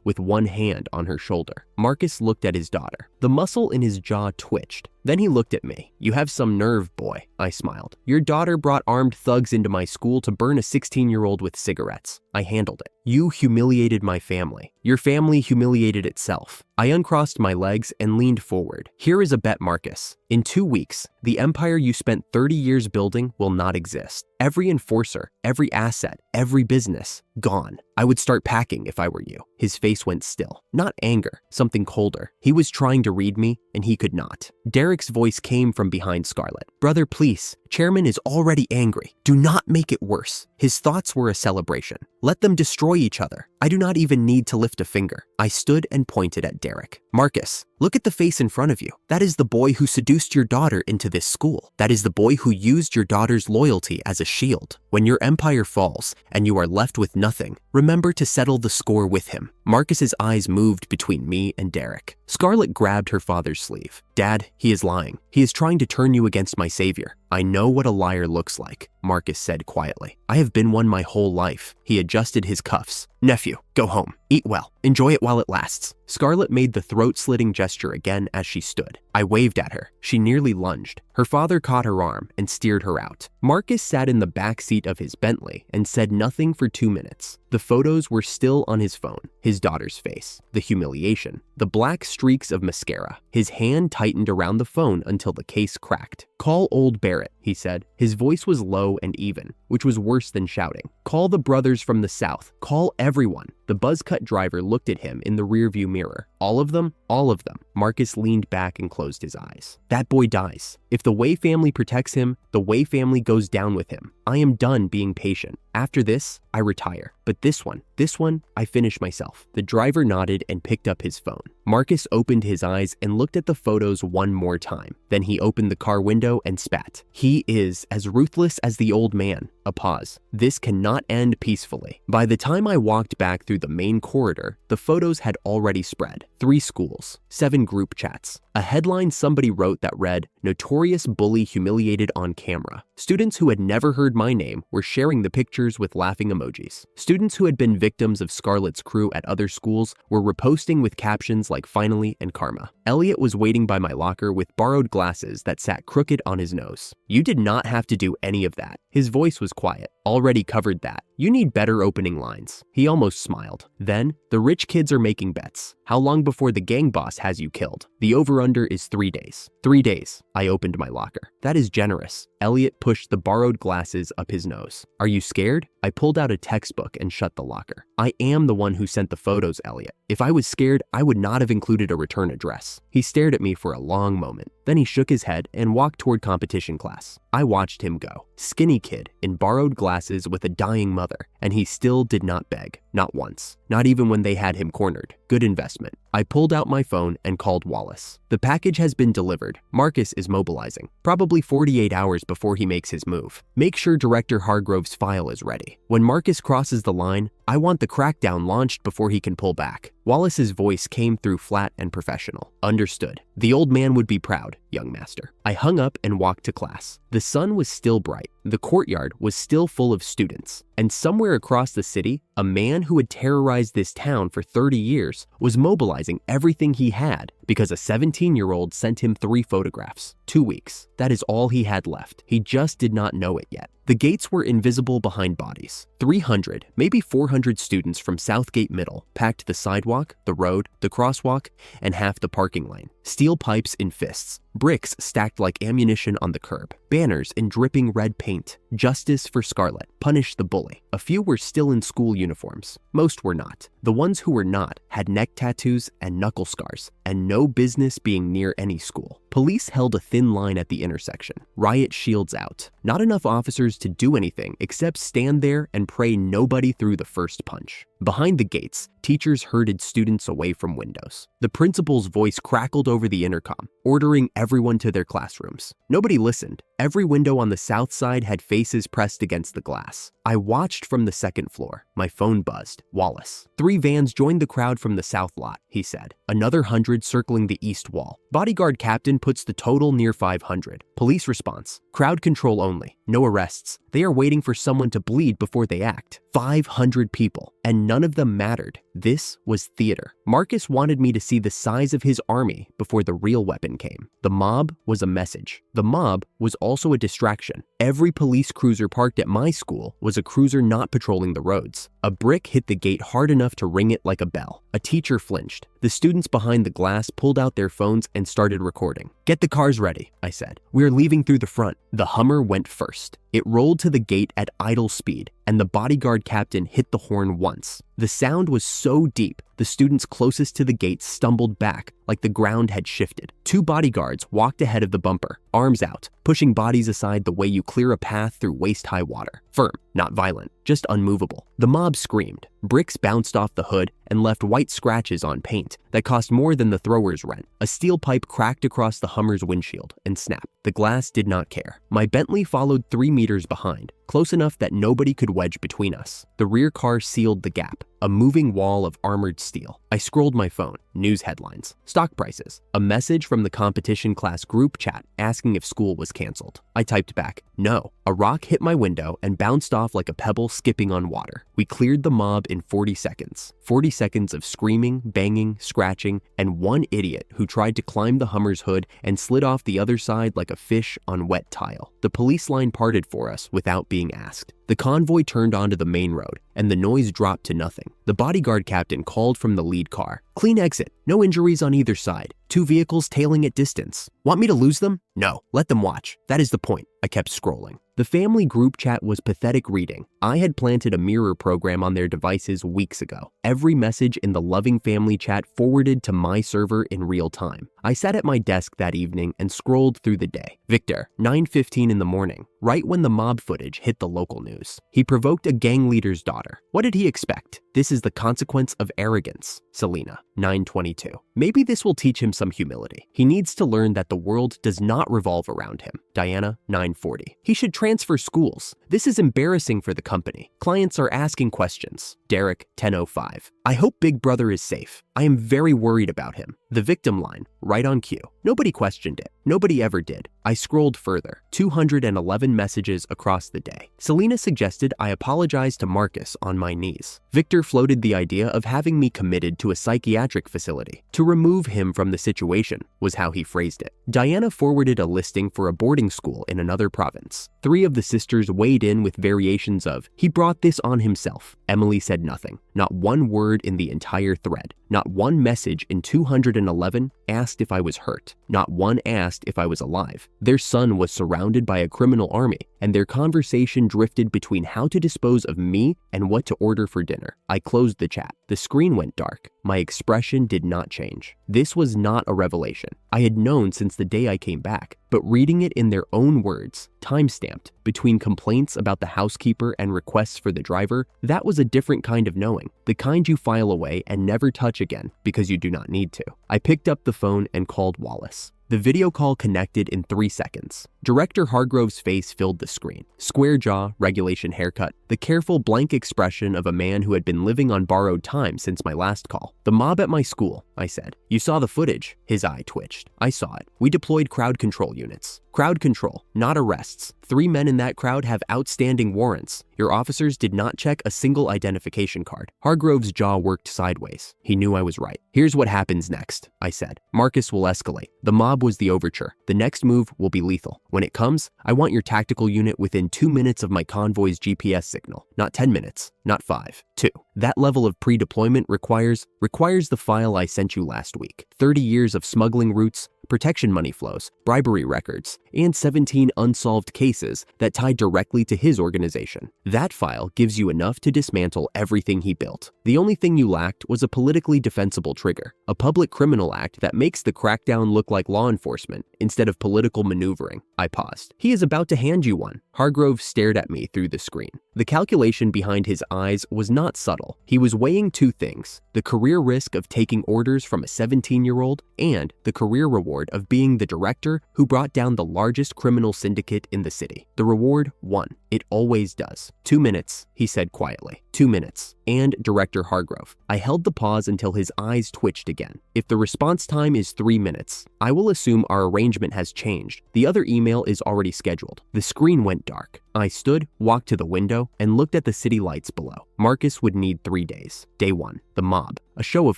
with one hand on her shoulder. Marcus looked at his daughter. The muscle in his jaw twitched. Then he looked at me. "You have some nerve, boy," I smiled. "Your daughter brought armed thugs into my school to burn a 16-year-old with cigarettes. I handled it. You humiliated my family. Your family humiliated itself." I uncrossed my legs and leaned forward. "Here is a bet, Marcus. In 2 weeks, the empire you spent 30 years building will not exist. Every enforcer, every asset, every business, gone. I would start packing if I were you." His face went still. Not anger, something colder. He was trying to read me, and he could not. Derek's voice came from behind Scarlett. "Brother, please. Chairman is already angry. Do not make it worse." His thoughts were a celebration. "Let them destroy each other. I do not even need to lift a finger." I stood and pointed at Derek. "Marcus, look at the face in front of you. That is the boy who seduced your daughter into this school. That is the boy who used your daughter's loyalty as a shield. When your empire falls and you are left with nothing, remember to settle the score with him." Marcus's eyes moved between me and Derek. Scarlett grabbed her father's sleeve. "Dad, he is lying. He is trying to turn you against my savior." "I know what a liar looks like," Marcus said quietly. "I have been one my whole life." He adjusted his cuffs. "Nephew, go home. Eat well. Enjoy it while it lasts." Scarlett made the throat-slitting gesture again as she stood. I waved at her. She nearly lunged. Her father caught her arm and steered her out. Marcus sat in the back seat of his Bentley and said nothing for 2 minutes. The photos were still on his phone. His daughter's face, the humiliation, the black streaks of mascara. His hand tightened around the phone until the case cracked. "Call old Barrett," he said. His voice was low and even, which was worse than shouting. "Call the brothers from the south. Call everyone." The buzzcut driver looked at him in the rearview mirror. "All of them? All of them." Marcus leaned back and closed his eyes. "That boy dies. If the Way family protects him, the Way family goes down with him. I am done being patient. After this, I retire. But this one, I finish myself." The driver nodded and picked up his phone. Marcus opened his eyes and looked at the photos one more time. Then he opened the car window and spat. "He is as ruthless as the old man." A pause. "This cannot end peacefully." By the time I walked back through the main corridor, the photos had already spread. 3 schools, 7 group chats. A headline somebody wrote that read, "Notorious bully humiliated on camera." Students who had never heard my name were sharing the pictures with laughing emojis. Students who had been victims of Scarlett's crew at other schools were reposting with captions like "finally" and "karma." Elliot was waiting by my locker with borrowed glasses that sat crooked on his nose. "You did not have to do any of that." His voice was quiet. "Already covered that. You need better opening lines." He almost smiled. Then, "The rich kids are making bets. How long before the gang boss has you killed? The over-under is 3 days. 3 days. I opened my locker. "That is generous." Elliot pushed the borrowed glasses up his nose. "Are you scared?" I pulled out a textbook and shut the locker. "I am the one who sent the photos, Elliot. If I was scared, I would not have included a return address." He stared at me for a long moment. Then he shook his head and walked toward competition class. I watched him go. Skinny kid in borrowed glasses with a dying mother, and he still did not beg. Not once. Not even when they had him cornered. Good investment. I pulled out my phone and called Wallace. "The package has been delivered. Marcus is mobilizing. Probably 48 hours before he makes his move. Make sure Director Hargrove's file is ready. When Marcus crosses the line, I want the crackdown launched before he can pull back." Wallace's voice came through flat and professional. "Understood. The old man would be proud, young master." I hung up and walked to class. The sun was still bright. The courtyard was still full of students. And somewhere across the city, a man who had terrorized this town for 30 years was mobilizing everything he had because a 17-year-old sent him 3 photographs. 2 weeks. That is all he had left. He just did not know it yet. The gates were invisible behind bodies. 300, maybe 400 students from Southgate Middle packed the sidewalk, the road, the crosswalk, and half the parking lane. Steel pipes in fists. Bricks stacked like ammunition on the curb. Banners in dripping red paint. "Justice for Scarlett. Punish the bully." A few were still in school uniforms. Most were not. The ones who were not had neck tattoos and knuckle scars, and no business being near any school. Police held a thin line at the intersection. Riot shields out. Not enough officers to do anything except stand there and pray nobody threw the first punch. Behind the gates, Teachers herded students away from windows. The principal's voice crackled over the intercom, ordering everyone to their classrooms. Nobody listened. Every window on the south side had faces pressed against the glass. I watched from the second floor. My phone buzzed. Wallace. 3 vans joined the crowd from the south lot, he said. Another 100 circling the east wall. Bodyguard captain puts the total near 500. Police response. Crowd control only. No arrests. They are waiting for someone to bleed before they act. 500 people, and none of them mattered. This was theater. Marcus wanted me to see the size of his army before the real weapon came. The mob was a message. The mob was also a distraction. Every police cruiser parked at my school was a cruiser not patrolling the roads. A brick hit the gate hard enough to ring it like a bell. A teacher flinched. The students behind the glass pulled out their phones and started recording. "Get the cars ready," I said. "We're leaving through the front." The Hummer went first. It rolled to the gate at idle speed, and the bodyguard captain hit the horn once. The sound was so deep, the students closest to the gate stumbled back like the ground had shifted. 2 bodyguards walked ahead of the bumper, arms out, pushing bodies aside the way you clear a path through waist-high water. Firm, not violent, just unmovable. The mob screamed. Bricks bounced off the hood and left white scratches on paint that cost more than the thrower's rent. A steel pipe cracked across the Hummer's windshield and snapped. The glass did not care. My Bentley followed 3 meters behind, close enough that nobody could wedge between us. The rear car sealed the gap, a moving wall of armored steel. I scrolled my phone. News headlines. Stock prices. A message from the competition class group chat asking if school was canceled. I typed back, "No." A rock hit my window and bounced off like a pebble skipping on water. We cleared the mob in 40 seconds. 40 seconds of screaming, banging, scratching, and one idiot who tried to climb the Hummer's hood and slid off the other side like a fish on wet tile. The police line parted for us without being asked. The convoy turned onto the main road, and the noise dropped to nothing. The bodyguard captain called from the lead car. "Clean exit. No injuries on either side. 2 vehicles tailing at distance. Want me to lose them? No. Let them watch. That is the point." I kept scrolling. The family group chat was pathetic reading. I had planted a mirror program on their devices weeks ago. Every message in the loving family chat forwarded to my server in real time. I sat at my desk that evening and scrolled through the day. Victor, 9:15 in the morning, right when the mob footage hit the local news. He provoked a gang leader's daughter. What did he expect? This is the consequence of arrogance. Selena, 9:22. Maybe this will teach him some humility. He needs to learn that the world does not revolve around him. Diana, 9:40. He should transfer schools. This is embarrassing for the company. Clients are asking questions. Derek, 10:05. I hope Big Brother is safe. I am very worried about him. The victim line, right on cue. Nobody questioned it. Nobody ever did. I scrolled further. 211 messages across the day. Selena suggested I apologize to Marcus on my knees. Victor floated the idea of having me committed to a psychiatric facility. To remove him from the situation was how he phrased it. Diana forwarded a listing for a boarding school in another province. 3 of the sisters weighed in with variations of, "He brought this on himself." Emily said nothing. Not one word in the entire thread. Not one message in 211 asked if I was hurt. Not one asked if I was alive. Their son was surrounded by a criminal army, and their conversation drifted between how to dispose of me and what to order for dinner. I closed the chat. The screen went dark. My expression did not change. This was not a revelation. I had known since the day I came back, but reading it in their own words, time-stamped, between complaints about the housekeeper and requests for the driver, that was a different kind of knowing. The kind you file away and never touch again because you do not need to. I picked up the phone and called Wallace. The video call connected in 3 seconds. Director Hargrove's face filled the screen. Square jaw, regulation haircut, the careful blank expression of a man who had been living on borrowed time since my last call. "The mob at my school," I said. "You saw the footage?" His eye twitched. "I saw it. We deployed crowd control units." "Crowd control, not arrests. 3 men in that crowd have outstanding warrants. Your officers did not check a single identification card." Hargrove's jaw worked sideways. He knew I was right. "Here's what happens next," I said. "Marcus will escalate. The mob was the overture. The next move will be lethal. When it comes, I want your tactical unit within 2 minutes of my convoy's GPS signal. Not 10 minutes, not 5. 2. That level of pre-deployment requires the file I sent you last week. 30 years of smuggling routes, protection money flows, bribery records, and 17 unsolved cases that tied directly to his organization. That file gives you enough to dismantle everything he built. The only thing you lacked was a politically defensible trigger, a public criminal act that makes the crackdown look like law enforcement instead of political maneuvering. I paused. He is about to hand you one. Hargrove stared at me through the screen. The calculation behind his eyes was not subtle. He was weighing two things: the career risk of taking orders from a 17-year-old and the career reward of being the director who brought down the largest criminal syndicate in the city. The reward won. It always does. 2 minutes, he said quietly. 2 minutes. And Director Hargrove. I held the pause until his eyes twitched again. If the response time is 3 minutes, I will assume our arrangement has changed. The other email is already scheduled. The screen went dark. I stood, walked to the window, and looked at the city lights below. Marcus would need 3 days. Day 1, the mob, a show of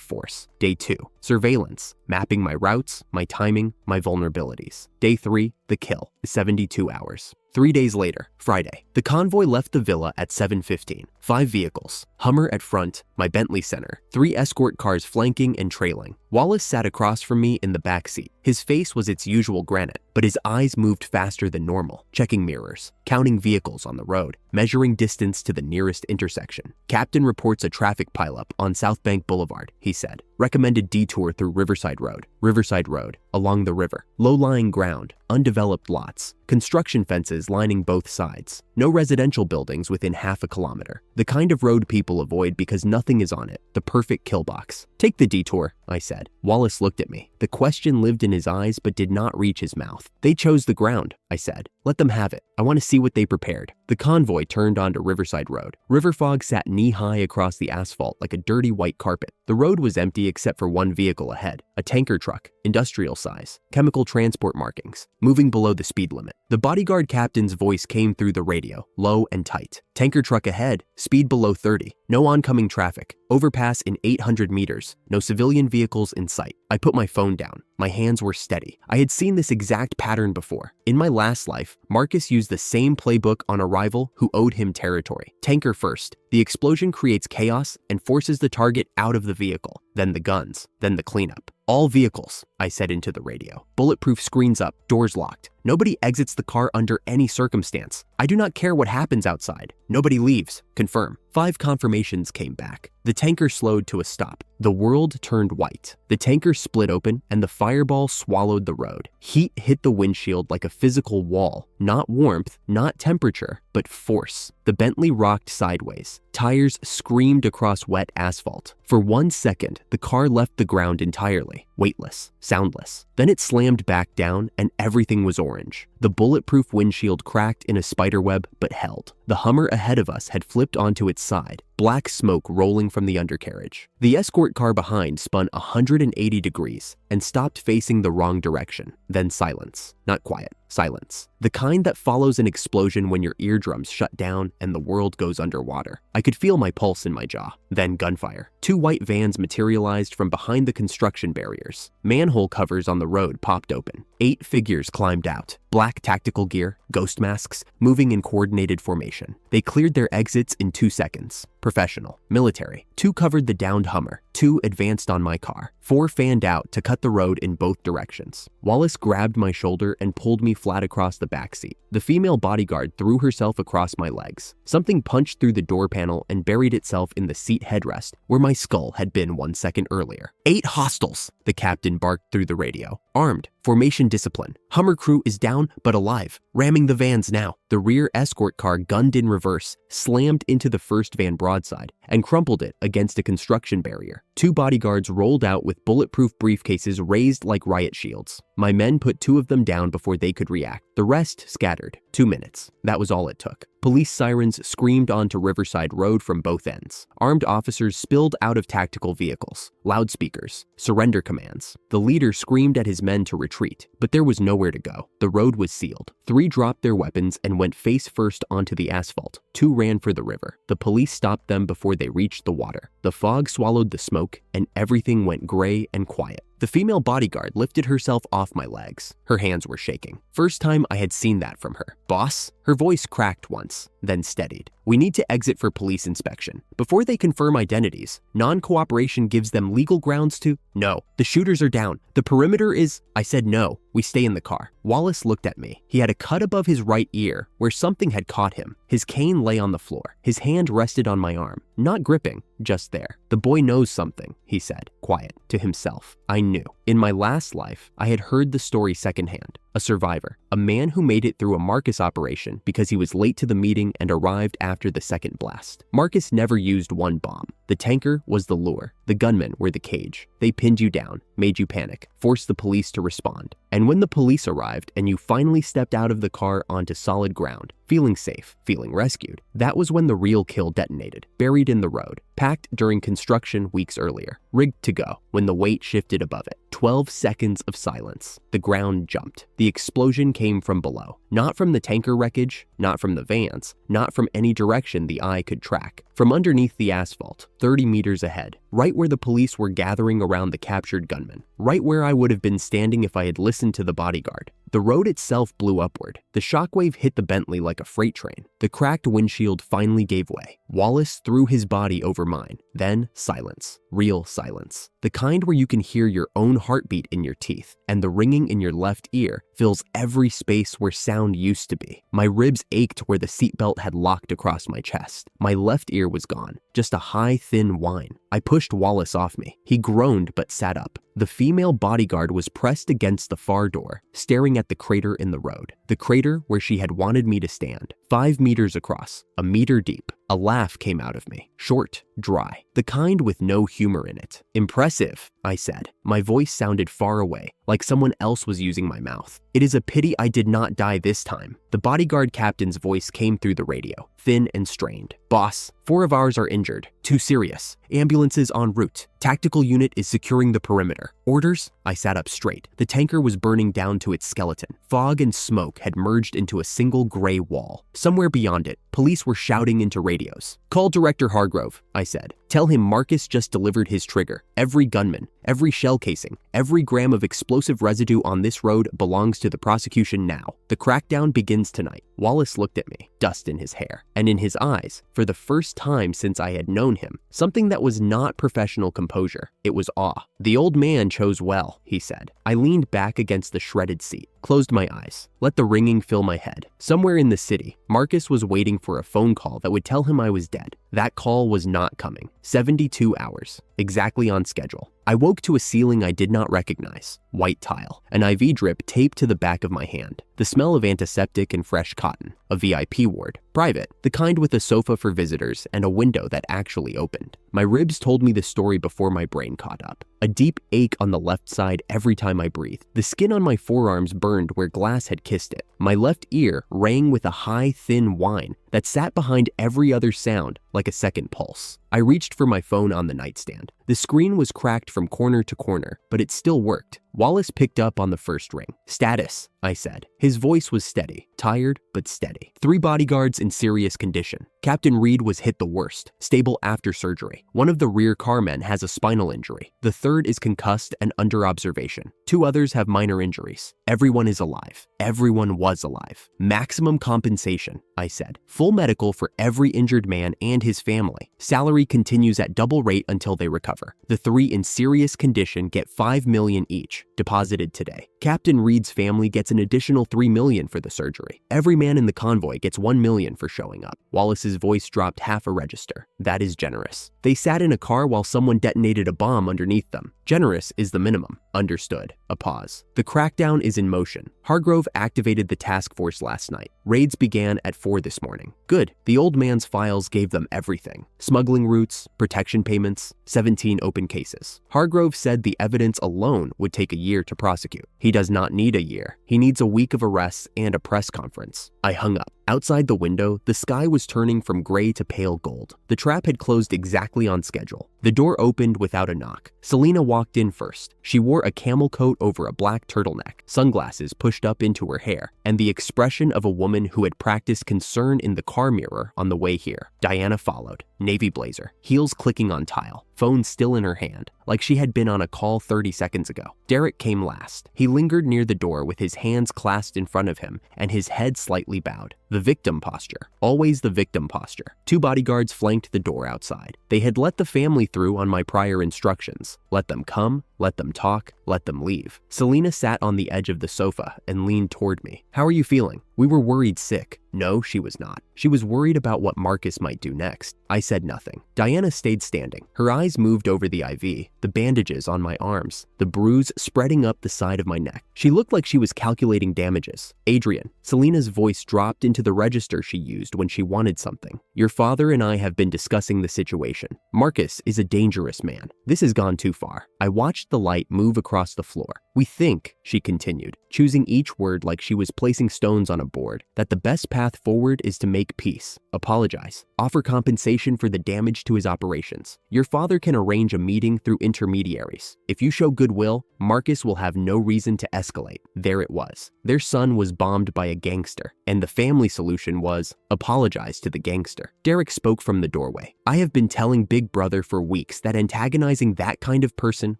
force. Day 2, surveillance, mapping my routes, my timing, my vulnerabilities. Day 3, the kill, 72 hours. 3 days later, Friday, the convoy left the villa at 7:15. 5 vehicles, Hummer at front, my Bentley center, 3 escort cars flanking and trailing. Wallace sat across from me in the back seat. His face was its usual granite, but his eyes moved faster than normal, checking mirrors, counting vehicles on the road, measuring distance to the nearest intersection. Captain reports a traffic pileup on South Bank Boulevard, he said. Recommended detour through Riverside Road, along the river. Low-lying ground, undeveloped lots, construction fences lining both sides. No residential buildings within half a kilometer. The kind of road people avoid because nothing is on it. The perfect kill box. Take the detour, I said. Wallace looked at me. The question lived in his eyes but did not reach his mouth. They chose the ground, I said. Let them have it. I want to see what they prepared. The convoy turned onto Riverside Road. River fog sat knee-high across the asphalt like a dirty white carpet. The road was empty except for one vehicle ahead, a tanker truck, industrial size, chemical transport markings, moving below the speed limit. The bodyguard captain's voice came through the radio, low and tight. Tanker truck ahead, speed below 30, no oncoming traffic, overpass in 800 meters, no civilian vehicles in sight. I put my phone down. My hands were steady. I had seen this exact pattern before. In my last life, Marcus used the same playbook on a rival who owed him territory. Tanker first. The explosion creates chaos and forces the target out of the vehicle. Then the guns. Then the cleanup. All vehicles, I said into the radio. Bulletproof screens up, doors locked. Nobody exits the car under any circumstance. I do not care what happens outside. Nobody leaves. Confirm. 5 confirmations came back. The tanker slowed to a stop. The world turned white. The tanker split open and the fireball swallowed the road. Heat hit the windshield like a physical wall. Not warmth, not temperature, but force. The Bentley rocked sideways. Tires screamed across wet asphalt. For 1 second, the car left the ground entirely, weightless, soundless. Then it slammed back down and everything was orange. The bulletproof windshield cracked in a spiderweb but held. The Hummer ahead of us had flipped onto its side, black smoke rolling from the undercarriage. The escort car behind spun 180 degrees and stopped facing the wrong direction. Then silence. Not quiet. Silence. The kind that follows an explosion when your eardrums shut down and the world goes underwater. I could feel my pulse in my jaw. Then gunfire. 2 white vans materialized from behind the construction barriers. Manhole covers on the road popped open. 8 figures climbed out. Black tactical gear, ghost masks, moving in coordinated formation. They cleared their exits in 2 seconds. Professional. Military. 2 covered the downed Hummer. 2 advanced on my car. 4 fanned out to cut the road in both directions. Wallace grabbed my shoulder and pulled me flat across the back seat. The female bodyguard threw herself across my legs. Something punched through the door panel and buried itself in the seat headrest where my skull had been 1 second earlier. 8 hostiles, the captain barked through the radio. Armed. Formation discipline. Hummer crew is down but alive. Ramming the vans now. The rear escort car gunned in reverse, slammed into the first van broadside, and crumpled it against a construction barrier. 2 bodyguards rolled out with bulletproof briefcases raised like riot shields. My men put 2 of them down before they could react. The rest scattered. 2 minutes. That was all it took. Police sirens screamed onto Riverside Road from both ends. Armed officers spilled out of tactical vehicles. Loudspeakers. Surrender commands. The leader screamed at his men to retreat, but there was nowhere to go. The road was sealed. 3 dropped their weapons and went face first onto the asphalt. 2 ran for the river. The police stopped them before they reached the water. The fog swallowed the smoke, and everything went gray and quiet. The female bodyguard lifted herself off my legs. Her hands were shaking. First time I had seen that from her. "Boss?" Her voice cracked once, then steadied. "We need to exit for police inspection. Before they confirm identities, non-cooperation gives them legal grounds to—" "No, the shooters are down. The perimeter is—" I said no. "We stay in the car." Wallace looked at me. He had a cut above his right ear where something had caught him. His cane lay on the floor. His hand rested on my arm. Not gripping, just there. "The boy knows something," he said, quiet, to himself. I knew. In my last life, I had heard the story secondhand. A survivor, a man who made it through a Marcus operation because he was late to the meeting and arrived after the second blast. Marcus never used one bomb. The tanker was the lure. The gunmen were the cage. They pinned you down, made you panic, forced the police to respond. And when the police arrived and you finally stepped out of the car onto solid ground, feeling safe, feeling rescued, that was when the real kill detonated, buried in the road, packed during construction weeks earlier, rigged to go when the weight shifted above it. 12 seconds of silence. The ground jumped. The explosion came from below, not from the tanker wreckage, not from the vans, not from any direction the eye could track. From underneath the asphalt, 30 meters ahead, right where the police were gathering around the captured gunman, right where I would have been standing if I had listened to the bodyguard. The road itself blew upward. The shockwave hit the Bentley like a freight train. The cracked windshield finally gave way. Wallace threw his body over mine. Then silence. Real silence. The kind where you can hear your own heartbeat in your teeth, and the ringing in your left ear fills every space where sound used to be. My ribs ached where the seatbelt had locked across my chest. My left ear was gone. Just a high, thin whine. I pushed Wallace off me. He groaned but sat up. The female bodyguard was pressed against the far door, staring at the crater in the road. The crater where she had wanted me to stand. 5 meters across, a meter deep. A laugh came out of me. Short, dry. The kind with no humor in it. "Impressive," I said. My voice sounded far away, like someone else was using my mouth. "It is a pity I did not die this time." The bodyguard captain's voice came through the radio, thin and strained. "Boss, 4 of ours are injured. 2 serious. Ambulances en route. Tactical unit is securing the perimeter. Orders?" I sat up straight. The tanker was burning down to its skeleton. Fog and smoke had merged into a single gray wall. Somewhere beyond it, police were shouting into radios. "Call Director Hargrove," I said. "Tell him Marcus just delivered his trigger. Every gunman, every shell casing, every gram of explosive residue on this road belongs to the prosecution now. The crackdown begins tonight." Wallace looked at me, dust in his hair, and in his eyes, for the first time since I had known him, something that was not professional composure. It was awe. "The old man chose well," he said. I leaned back against the shredded seat, closed my eyes, let the ringing fill my head. Somewhere in the city, Marcus was waiting for a phone call that would tell him I was dead. That call was not coming. 72 hours, exactly on schedule. I woke to a ceiling I did not recognize. White tile, an IV drip taped to the back of my hand, the smell of antiseptic and fresh cotton, a VIP ward, private, the kind with a sofa for visitors and a window that actually opened. My ribs told me the story before my brain caught up. A deep ache on the left side every time I breathed. The skin on my forearms burned where glass had kissed it. My left ear rang with a high, thin whine that sat behind every other sound like a second pulse. I reached for my phone on the nightstand. The screen was cracked from corner to corner, but it still worked. Wallace picked up on the first ring. "Status," I said. His voice was steady, tired but steady. 3 bodyguards in serious condition. Captain Reed was hit the worst, stable after surgery. One of the rear carmen has a spinal injury. The third is concussed and under observation. 2 others have minor injuries. Everyone is alive. Everyone was alive. "Maximum compensation," I said. "Full medical for every injured man and his family. Salary continues at double rate until they recover. The 3 in serious condition get $5 million each, deposited today. Captain Reed's family gets an additional $3 million for the surgery. Every man in the convoy gets $1 million for showing up." Wallace's voice dropped half a register. "That is generous. They sat in a car while someone detonated a bomb underneath them. Generous is the minimum." "Understood." A pause. "The crackdown is in motion. Hargrove activated the task force last night. Raids began at 4 this morning." "Good." The old man's files gave them everything. Smuggling routes, protection payments, 17 open cases. Hargrove said the evidence alone would take a year to prosecute. He does not need a year. He needs a week of arrests and a press conference. I hung up. Outside the window, the sky was turning from gray to pale gold. The trap had closed exactly on schedule. The door opened without a knock. Selena walked in first. She wore a camel coat over a black turtleneck, sunglasses pushed up into her hair, and the expression of a woman who had practiced concern in the car mirror on the way here. Diana followed, navy blazer, heels clicking on tile, phone still in her hand, like she had been on a call 30 seconds ago. Derek came last. He lingered near the door with his hands clasped in front of him and his head slightly bowed. The victim posture. Always the victim posture. 2 bodyguards flanked the door outside. They had let the family through on my prior instructions. Let them come, let them talk, let them leave. Selena sat on the edge of the sofa and leaned toward me. How are you feeling? We were worried sick. No, she was not. She was worried about what Marcus might do next. I said nothing. Diana stayed standing. Her eyes moved over the IV, the bandages on my arms, the bruise spreading up the side of my neck. She looked like she was calculating damages. Adrian, Selena's voice dropped into the register she used when she wanted something. Your father and I have been discussing the situation. Marcus is a dangerous man. This has gone too far. I watched the light move across the floor. We think, she continued, choosing each word like she was placing stones on a board, that the best path forward is to make peace, apologize, offer compensation for the damage to his operations. Your father can arrange a meeting through intermediaries. If you show goodwill, Marcus will have no reason to escalate. There it was. Their son was bombed by a gangster, and the family solution was apologize to the gangster. Derek spoke from the doorway. I have been telling Big Brother for weeks that antagonizing that kind of person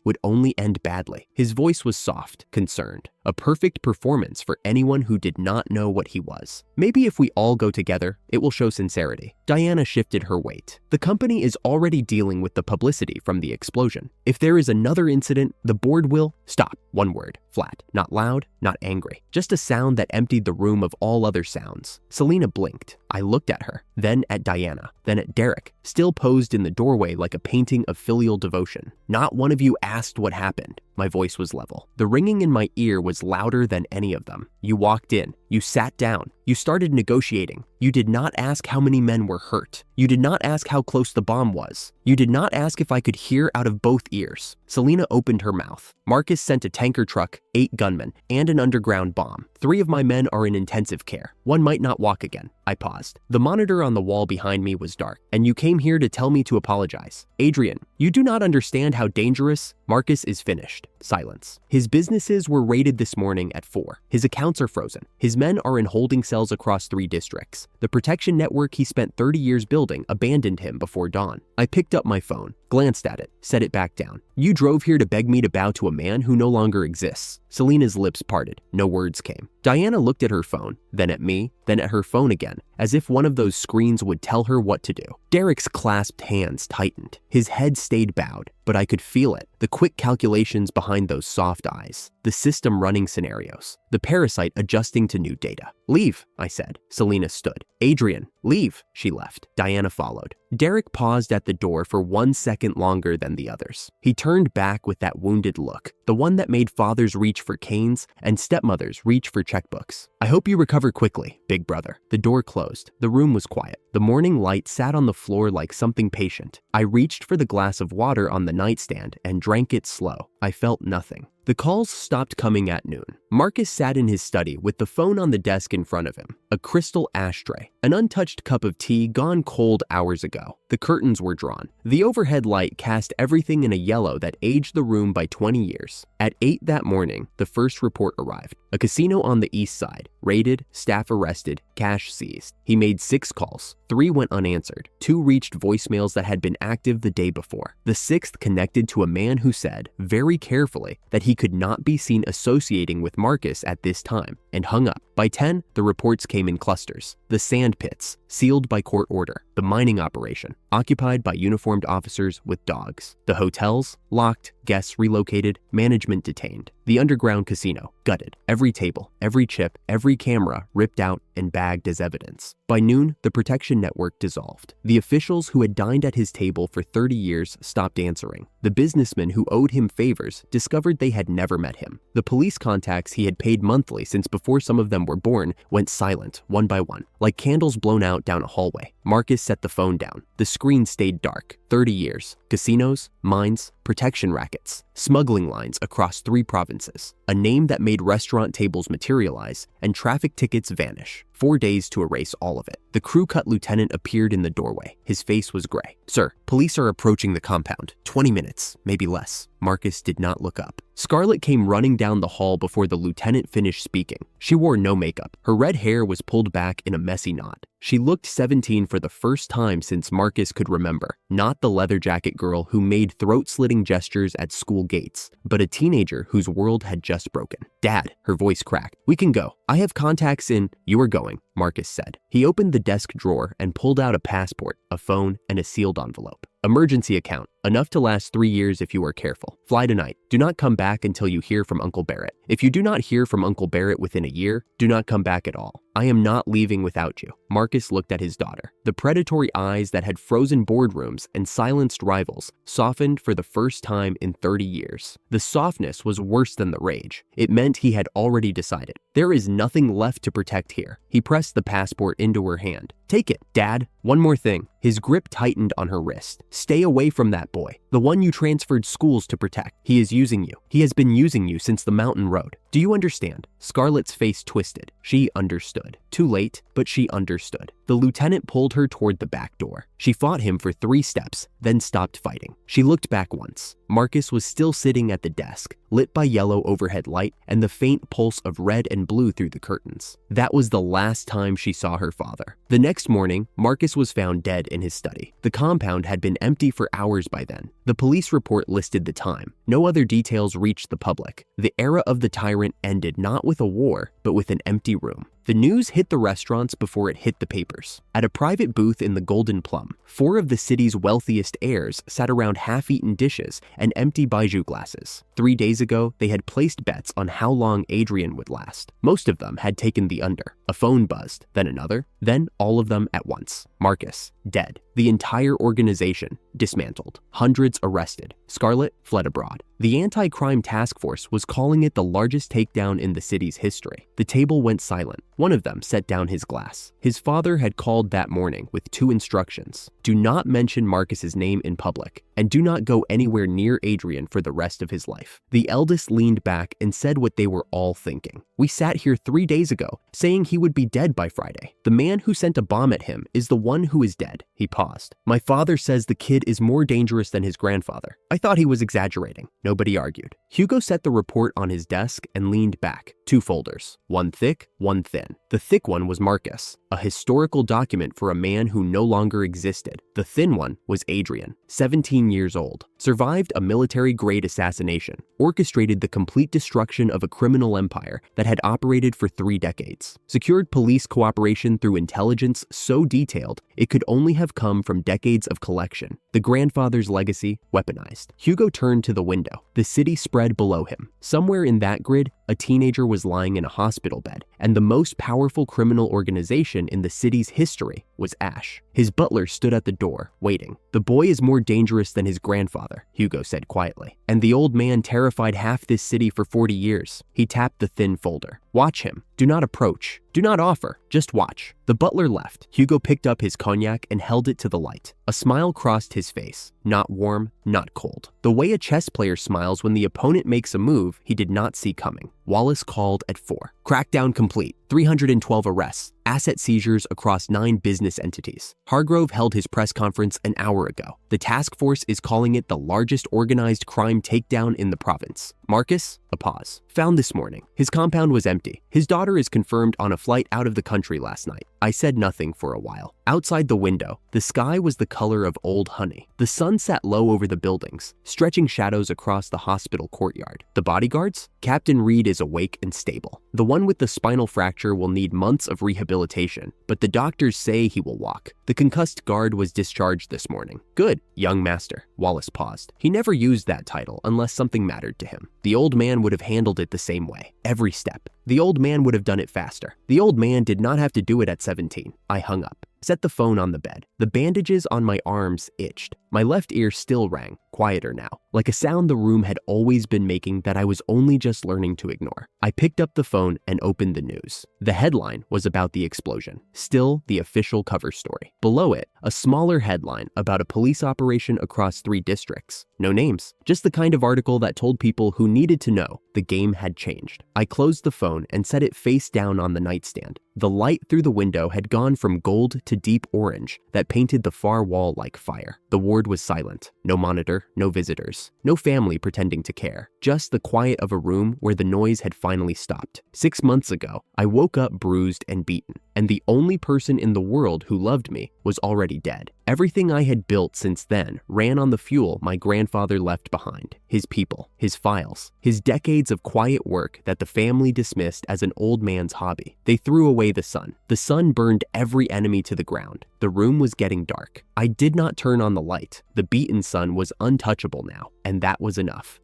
would only end badly. His voice was soft, concerned. A perfect performance for anyone who did not know what he was. Maybe if we all go together, it will show sincerity. Diana shifted her weight. The company is already dealing with the publicity from the explosion. If there is another incident, the board will stop. One word. Flat. Not loud, not angry. Just a sound that emptied the room of all other sounds. Selena blinked. I looked at her, then at Diana, then at Derek, still posed in the doorway like a painting of filial devotion. Not one of you asked what happened. My voice was level. The ringing in my ear was louder than any of them. You walked in. You sat down. You started negotiating. You did not ask how many men were hurt. You did not ask how close the bomb was. You did not ask if I could hear out of both ears. Selena opened her mouth. Marcus sent a tanker truck, 8 gunmen, and an underground bomb. 3 of my men are in intensive care. 1 might not walk again. I paused. The monitor on the wall behind me was dark, and you came here to tell me to apologize. Adrian, you do not understand how dangerous. Marcus is finished. Silence. His businesses were raided this morning at 4. His accounts are frozen. His men are in holding cells across 3 districts. The protection network he spent 30 years building abandoned him before dawn. I picked up my phone, glanced at it, set it back down. You drove here to beg me to bow to a man who no longer exists. Selena's lips parted. No words came. Diana looked at her phone, then at me, then at her phone again, as if one of those screens would tell her what to do. Derek's clasped hands tightened. His head stayed bowed, but I could feel it. The quick calculations behind those soft eyes. The system running scenarios. The parasite adjusting to new data. Leave, I said. Selena stood. Adrian, leave. She left. Diana followed. Derek paused at the door for 1 second longer than the others. He turned back with that wounded look, the one that made fathers reach for canes and stepmothers reach for checkbooks. I hope you recover quickly, Big Brother. The door closed. The room was quiet. The morning light sat on the floor like something patient. I reached for the glass of water on the nightstand and drank it slow. I felt nothing. The calls stopped coming at noon. Marcus sat in his study with the phone on the desk in front of him, a crystal ashtray, an untouched cup of tea gone cold hours ago. The curtains were drawn. The overhead light cast everything in a yellow that aged the room by 20 years. At 8 that morning, the first report arrived. A casino on the east side, raided, staff arrested, cash seized. He made 6 calls. 3 went unanswered. 2 reached voicemails that had been active the day before. The 6th connected to a man who said, very carefully, that he could not be seen associating with Marcus at this time, and hung up. By 10, the reports came in clusters. The sand pits, sealed by court order. The mining operation, occupied by uniformed officers with dogs. The hotels, locked, guests relocated, management detained. The underground casino, gutted. Every table, every chip, every camera ripped out and bagged as evidence. By noon, the protection network dissolved. The officials who had dined at his table for 30 years stopped answering. The businessmen who owed him favors discovered they had never met him. The police contacts he had paid monthly since before some of them were born went silent, one by one, like candles blown out down a hallway. Marcus set the phone down. The screen stayed dark. 30 years. Casinos, mines, protection rackets, smuggling lines across 3 provinces, a name that made restaurant tables materialize and traffic tickets vanish. 4 days to erase all of it. The crew-cut lieutenant appeared in the doorway. His face was gray. "Sir, police are approaching the compound. 20 minutes, maybe less." Marcus did not look up. Scarlett came running down the hall before the lieutenant finished speaking. She wore no makeup. Her red hair was pulled back in a messy knot. She looked 17 for the first time since Marcus could remember. Not the leather jacket girl who made throat-slitting gestures at school gates, but a teenager whose world had just broken. "Dad," her voice cracked. "We can go. I have contacts in—" "You are going," Marcus said. He opened the desk drawer and pulled out a passport, a phone, and a sealed envelope. "Emergency account. Enough to last 3 years if you are careful. Fly tonight. Do not come back until you hear from Uncle Barrett. If you do not hear from Uncle Barrett within a year, do not come back at all. I am not leaving without you." Marcus looked at his daughter. The predatory eyes that had frozen boardrooms and silenced rivals softened for the first time in 30 years. The softness was worse than the rage. It meant he had already decided. There is nothing left to protect here. He pressed the passport into her hand. "Take it, Dad. One more thing." His grip tightened on her wrist. "Stay away from that boy. The one you transferred schools to protect. He is using you. He has been using you since the mountain road. Do you understand?" Scarlett's face twisted. She understood. Too late, but she understood. The lieutenant pulled her toward the back door. She fought him for 3 steps, then stopped fighting. She looked back once. Marcus was still sitting at the desk, lit by yellow overhead light and the faint pulse of red and blue through the curtains. That was the last time she saw her father. The next morning, Marcus was found dead in his study. The compound had been empty for hours by then. The police report listed the time. No other details reached the public. The era of the tyrant ended not with a war, but with an empty room. The news hit the restaurants before it hit the papers. At a private booth in the Golden Plum, 4 of the city's wealthiest heirs sat around half-eaten dishes and empty baijiu glasses. 3 days ago, they had placed bets on how long Adrian would last. Most of them had taken the under. A phone buzzed, then another, then all of them at once. Marcus, dead. The entire organization dismantled. Hundreds arrested. Scarlett fled abroad. The anti-crime task force was calling it the largest takedown in the city's history. The table went silent. One of them set down his glass. His father had called that morning with 2 instructions. Do not mention Marcus's name in public, and do not go anywhere near Adrian for the rest of his life. The eldest leaned back and said what they were all thinking. "We sat here 3 days ago, saying he would be dead by Friday. The man who sent a bomb at him is the one who is dead." He paused. "My father says the kid is more dangerous than his grandfather. I thought he was exaggerating." Nobody argued. Hugo set the report on his desk and leaned back. 2 folders. One thick, one thin. The thick one was Marcus, a historical document for a man who no longer existed. The thin one was Adrian, 17 years old. Survived a military-grade assassination. Orchestrated the complete destruction of a criminal empire that had operated for 3 decades. Secured police cooperation through intelligence so detailed it could only have come from decades of collection. The grandfather's legacy weaponized. Hugo turned to the window. The city spread below him. Somewhere in that grid, a teenager was lying in a hospital bed, and the most powerful criminal organization in the city's history was Ash. His butler stood at the door, waiting. "The boy is more dangerous than his grandfather," Hugo said quietly. "And the old man terrified half this city for 40 years. He tapped the thin folder. "Watch him. Do not approach. Do not offer. Just watch." The butler left. Hugo picked up his cognac and held it to the light. A smile crossed his face. Not warm, not cold. The way a chess player smiles when the opponent makes a move he did not see coming. Wallace called at 4. "Crackdown complete. 312 arrests. Asset seizures across 9 business entities." Hargrove held his press conference an hour ago. The task force is calling it the largest organized crime takedown in the province. Marcus, a pause. "Found this morning. His compound was empty. His daughter is confirmed on a flight out of the country last night." I said nothing for a while. Outside the window, the sky was the color of old honey. The sun sat low over the buildings, stretching shadows across the hospital courtyard. The bodyguards? Captain Reed is awake and stable. The one with the spinal fracture will need months of rehabilitation, but the doctors say he will walk. The concussed guard was discharged this morning. "Good, young master." Wallace paused. He never used that title unless something mattered to him. The old man would have handled it the same way, every step. The old man would have done it faster. The old man did not have to do it at 17. I hung up. Set the phone on the bed. The bandages on my arms itched. My left ear still rang, quieter now, like a sound the room had always been making that I was only just learning to ignore. I picked up the phone and opened the news. The headline was about the explosion, still the official cover story. Below it, a smaller headline about a police operation across 3 districts. No names, just the kind of article that told people who needed to know the game had changed. I closed the phone and set it face down on the nightstand. The light through the window had gone from gold to deep orange that painted the far wall like fire. The ward was silent. No monitor, no visitors, no family pretending to care. Just the quiet of a room where the noise had finally stopped. 6 months ago, I woke up bruised and beaten, and the only person in the world who loved me was already dead. Everything I had built since then ran on the fuel my grandfather left behind. His people, his files, his decades of quiet work that the family dismissed as an old man's hobby. They threw away the sun. The sun burned every enemy to the ground. The room was getting dark. I did not turn on the light. The beaten sun was untouchable now, and that was enough.